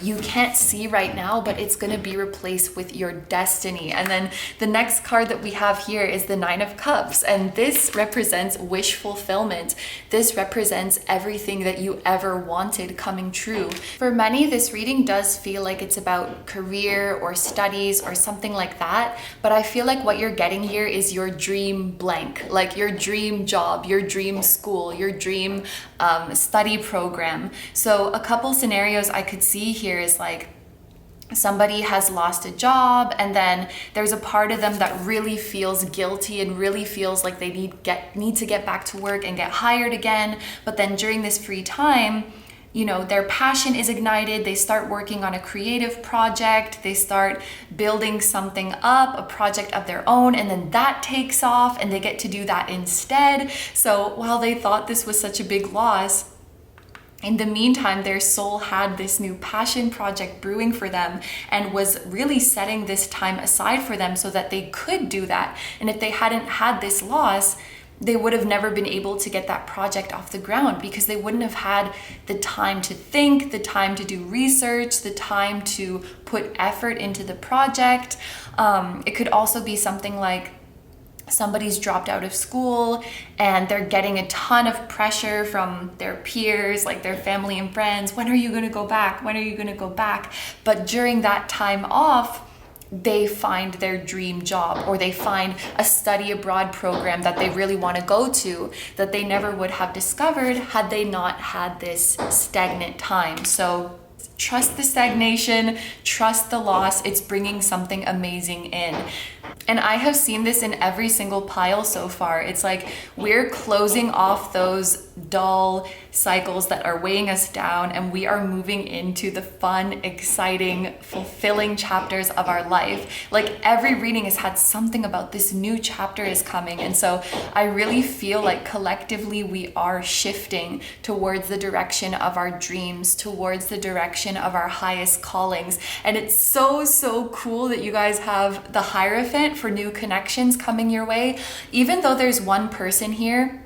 you can't see right now, but it's going to be replaced with your destiny. And then the next card that we have here is the Nine of Cups, and this represents wish fulfillment. This represents everything that you ever wanted coming true. For many, this reading does feel like it's about career or studies or something like that, but I feel like what you're getting here is your dream blank, like your dream job, your dream school, your dream study program. So a couple scenarios I could see here is like somebody has lost a job, and then there's a part of them that really feels guilty and really feels like they need to get back to work and get hired again. But then during this free time, you know, their passion is ignited. They start working on a creative project. They start building something up, a project of their own, and then that takes off and they get to do that instead. So while they thought this was such a big loss, in the meantime, their soul had this new passion project brewing for them and was really setting this time aside for them so that they could do that. And if they hadn't had this loss, they would have never been able to get that project off the ground because they wouldn't have had the time to think, the time to do research, the time to put effort into the project. It could also be something like somebody's dropped out of school and they're getting a ton of pressure from their peers, like their family and friends. When are you going to go back? When are you going to go back? But during that time off, they find their dream job, or they find a study abroad program that they really want to go to that they never would have discovered had they not had this stagnant time. So trust the stagnation, trust the loss. It's bringing something amazing in. And I have seen this in every single pile so far. It's like we're closing off those dull cycles that are weighing us down, and we are moving into the fun, exciting, fulfilling chapters of our life. Like every reading has had something about this new chapter is coming. And so I really feel like collectively we are shifting towards the direction of our dreams, towards the direction of our highest callings. And it's so, so cool that you guys have the Hierophant for new connections coming your way. Even though there's one person here,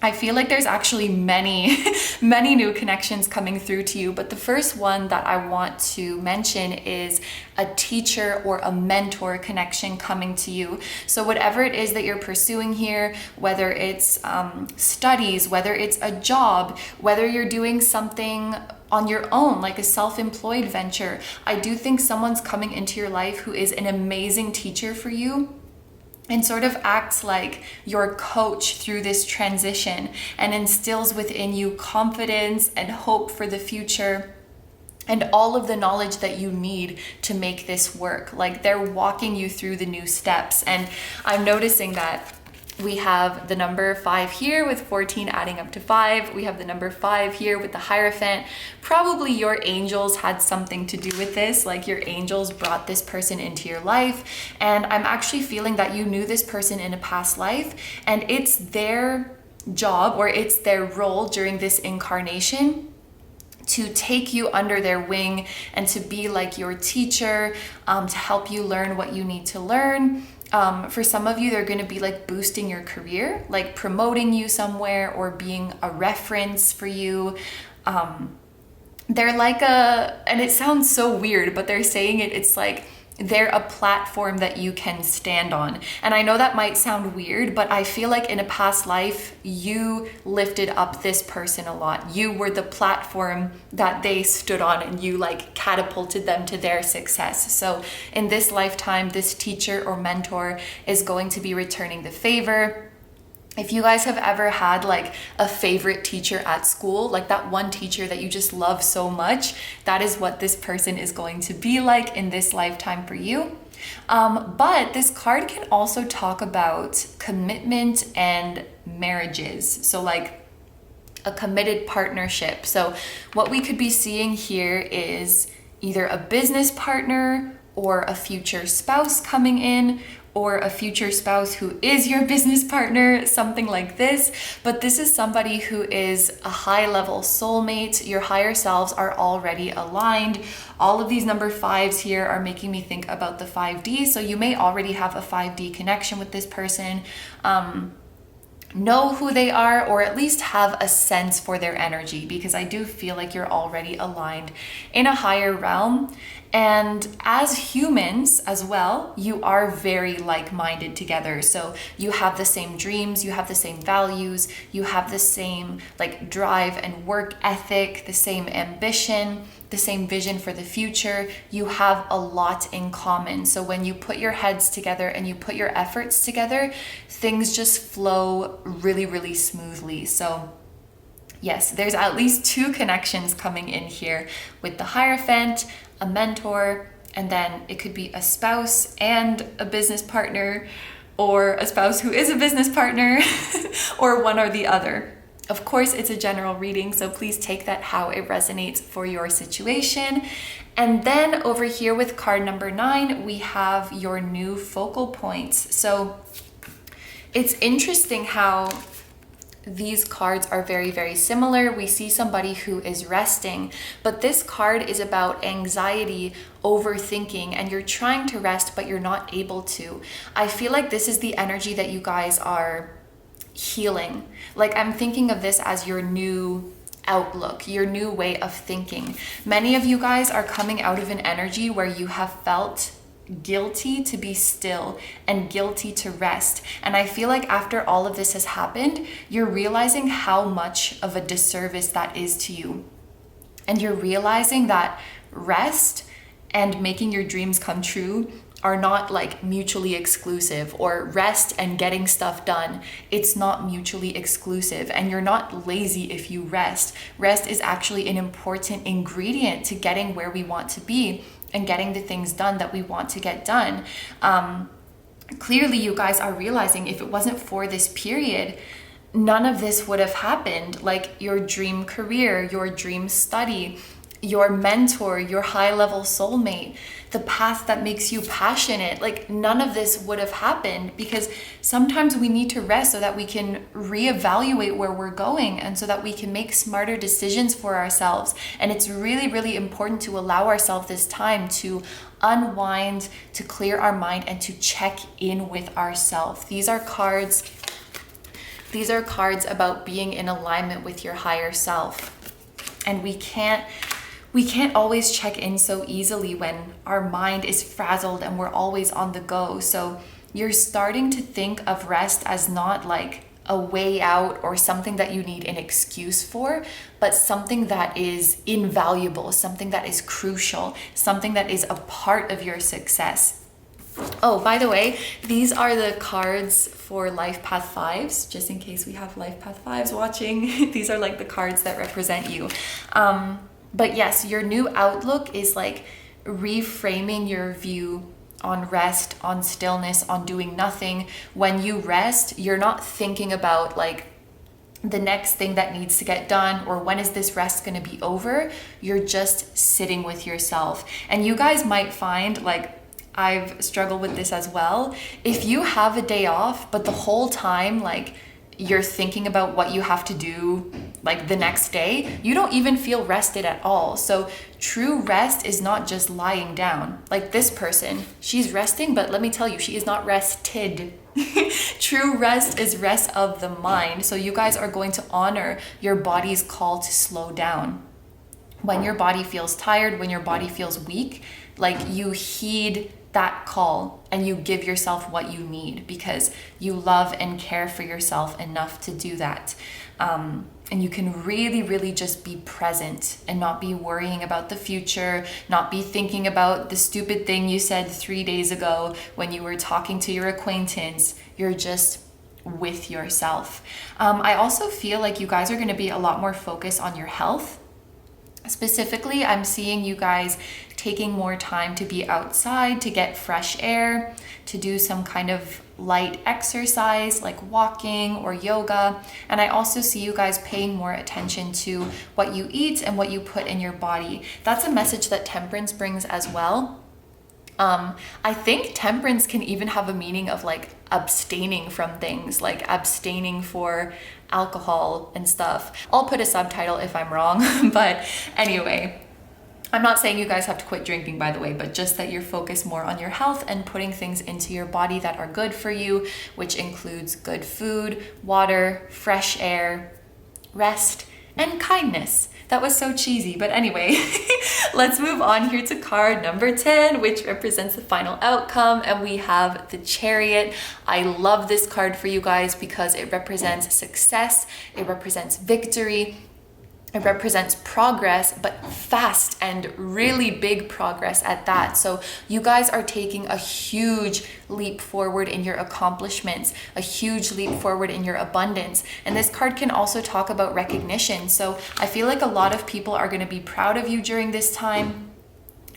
I feel like there's actually many new connections coming through to you. But the first one that I want to mention is a teacher or a mentor connection coming to you. So whatever it is that you're pursuing here, whether it's studies, whether it's a job, whether you're doing something on your own, like a self-employed venture, I do think someone's coming into your life who is an amazing teacher for you and sort of acts like your coach through this transition and instills within you confidence and hope for the future and all of the knowledge that you need to make this work. Like they're walking you through the new steps. And I'm noticing that we have the number 5 here with 14 adding up to 5. We have the number 5 here with the Hierophant. Probably your angels had something to do with this, like your angels brought this person into your life. And I'm actually feeling that you knew this person in a past life, and it's their job or it's their role during this incarnation to take you under their wing and to be like your teacher, to help you learn what you need to learn. For some of you, they're going to be like boosting your career, like promoting you somewhere or being a reference for you. They're like and it sounds so weird, but they're saying it's like they're a platform that you can stand on. And I know that might sound weird, but I feel like in a past life, you lifted up this person a lot. You were the platform that they stood on, and you like catapulted them to their success. So in this lifetime, this teacher or mentor is going to be returning the favor. If you guys have ever had like a favorite teacher at school, like that one teacher that you just love so much, that is what this person is going to be like in this lifetime for you. But this card can also talk about commitment and marriages. So like a committed partnership. So what we could be seeing here is either a business partner or a future spouse coming in, or a future spouse who is your business partner, something like this. But this is somebody who is a high-level soulmate. Your higher selves are already aligned. All of these number 5s here are making me think about the 5D. So you may already have a 5D connection with this person. Know who they are, or at least have a sense for their energy, because I do feel like you're already aligned in a higher realm. And as humans as well, you are very like-minded together. So you have the same dreams, you have the same values, you have the same like drive and work ethic, the same ambition, the same vision for the future. You have a lot in common. So when you put your heads together and you put your efforts together, things just flow really, really smoothly. So yes, there's at least 2 connections coming in here with the Hierophant, a mentor, and then it could be a spouse and a business partner, or a spouse who is a business partner, or one or the other. Of course, it's a general reading, so please take that how it resonates for your situation. And then over here with card number 9, we have your new focal points. So it's interesting how these cards are very, very similar. We see somebody who is resting, but this card is about anxiety, overthinking, and you're trying to rest, but you're not able to. I feel like this is the energy that you guys are healing. Like, I'm thinking of this as your new outlook, your new way of thinking. Many of you guys are coming out of an energy where you have felt guilty to be still and guilty to rest. And I feel like after all of this has happened, you're realizing how much of a disservice that is to you. And you're realizing that rest and making your dreams come true are not like mutually exclusive, or rest and getting stuff done, it's not mutually exclusive. And you're not lazy if you rest. Rest is actually an important ingredient to getting where we want to be and getting the things done that we want to get done. Clearly you guys are realizing if it wasn't for this period, none of this would have happened. Like your dream career, your dream study, your mentor, your high-level soulmate, the path that makes you passionate, like none of this would have happened, because sometimes we need to rest so that we can reevaluate where we're going and so that we can make smarter decisions for ourselves. And it's really, really important to allow ourselves this time to unwind, to clear our mind, and to check in with ourselves. These are cards about being in alignment with your higher self. And we can't always check in so easily when our mind is frazzled and we're always on the go. So you're starting to think of rest as not like a way out or something that you need an excuse for, but something that is invaluable, something that is crucial, something that is a part of your success. Oh, by the way, these are the cards for Life Path 5s, just in case we have Life Path 5s watching. These are like the cards that represent you. But yes, your new outlook is like reframing your view on rest, on stillness, on doing nothing. When you rest, you're not thinking about like the next thing that needs to get done or when is this rest going to be over. You're just sitting with yourself. And you guys might find, like, I've struggled with this as well. If you have a day off, but the whole time, like, you're thinking about what you have to do like the next day, you don't even feel rested at all. So true rest is not just lying down. Like this person, she's resting, but let me tell you, she is not rested. True rest is rest of the mind. So you guys are going to honor your body's call to slow down. When your body feels tired, when your body feels weak, like you heed that call and you give yourself what you need because you love and care for yourself enough to do that. And you can really, really just be present and not be worrying about the future, not be thinking about the stupid thing you said 3 days ago when you were talking to your acquaintance. You're just with yourself. I also feel like you guys are going to be a lot more focused on your health. Specifically, I'm seeing you guys taking more time to be outside, to get fresh air, to do some kind of light exercise like walking or yoga. And I also see you guys paying more attention to what you eat and what you put in your body. That's a message that temperance brings as well. I think temperance can even have a meaning of like abstaining from things, like abstaining for alcohol and stuff. I'll put a subtitle if I'm wrong, but anyway, I'm not saying you guys have to quit drinking, by the way, but just that you're focused more on your health and putting things into your body that are good for you, which includes good food, water, fresh air, rest, and kindness. That was so cheesy, but anyway, let's move on here to card number 10, which represents the final outcome, and we have the Chariot. I love this card for you guys because it represents success, it represents victory, it represents progress, but fast and really big progress at that. So you guys are taking a huge leap forward in your accomplishments, a huge leap forward in your abundance. And this card can also talk about recognition. So I feel like a lot of people are going to be proud of you during this time.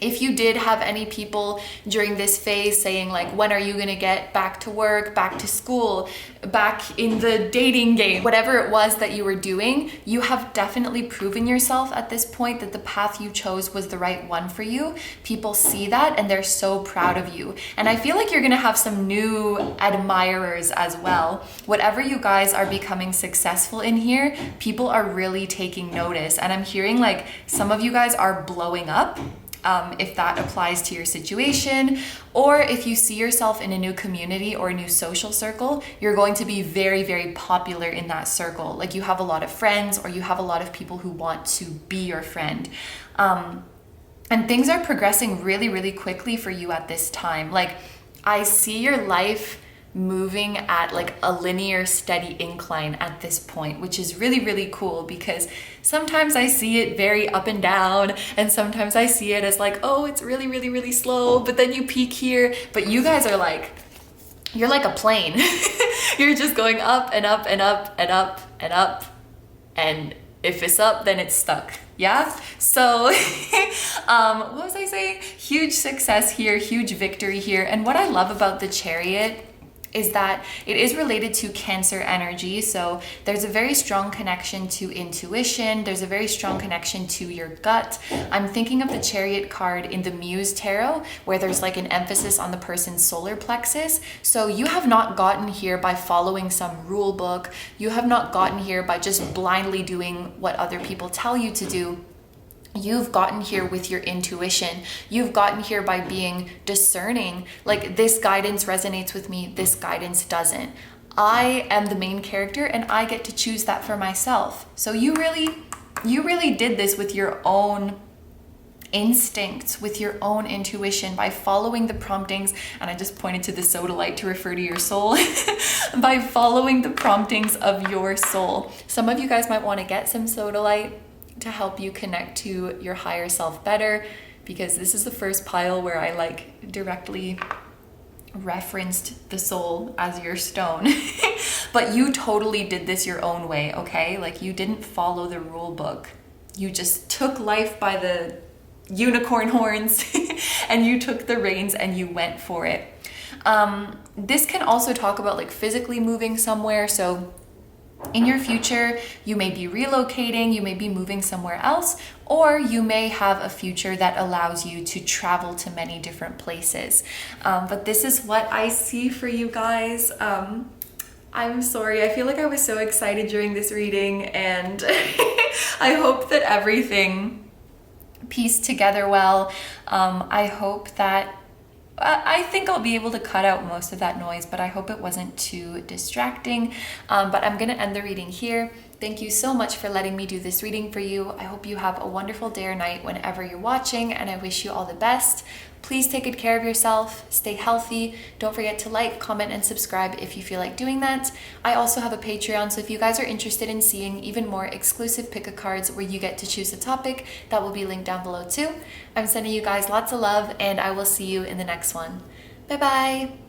If you did have any people during this phase saying like, when are you gonna get back to work, back to school, back in the dating game, whatever it was that you were doing, you have definitely proven yourself at this point that the path you chose was the right one for you. People see that and they're so proud of you. And I feel like you're gonna have some new admirers as well. Whatever you guys are becoming successful in here, people are really taking notice. And I'm hearing like some of you guys are blowing up. if that applies to your situation, or if you see yourself in a new community or a new social circle, you're going to be very, very popular in that circle. Like you have a lot of friends, or you have a lot of people who want to be your friend. And things are progressing really, really quickly for you at this time. Like I see your life moving at like a linear, steady incline at this point, which is really, really cool, because sometimes I see it very up and down, and sometimes I see it as like, oh, it's really, really, really slow, but then you peak here. But you guys are like, you're like a plane. You're just going up and up and up and up and up. And if it's up, then it's stuck. Yeah. So what was I saying? Huge success here, huge victory here. And what I love about the Chariot is that it is related to Cancer energy. So there's a very strong connection to intuition. There's a very strong connection to your gut. I'm thinking of the Chariot card in the Muse Tarot, where there's like an emphasis on the person's solar plexus. So you have not gotten here by following some rule book. You have not gotten here by just blindly doing what other people tell you to do. You've gotten here with your intuition. You've gotten here by being discerning. Like, this guidance resonates with me, this guidance doesn't. I am the main character and I get to choose that for myself. So you really did this with your own instincts, with your own intuition, by following the promptings. And I just pointed to the Sodalite to refer to your soul. By following the promptings of your soul. Some of you guys might want to get some Sodalite to help you connect to your higher self better, because this is the first pile where I like directly referenced the soul as your stone. But you totally did this your own way, okay? Like, you didn't follow the rule book. You just took life by the unicorn horns and you took the reins and you went for it. This can also talk about like physically moving somewhere. So in your future, you may be relocating, you may be moving somewhere else, or you may have a future that allows you to travel to many different places. But this is what I see for you guys. I'm sorry, I feel like I was so excited during this reading, and I hope that everything pieced together well. I hope that I think I'll be able to cut out most of that noise, but I hope it wasn't too distracting. But I'm gonna end the reading here. Thank you so much for letting me do this reading for you. I hope you have a wonderful day or night whenever you're watching, and I wish you all the best. Please take good care of yourself, stay healthy. Don't forget to like, comment, and subscribe if you feel like doing that. I also have a Patreon, so if you guys are interested in seeing even more exclusive pick-a-cards where you get to choose a topic, that will be linked down below too. I'm sending you guys lots of love, and I will see you in the next one. Bye-bye.